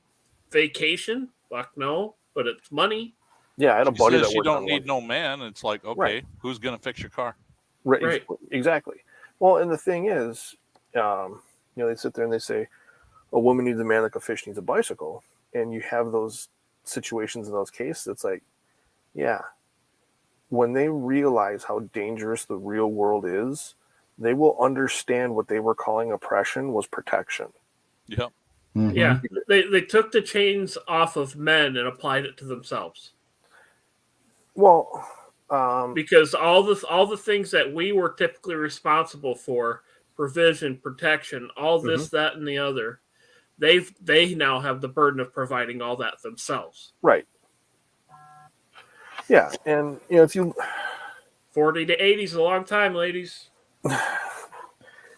S14: vacation? Fuck no, but it's money.
S2: Yeah, I had a buddy that
S15: you
S2: worked
S15: don't
S2: on
S15: need
S2: one.
S15: no man. It's like, okay,
S2: Right.
S15: who's gonna fix your car?
S2: Right. Exactly. Well, and the thing is, they sit there and they say, a woman needs a man like a fish needs a bicycle. And you have those situations in those cases. It's like, yeah, when they realize how dangerous the real world is, they will understand what they were calling oppression was protection.
S15: Yep.
S1: Mm-hmm.
S14: Yeah. They took the chains off of men and applied it to themselves.
S2: Well,
S14: because all the things that we were typically responsible for, provision, protection, all this, that, and the other, they now have the burden of providing all that themselves.
S2: Right. Yeah, and if you
S14: 40 to 80 is a long time, ladies.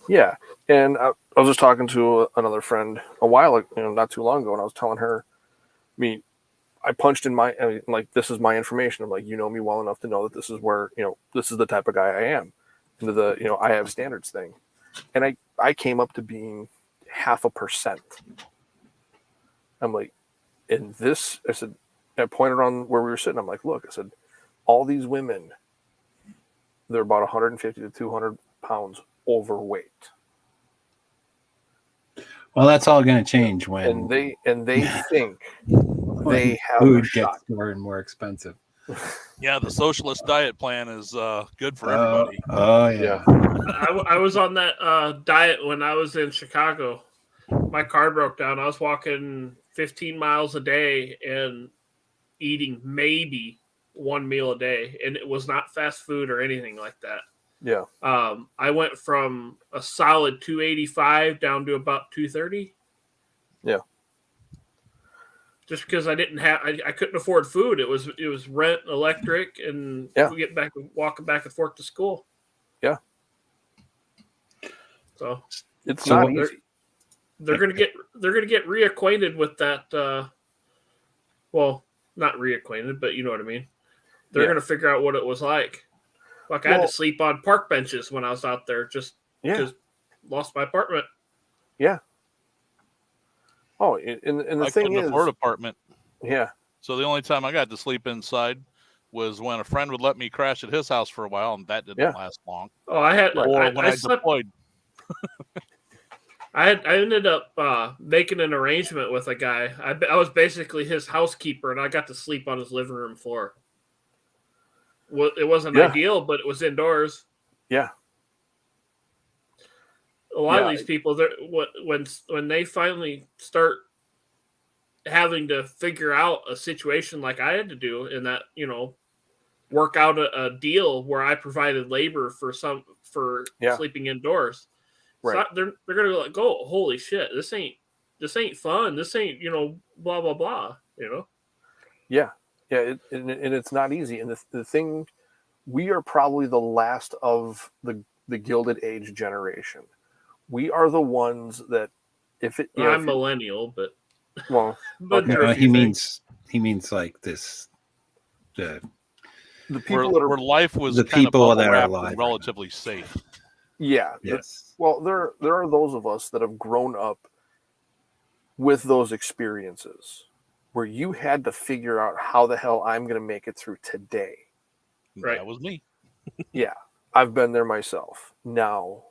S2: Yeah, and I was just talking to another friend a while ago, not too long ago, and I was telling her, I punched in this is my information. I'm like, you know me well enough to know that this is where, this is the type of guy I am. Into the, I have standards thing. And I came up to being 0.5%. I'm like, in this, I said, I pointed on where we were sitting. I'm like, look, I said, all these women, they're about 150 to 200 pounds overweight.
S1: Well, that's all going to change when
S2: they think they have
S1: food
S2: a shot.
S1: gets more and more expensive.
S15: Yeah, the socialist diet plan is good for everybody.
S1: Oh yeah.
S14: I was on that diet when I was in Chicago. My car broke down. I was walking 15 miles a day and eating maybe one meal a day, and it was not fast food or anything like that.
S2: Yeah.
S14: I went from a solid 285 down to about 230.
S2: Yeah.
S14: Just because I didn't have, I couldn't afford food. It was rent, electric, and walking back and forth to school.
S2: Yeah.
S14: So
S2: it's not easy.
S14: They're gonna get reacquainted with that. Well, not reacquainted, but you know what I mean. They're gonna figure out what it was like. Like I had to sleep on park benches when I was out there, just lost my apartment.
S2: Yeah. Oh, and the thing is,
S15: afford an apartment.
S2: Yeah.
S15: So the only time I got to sleep inside was when a friend would let me crash at his house for a while, and that didn't last long.
S14: Oh, I had
S15: when I
S14: slept,
S15: deployed.
S14: I ended up making an arrangement with a guy. I was basically his housekeeper, and I got to sleep on his living room floor. Well, it wasn't ideal, but it was indoors.
S2: Yeah.
S14: a lot of these people, when they finally start having to figure out a situation like I had to do, in that, work out a deal where I provided labor for sleeping indoors.
S2: Right.
S14: So they're gonna go, holy shit, this ain't fun. This ain't, blah blah blah.
S2: Yeah. And it's not easy. And the thing, we are probably the last of the Gilded Age generation. We are the ones that,
S14: I'm millennial, but
S2: but
S1: he means like this. The
S2: people
S15: where life was
S1: the
S15: kind
S1: people
S15: of
S1: that are
S15: bubble-wrapped
S1: alive
S15: and relatively safe.
S2: Yeah.
S1: Yes.
S2: Well, there are those of us that have grown up with those experiences where you had to figure out how the hell I'm going to make it through today.
S14: Right.
S15: That was me.
S2: Yeah. I've been there myself. Now,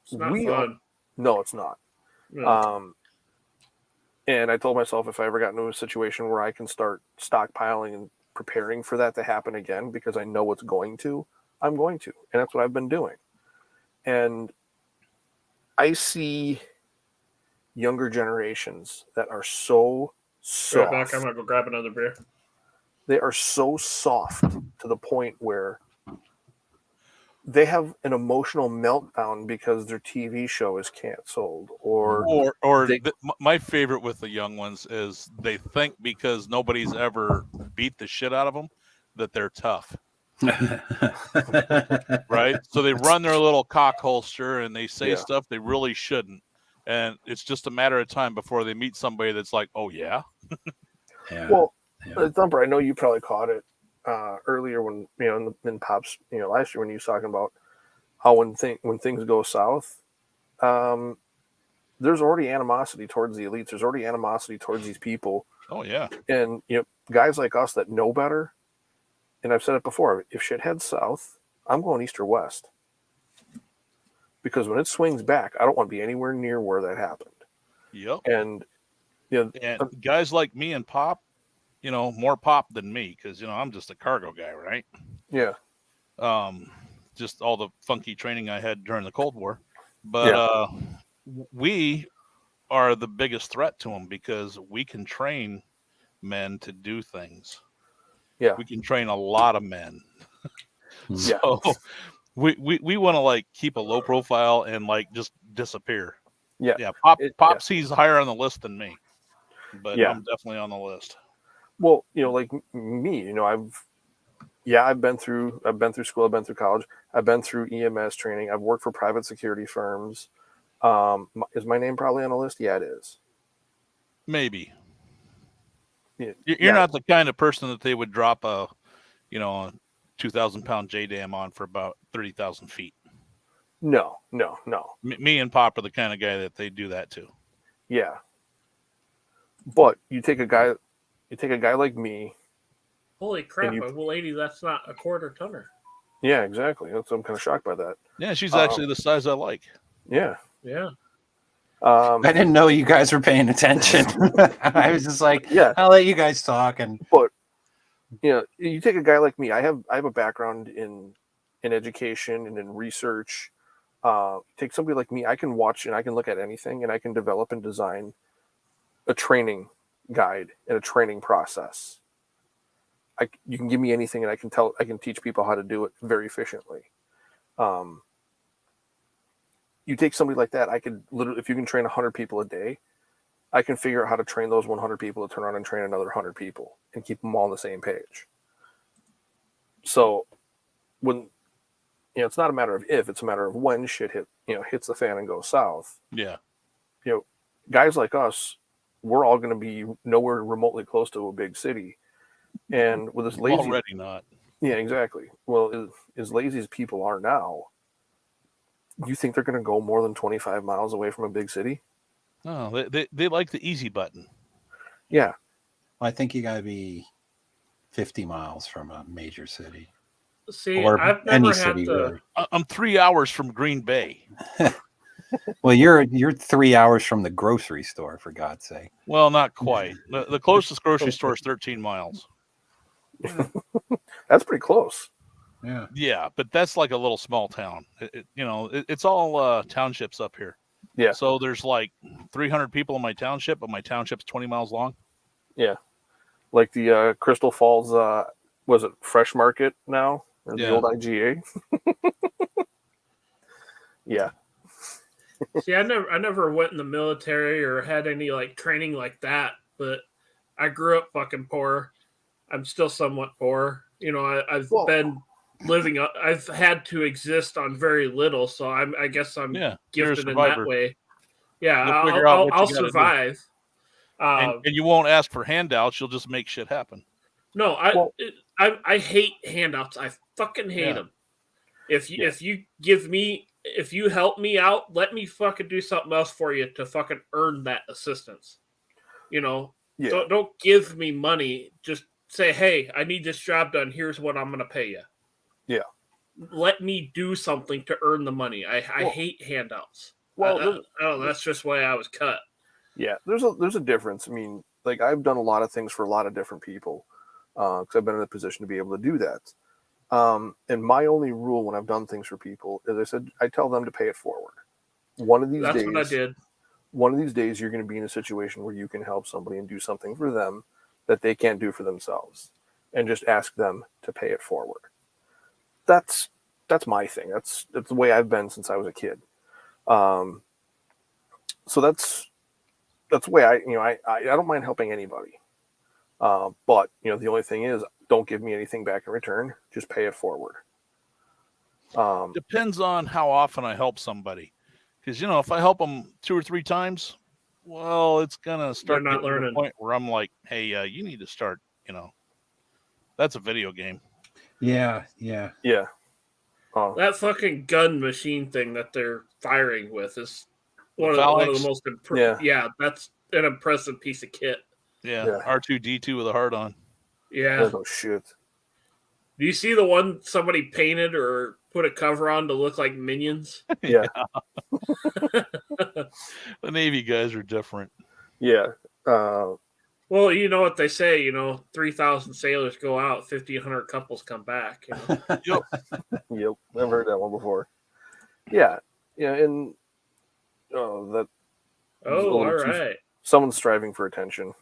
S14: it's not fun.
S2: No, it's not.
S14: No.
S2: And I told myself, if I ever got into a situation where I can start stockpiling and preparing for that to happen again, because I know it's going to, I'm going to. And that's what I've been doing. And I see younger generations that are so soft.
S14: Right back, I'm going to go grab another beer.
S2: They are so soft to the point where they have an emotional meltdown because their TV show is canceled,
S15: my favorite with the young ones is they think because nobody's ever beat the shit out of them that they're tough. Right? So they run their little cock holster and they say stuff they really shouldn't. And it's just a matter of time before they meet somebody that's like, oh, yeah.
S2: Well, Thumper, I know you probably caught it earlier when, in Pop's, last year when you was talking about how when things go south, there's already animosity towards the elites. There's already animosity towards these people.
S15: Oh, yeah.
S2: And, guys like us that know better, and I've said it before, if shit heads south, I'm going east or west. Because when it swings back, I don't want to be anywhere near where that happened.
S15: Yep.
S2: And,
S15: and guys like me and Pop, more Pop than me, because, I'm just a cargo guy, right?
S2: Yeah.
S15: Just all the funky training I had during the Cold War. But we are the biggest threat to them because we can train men to do things.
S2: Yeah.
S15: We can train a lot of men.
S2: Yeah.
S15: So we want to keep a low profile and just disappear.
S2: Yeah.
S15: Yeah. Pop sees higher on the list than me, but I'm definitely on the list.
S2: Well, like me, I've been through school, I've been through college, I've been through EMS training, I've worked for private security firms. Is my name probably on the list? Yeah, it is.
S15: Maybe.
S2: Yeah.
S15: You're not the kind of person that they would drop a 2,000-pound JDAM on for about 30,000 feet.
S2: No.
S15: Me and Pop are the kind of guy that they do that to.
S2: Yeah. But you take a guy like me.
S14: Holy crap, a lady that's not a quarter tonner.
S2: Yeah, exactly. I'm kind of shocked by that.
S15: Yeah, she's actually the size I like.
S2: Yeah.
S14: Yeah.
S1: I didn't know you guys were paying attention. I was just like, I'll let you guys talk.
S2: But you take a guy like me. I have a background in education and in research. Take somebody like me. I can watch and I can look at anything, and I can develop and design a training guide and a training process. You can give me anything, and I can teach people how to do it very efficiently. You take somebody like that, I could literally, if you can train 100 people a day, I can figure out how to train those 100 people to turn around and train another 100 people and keep them all on the same page. So when, it's not a matter of if, it's a matter of when shit hits the fan and goes south.
S15: Yeah.
S2: Guys like us, we're all going to be nowhere remotely close to a big city. And with as lazy,
S15: already not.
S2: Yeah, exactly. Well, as lazy as people are now, you think they're going to go more than 25 miles away from a big city?
S15: No, they like the easy button.
S2: Yeah.
S1: Well, I think you got to be 50 miles from a major city.
S14: See,
S1: or
S14: I've
S1: any
S14: never
S1: city.
S14: had to.
S15: I'm 3 hours from Green Bay.
S1: Well, you're 3 hours from the grocery store, for God's sake.
S15: Well, not quite. The closest grocery store is 13 miles.
S2: That's pretty close.
S1: Yeah.
S15: Yeah, but that's like a little small town. It's all townships up here.
S2: Yeah.
S15: So there's like 300 people in my township, but my township's 20 miles long.
S2: Yeah. Like the Crystal Falls, was it Fresh Market now? Or the old IGA? Yeah.
S14: See, I never went in the military or had any like training like that, but I grew up fucking poor. I'm still somewhat poor. You know, I've been living. I've had to exist on very little, so I guess I'm gifted in that way. Yeah,
S15: You'll figure out what
S14: I'll
S15: you gotta do.
S14: survive.
S15: And you won't ask for handouts. You'll just make shit happen.
S14: No, I hate handouts. I fucking hate them. If you help me out, let me fucking do something else for you to fucking earn that assistance. You know, don't give me money. Just say, hey, I need this job done. Here's what I'm gonna pay you.
S2: Yeah.
S14: Let me do something to earn the money. I hate handouts.
S2: Well,
S14: I don't know. That's just why I was cut.
S2: Yeah, there's a difference. I mean, like I've done a lot of things for a lot of different people because I've been in a position to be able to do that. And my only rule when I've done things for people is I tell them to pay it forward. One of these days,
S14: what I did.
S2: One of these days, you're going to be in a situation where you can help somebody and do something for them that they can't do for themselves, and just ask them to pay it forward. That's my thing. That's the way I've been since I was a kid. So that's the way I don't mind helping anybody. But the only thing is, don't give me anything back in return. Just pay it forward.
S15: Depends on how often I help somebody. Because, if I help them 2 or 3 times, well, it's going to start
S14: not
S15: getting to the
S14: learning.
S15: point where I'm like, hey, you need to start, that's a video game.
S1: Yeah.
S14: That fucking gun machine thing that they're firing with is one of the most that's an impressive piece of kit.
S15: Yeah. R2-D2 with a heart on.
S14: Yeah.
S2: Oh shit.
S14: Do you see the one somebody painted or put a cover on to look like Minions?
S2: Yeah.
S15: The Navy guys are different.
S2: Yeah.
S14: Well, you know what they say, 3,000 sailors go out, 1,500 couples come back.
S2: Yep. I've heard that one before. Yeah. Yeah. And
S14: all right.
S2: Someone's striving for attention.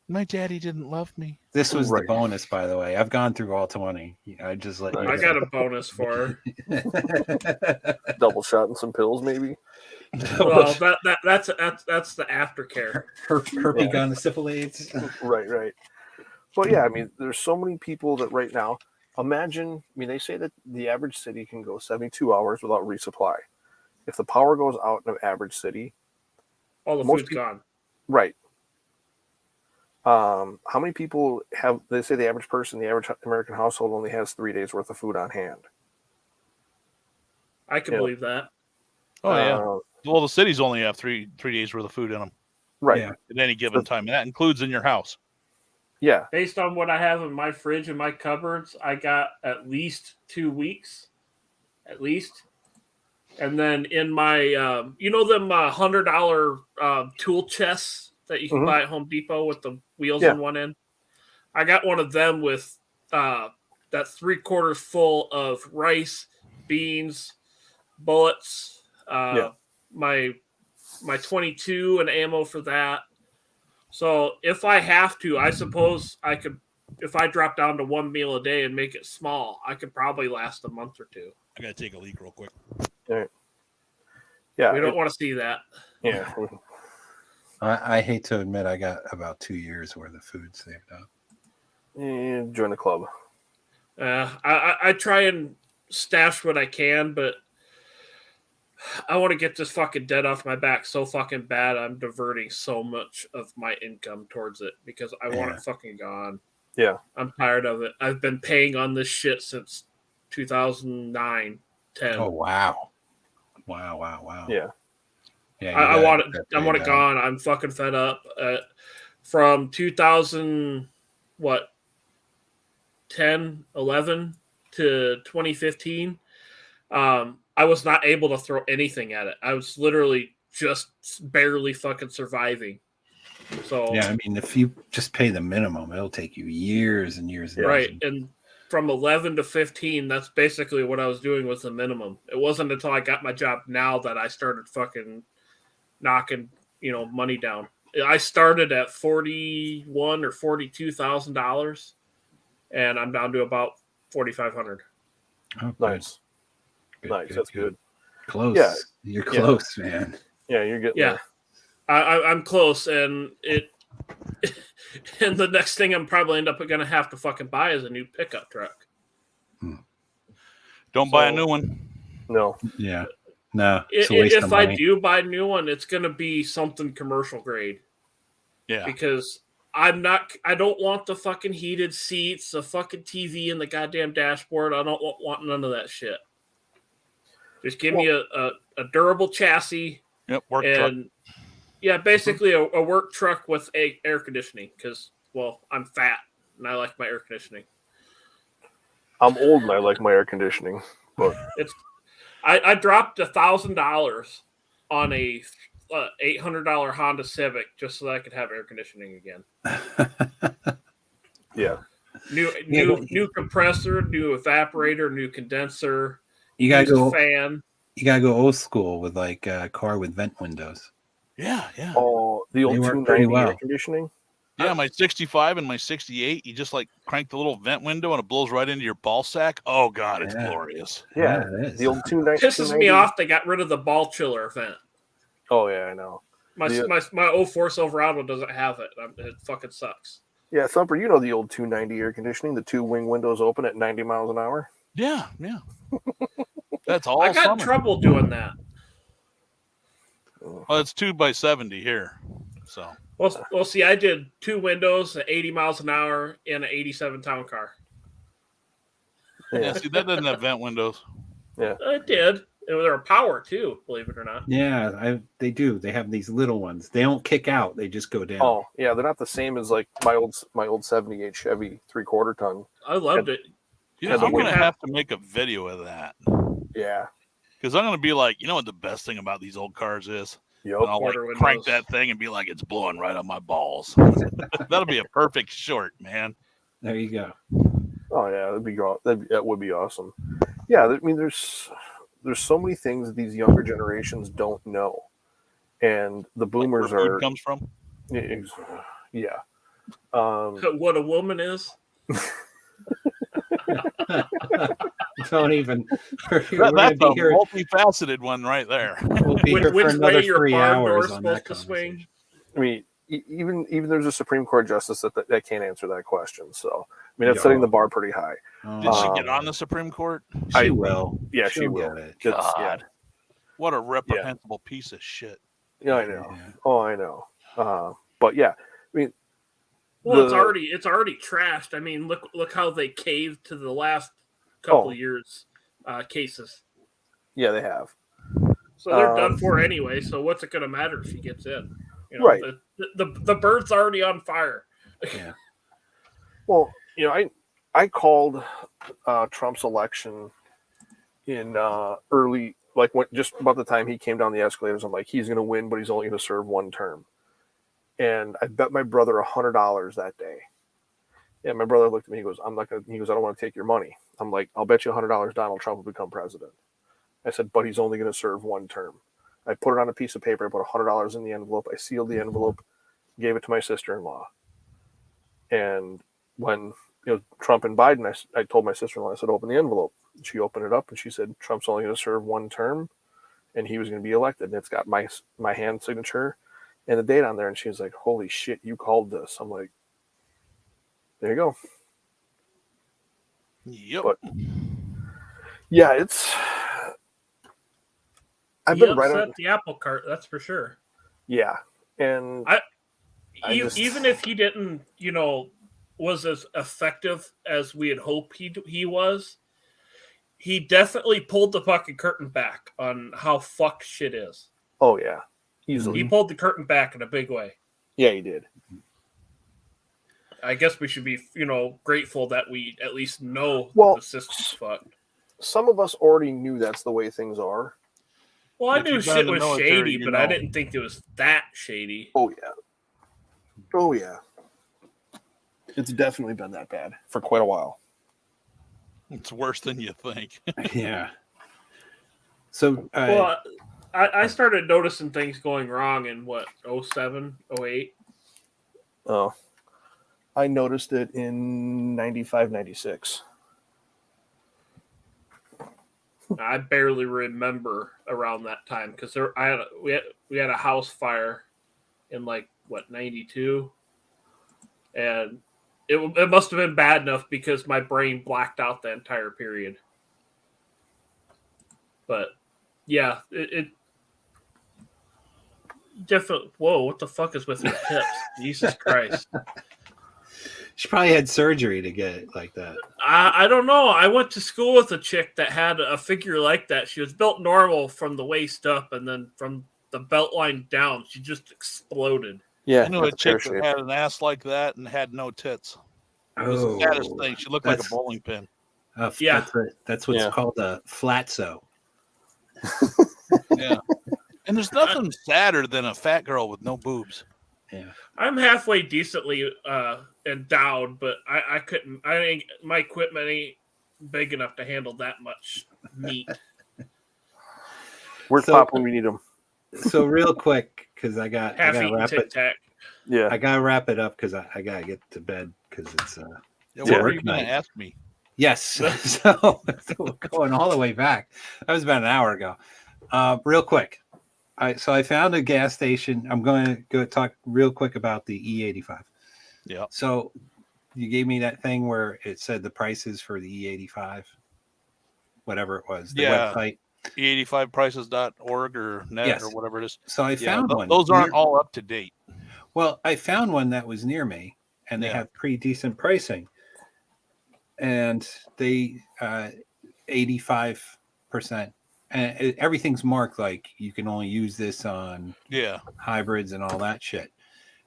S15: My daddy didn't love me.
S1: This was the bonus, by the way. I've gone through all 20. I just let you
S14: I got a bonus for her.
S2: Double shot and some pills, maybe.
S14: Well, that's the aftercare.
S1: Herpes gun, the syphilis.
S2: Right. But yeah, I mean, there's so many people that right now. Imagine, they say that the average city can go 72 hours without resupply. If the power goes out in an average city,
S14: all the food's gone.
S2: Right. How many people have? They say the average American household only has 3 days worth of food on hand.
S14: I can believe that.
S15: Oh yeah. Well, the cities only have three days worth of food in them.
S2: Right.
S15: At any given time, and that includes in your house.
S2: Yeah.
S14: Based on what I have in my fridge and my cupboards, I got at least 2 weeks. At least. And then in my, them $100 tool chests that you can buy at Home Depot with the wheels on one end. I got one of them with that 3/4 full of rice, beans, bullets, my 22 and ammo for that. So if I have to, I suppose I could, if I drop down to 1 meal a day and make it small, I could probably last a month or two.
S15: I gotta take a leak real quick.
S2: Right. Yeah.
S14: We don't want to see that.
S2: Yeah.
S1: I hate to admit I got about 2 years worth of food saved up.
S2: Join the club.
S14: I try and stash what I can, but I want to get this fucking debt off my back so fucking bad. I'm diverting so much of my income towards it because I want it fucking gone.
S2: Yeah.
S14: I'm tired of it. I've been paying on this shit since 2009, 10.
S1: Oh, wow. Wow.
S2: Yeah.
S1: Yeah,
S14: I want it. I want it gone. I'm fucking fed up. From 2000, 10, 11 to 2015, I was not able to throw anything at it. I was literally just barely fucking surviving. So
S1: yeah, I mean, if you just pay the minimum, it'll take you years and years. And
S14: right,
S1: years.
S14: and from 11 to 15, that's basically what I was doing with the minimum. It wasn't until I got my job now that I started fucking knocking, money down. I started at $41,000 or $42,000, and I'm down to about $4,500.
S1: Oh,
S2: nice.
S1: Good,
S2: nice. That's good.
S1: Close.
S2: Yeah.
S1: You're close, man.
S2: Yeah, you're getting there.
S14: I'm close, and and the next thing I'm probably end up going to have to fucking buy is a new pickup truck.
S15: Don't buy a new one.
S2: No.
S1: Yeah. No. It's a waste of
S14: If
S1: money.
S14: I do buy a new one, it's going to be something commercial grade.
S15: Yeah.
S14: Because I don't want the fucking heated seats, the fucking TV, and the goddamn dashboard. I don't want none of that shit. Just give me a durable chassis.
S15: Yep, work
S14: truck. Yeah, basically a work truck with air conditioning. Because, I'm fat and I like my air conditioning.
S2: I'm old and I like my air conditioning, but
S14: I dropped $1,000 on a $800 Honda Civic just so that I could have air conditioning again.
S2: Yeah.
S14: New compressor, new evaporator, new condenser.
S1: You gotta go
S14: fan.
S1: You gotta go old school with like a car with vent windows.
S15: Yeah.
S2: Oh, the old 290 air conditioning.
S15: Yeah, my 65 and my 68, you just like crank the little vent window and it blows right into your ball sack. Oh God, it's glorious.
S2: Yeah,
S1: it is.
S2: the old 290.
S14: Pisses me off. They got rid of the ball chiller vent.
S2: Oh yeah, I know.
S14: My 04 Silverado doesn't have it. It fucking sucks.
S2: Yeah, Thumper, you know the old 290 air conditioning, the two wing windows open at 90 miles an hour.
S15: Yeah. That's all.
S14: I got in trouble doing that.
S15: Well, it's 2x70 here, so.
S14: Well, see, I did two windows at 80 miles an hour in an 87 town car.
S15: Yeah, see, that doesn't have vent windows.
S2: Yeah,
S14: it did. They're power too, believe it or not.
S1: Yeah, they do. They have these little ones. They don't kick out. They just go down.
S2: Oh, yeah, they're not the same as like my old 78 Chevy 3/4 ton.
S14: I loved it.
S15: I'm going to have to make a video of that.
S2: Yeah.
S15: Because I'm going to be like, you know what the best thing about these old cars is?
S2: Yep.
S15: And I'll like
S14: Quarter
S15: crank
S14: windows.
S15: that thing and be like, it's blowing right on my balls. That'll be a perfect short, man.
S1: There you go.
S2: Oh yeah, that would be awesome. Yeah, I mean, there's so many things that these younger generations don't know, and the boomers
S15: Where food
S2: are
S15: comes from.
S2: Yeah.
S14: What a woman is.
S1: Don't even.
S15: That's a multifaceted one right there.
S1: We'll be here for another 3 hours on that
S14: swing.
S2: I mean, even there's a Supreme Court justice that can't answer that question. So, I mean, that's setting the bar pretty high.
S15: Did she get on the Supreme Court?
S1: She will.
S2: Yeah,
S1: She'll
S2: she will.
S1: get it.
S15: God, what a reprehensible piece of shit.
S2: Yeah, I know. Yeah. Oh, I know. But yeah, I mean,
S14: well, it's already trashed. I mean, look how they caved to the last couple of years cases.
S2: Yeah, they have.
S14: So they're done for anyway. So what's it going to matter if she gets in?
S2: Right.
S14: The bird's already on fire.
S1: Yeah.
S2: Well, I called Trump's election in early, like just about the time he came down the escalators. I'm like, he's going to win, but he's only going to serve one term. And I bet my brother $100 that day. Yeah, my brother looked at me. He goes, "I'm not gonna." He goes, "I don't want to take your money." I'm like, "I'll bet you $100 Donald Trump will become president." I said, "But he's only going to serve one term." I put it on a piece of paper. I put $100 in the envelope. I sealed the envelope, gave it to my sister-in-law. And when Trump and Biden, I told my sister-in-law, I said, "Open the envelope." She opened it up and she said, "Trump's only going to serve one term, and he was going to be elected." And it's got my hand signature and the date on there. And she was like, "Holy shit, you called this." I'm like, there you go.
S15: Yep.
S2: But yeah, I've been right on
S14: the apple cart, that's for sure.
S2: Yeah, and
S14: even if he didn't, was as effective as we had hoped he was, he definitely pulled the fucking curtain back on how fucked shit is.
S2: Oh yeah, easily.
S14: He pulled the curtain back in a big way.
S2: Yeah, he did.
S14: I guess we should be, grateful that we at least know the system's fucked.
S2: Some of us already knew that's the way things are.
S14: Well, I knew shit was shady, but I didn't think it was that shady.
S2: Oh, yeah. Oh, yeah. It's definitely been that bad for quite a while.
S15: It's worse than you think.
S1: Yeah. So,
S14: well, I started noticing things going wrong in what, 07, 08?
S2: Oh, I noticed it in 95, 96.
S14: I barely remember around that time because we had a house fire in like what, 92, and it must have been bad enough because my brain blacked out the entire period. But yeah, it definitely. Whoa, what the fuck is with her hips? Jesus Christ!
S1: She probably had surgery to get it like that.
S14: I don't know. I went to school with a chick that had a figure like that. She was built normal from the waist up, and then from the belt line down, she just exploded.
S2: Yeah,
S15: I knew a chick that had an ass like that and had no tits. It was the saddest thing. She looked like a bowling pin.
S14: Yeah,
S1: that's what's called a flatso.
S15: Yeah, and there's nothing sadder than a fat girl with no boobs.
S1: Yeah,
S14: I'm halfway decently endowed, but I couldn't. My equipment ain't big enough to handle that much meat.
S2: Where's Pop when we need him?
S1: So real quick, because I gotta wrap it.
S2: Yeah,
S1: I gotta wrap it up because I gotta get to bed because it's
S15: what were you gonna ask me?
S1: Yes, so we're going all the way back. That was about an hour ago. Real quick, I found a gas station. I'm going to go talk real quick about the E85.
S15: Yeah.
S1: So you gave me that thing where it said the prices for the E85, whatever it was, the website.
S15: E85prices.org or net
S1: Yes.
S15: or whatever it is.
S1: So I found one.
S15: Those aren't all up to date.
S1: Well, I found one that was near me, and they have pretty decent pricing. And they 85%, and everything's marked like you can only use this on hybrids and all that shit.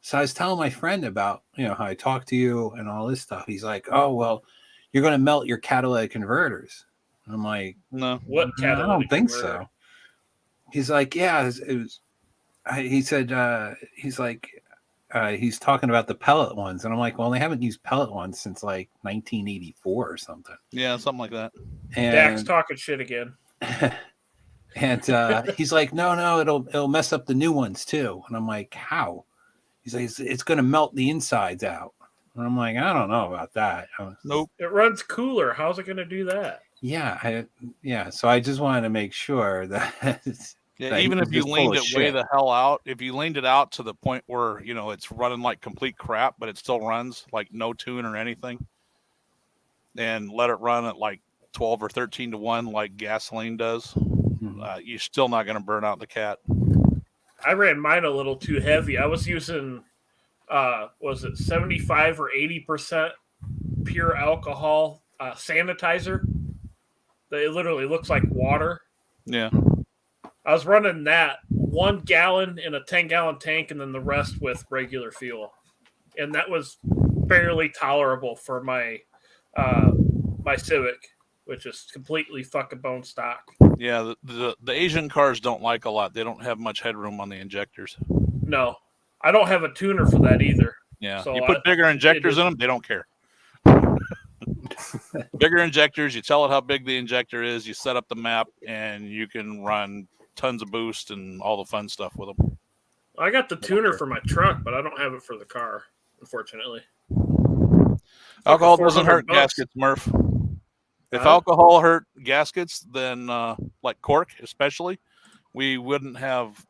S1: So I was telling my friend about how I talk to you and all this stuff. He's like, "Oh well, you're going to melt your catalytic converters." I'm like,
S15: "No,
S14: what catalytic?
S1: I don't think
S14: converter?
S1: so." He's like, "Yeah, it was." He said, "He's like." He's talking about the pellet ones, and I'm like, well, they haven't used pellet ones since like 1984 or something.
S15: Yeah, something like that.
S1: And
S14: Dak's talking shit again.
S1: And he's like, no, it'll mess up the new ones too. And I'm like, how? He's like, it's going to melt the insides out. And I'm like, I don't know about that.
S15: Nope.
S14: It runs cooler. How's it going to do that?
S1: Yeah, So I just wanted to make sure that.
S15: Yeah, even if you leaned it way the hell out, if you leaned it out to the point where, it's running like complete crap, but it still runs like no tune or anything, and let it run at like 12 or 13 to 1 like gasoline does, you're still not going to burn out the cat.
S14: I ran mine a little too heavy. I was using, was it 75 or 80% pure alcohol sanitizer? It literally looks like water.
S15: Yeah.
S14: I was running that 1 gallon in a 10-gallon tank, and then the rest with regular fuel, and that was barely tolerable for my my Civic, which is completely fucking bone stock.
S15: Yeah, the Asian cars don't like a lot. They don't have much headroom on the injectors.
S14: No, I don't have a tuner for that either.
S15: Yeah,
S14: so
S15: you put bigger injectors in them, they don't care. Bigger injectors, you tell it how big the injector is, you set up the map, and you can run tons of boost and all the fun stuff with them.
S14: I got the tuner for my truck, but I don't have it for the car, unfortunately.
S15: Alcohol doesn't hurt gaskets, Murph. If alcohol hurt gaskets, then like cork especially, we wouldn't have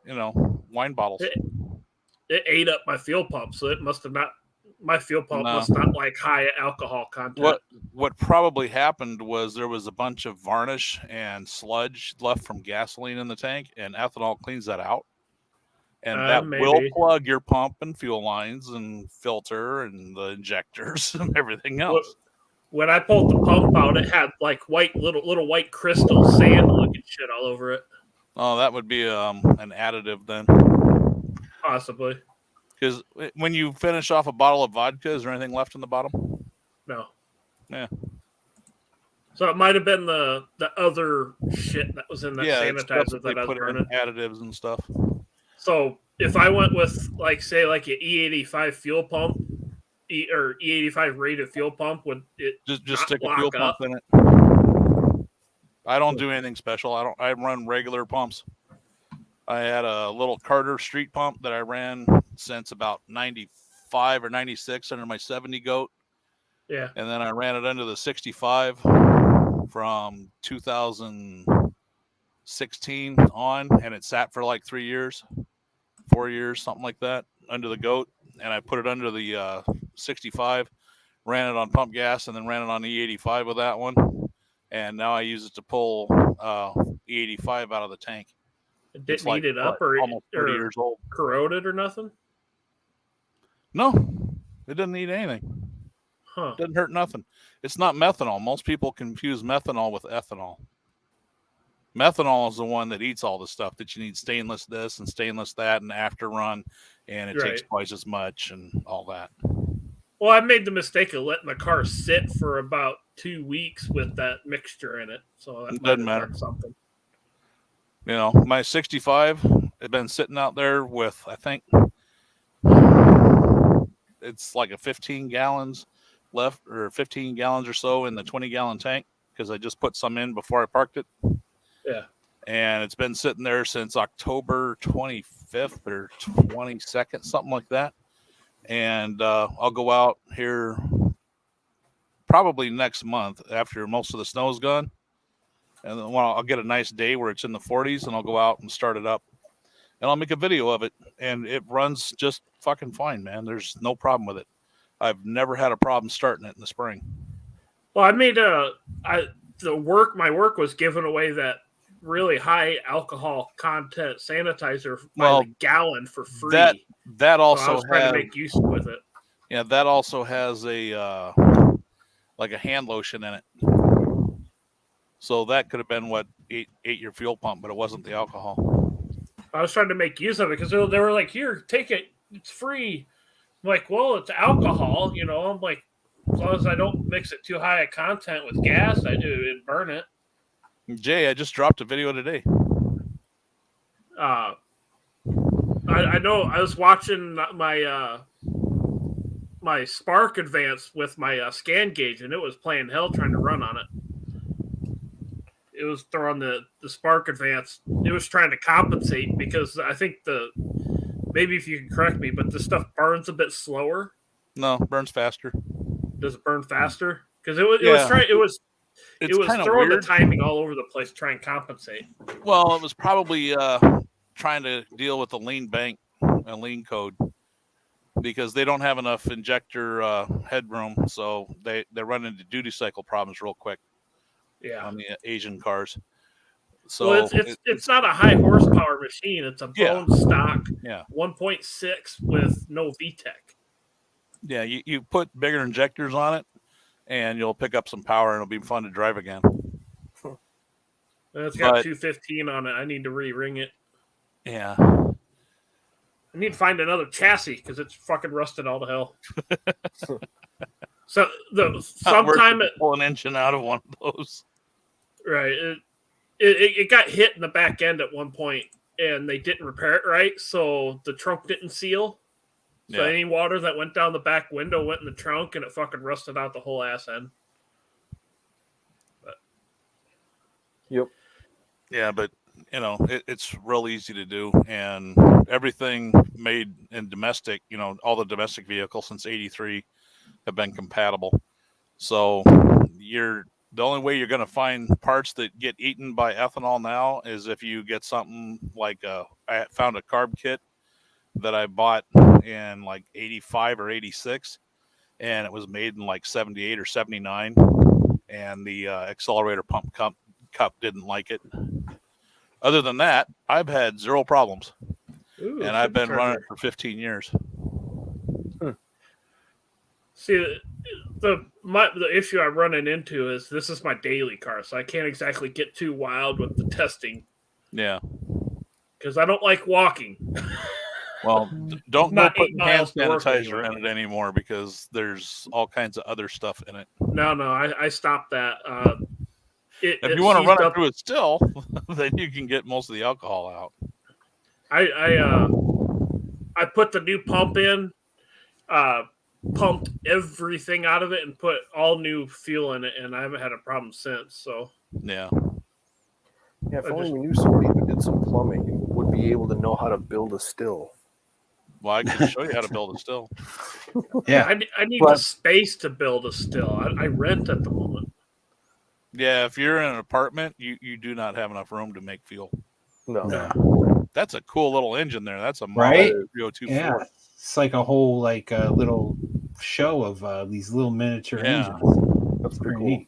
S15: wine bottles.
S14: It ate up my fuel pump, so it must have not. My fuel pump must not like high alcohol content.
S15: What probably happened was there was a bunch of varnish and sludge left from gasoline in the tank, and ethanol cleans that out. And that will plug your pump and fuel lines and filter and the injectors and everything else.
S14: When I pulled the pump out, it had like little white crystal sand looking shit all over it.
S15: Oh, that would be an additive then.
S14: Possibly.
S15: Because when you finish off a bottle of vodka, is there anything left in the bottom?
S14: No.
S15: Yeah.
S14: So it might have been the other shit that was in that sanitizer that I was burning.
S15: Additives and stuff.
S14: So if I went with say an E85 fuel pump or E85 rated fuel pump, would it
S15: just stick a fuel pump in it? I don't do anything special. I run regular pumps. I had a little Carter street pump that I ran since about 95 or 96 under my 70 goat.
S14: Yeah.
S15: And then I ran it under the 65 from 2016 on, and it sat for like 3 years, 4 years, something like that, under the goat. And I put it under the 65, ran it on pump gas, and then ran it on E85 with that one. And now I use it to pull E85 out of the tank.
S14: It didn't eat it up or
S15: almost 30 years old.
S14: Corroded or nothing?
S15: No, it doesn't eat anything.
S14: Huh.
S15: Doesn't hurt nothing. It's not methanol. Most people confuse methanol with ethanol. Methanol is the one that eats all the stuff that you need, stainless this and stainless that and after run, and it takes twice as much and all that.
S14: Well, I made the mistake of letting the car sit for about 2 weeks with that mixture in it. So that
S15: It doesn't matter.
S14: Something.
S15: You know, my 65 had been sitting out there with, I think, it's like a 15 gallons left, or 15 gallons or so in the 20-gallon tank, because I just put some in before I parked it.
S14: Yeah.
S15: And it's been sitting there since October 25th or 22nd, something like that. And I'll go out here probably next month after most of the snow's gone. And then I'll get a nice day where it's in the 40s, and I'll go out and start it up. And I'll make a video of it. And it runs just fucking fine, man. There's no problem with it. I've never had a problem starting it in the spring.
S14: Well, I made my work was giving away that really high alcohol content sanitizer by the gallon for free.
S15: That also
S14: so I was trying to make use with it.
S15: Yeah, that also has a like a hand lotion in it. So that could have been what ate your fuel pump, but it wasn't the alcohol.
S14: I was trying to make use of it because they were like, "Here, take it. It's free." I'm like, well, it's alcohol, you know. I'm like, as long as I don't mix it too high a content with gas, I do it burn it.
S15: Jay, I just dropped a video today.
S14: I know. I was watching my my Spark Advance with my scan gauge, and it was playing hell trying to run on it. It was throwing the Spark Advance. It was trying to compensate because I think maybe if you can correct me, but the stuff burns a bit slower.
S15: No, burns faster.
S14: Does it burn faster? Because it was throwing
S15: weird.
S14: the timing all over the place, trying to compensate.
S15: Well, it was probably trying to deal with the lean bank and lean code because they don't have enough injector headroom, so they run into duty cycle problems real quick.
S14: Yeah,
S15: on the Asian cars. So
S14: well, it's not a high horsepower machine. It's a bone stock 1.6 with no VTEC.
S15: Yeah, you put bigger injectors on it, and you'll pick up some power, and it'll be fun to drive again.
S14: And it's got 215 on it. I need to re-ring it.
S15: Yeah.
S14: I need to find another chassis because it's fucking rusted all to hell. So sometime
S15: pull an engine out of one of those.
S14: Right. It got hit in the back end at one point, and they didn't repair it right, so the trunk didn't seal. So any water that went down the back window went in the trunk, and it fucking rusted out the whole ass end.
S2: Yep.
S15: Yeah, but you know it's real easy to do, and everything made in domestic. You know, all the domestic vehicles since '83 have been compatible. So the only way you're going to find parts that get eaten by ethanol now is if you get something like I found a carb kit that I bought in like 85 or 86, and it was made in like 78 or 79, and the accelerator pump cup didn't like it. Other than that, I've had zero problems.
S14: Ooh,
S15: and I've been running for 15 years.
S14: See, the issue I'm running into is this is my daily car, so I can't exactly get too wild with the testing.
S15: Yeah.
S14: Because I don't like walking.
S15: Well, don't go putting hand sanitizer in it anymore because there's all kinds of other stuff in it.
S14: No, I stopped that.
S15: If you want to run it through it still, then you can get most of the alcohol out.
S14: I put the new pump in, pumped everything out of it, and put all new fuel in it, and I haven't had a problem since. So
S15: yeah,
S2: Yeah, if only we knew somebody who did some plumbing and would be able to know how to build a still.
S15: Well, I can show you how to build a still.
S1: Yeah.
S14: I need the space to build a still. I rent at the moment.
S15: Yeah, if you're in an apartment, you do not have enough room to make fuel.
S2: No.
S15: That's a cool little engine there. That's a
S1: Right?
S15: Model 3024.
S1: Yeah. It's like a whole little show of these little miniature engines.
S2: That's
S1: pretty cool.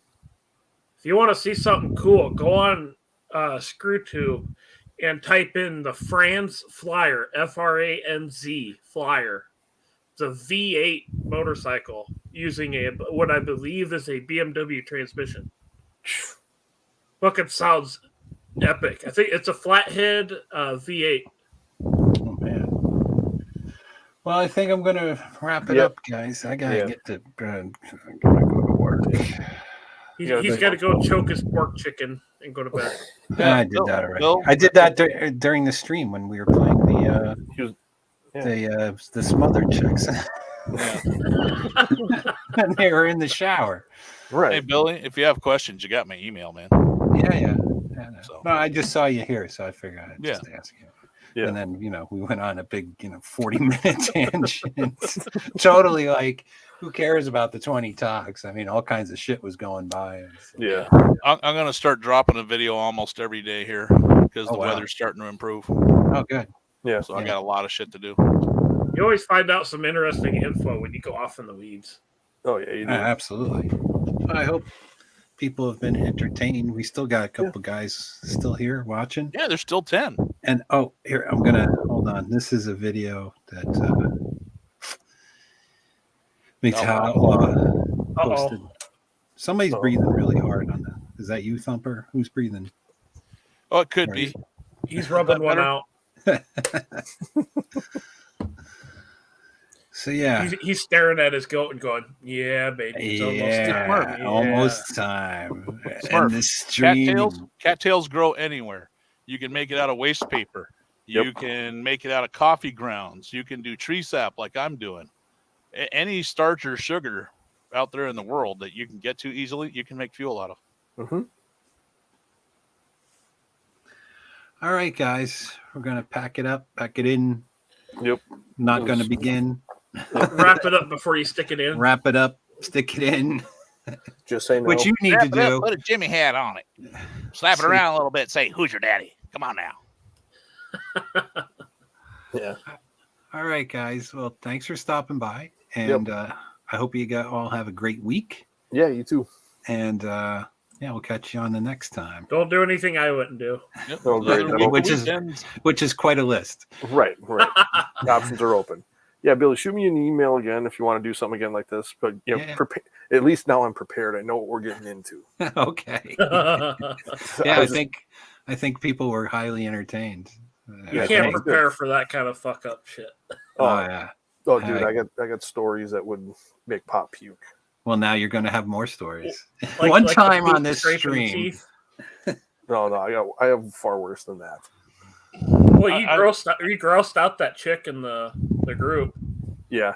S14: If you want to see something cool, go on ScrewTube and type in the Franz Flyer, Franz Flyer. It's a V8 motorcycle using what I believe is a BMW transmission. Fucking sounds epic. I think it's a flathead V8.
S1: Oh man. Well, I think I'm gonna wrap it up, guys. I gotta get to go to work.
S14: He's got to go choke his pork chicken and go to bed.
S1: I did that already. I did that during the stream when we were playing the Smothered chicks. And they were in the shower.
S2: Right.
S15: Hey, Billy, if you have questions, you got my email, man.
S1: Yeah. No, I just saw you here, so I figured I'd just ask you.
S2: Yeah.
S1: And then, we went on a big, 40-minute tangent. Totally like, who cares about the 20 talks? I mean, all kinds of shit was going by.
S2: Yeah.
S15: I'm going to start dropping a video almost every day here because the weather's starting to improve.
S1: Oh, good.
S2: Yeah.
S15: So I got a lot of shit to do.
S14: You always find out some interesting info when you go off in the weeds.
S2: Oh, yeah, you do.
S1: Absolutely. I hope people have been entertained. We still got a couple guys still here watching.
S15: Yeah, there's still 10.
S1: And here, I'm gonna hold on. This is a video that makes posted. Somebody's breathing really hard on that. Is that you, Thumper? Who's breathing?
S15: Oh, it could be.
S14: He's rubbing one out.
S1: So yeah,
S14: he's staring at his goat and going, "Yeah, baby, it's
S1: almost time."
S15: Smurf.
S1: And the stream,
S15: cattails grow anywhere. You can make it out of waste paper. You can make it out of coffee grounds. You can do tree sap like I'm doing. Any starch or sugar out there in the world that you can get to easily, you can make fuel out of.
S2: Mm-hmm.
S1: All right, guys, we're gonna pack it up, pack it in.
S2: Yep.
S1: Not gonna begin.
S14: Wrap it up before you stick it in.
S1: Wrap it up, stick it in.
S2: Just say no.
S1: What you need to do.
S15: Put a Jimmy hat on it. Slap it around a little bit. Say, "Who's your daddy?" Come on now.
S2: Yeah.
S1: All right, guys. Well, thanks for stopping by, and I hope you all have a great week.
S2: Yeah, you too.
S1: And we'll catch you on the next time.
S14: Don't do anything I wouldn't do.
S15: Yep.
S2: Oh, great.
S1: Which is quite a list.
S2: Right. The options are open. Yeah, Billy, shoot me an email again if you want to do something again like this. But at least now I'm prepared. I know what we're getting into.
S1: Okay. I think people were highly entertained.
S14: You can't prepare for that kind of fuck up shit.
S2: Oh yeah. Oh, dude, I got stories that would make Pop puke.
S1: Well, now you're going to have more stories.
S14: Like
S1: One time on this stream.
S2: No, I have far worse than that.
S14: Well, you grossed out that chick in the group.
S2: Yeah.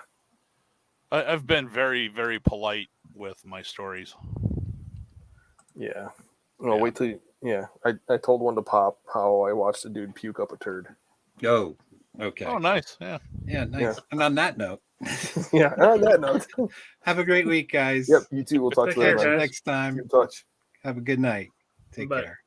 S15: I've been very, very polite with my stories.
S2: Yeah. Well, wait till I told one to Pop how I watched a dude puke up a turd.
S1: Oh, okay.
S15: Oh, nice. Yeah.
S1: Yeah, nice.
S2: Yeah.
S1: And on that note.
S2: On that note.
S1: Have a great week, guys.
S2: Yep, you too. We'll talk to you
S1: later. Next time.
S2: Keep in touch.
S1: Have a good night. Take care.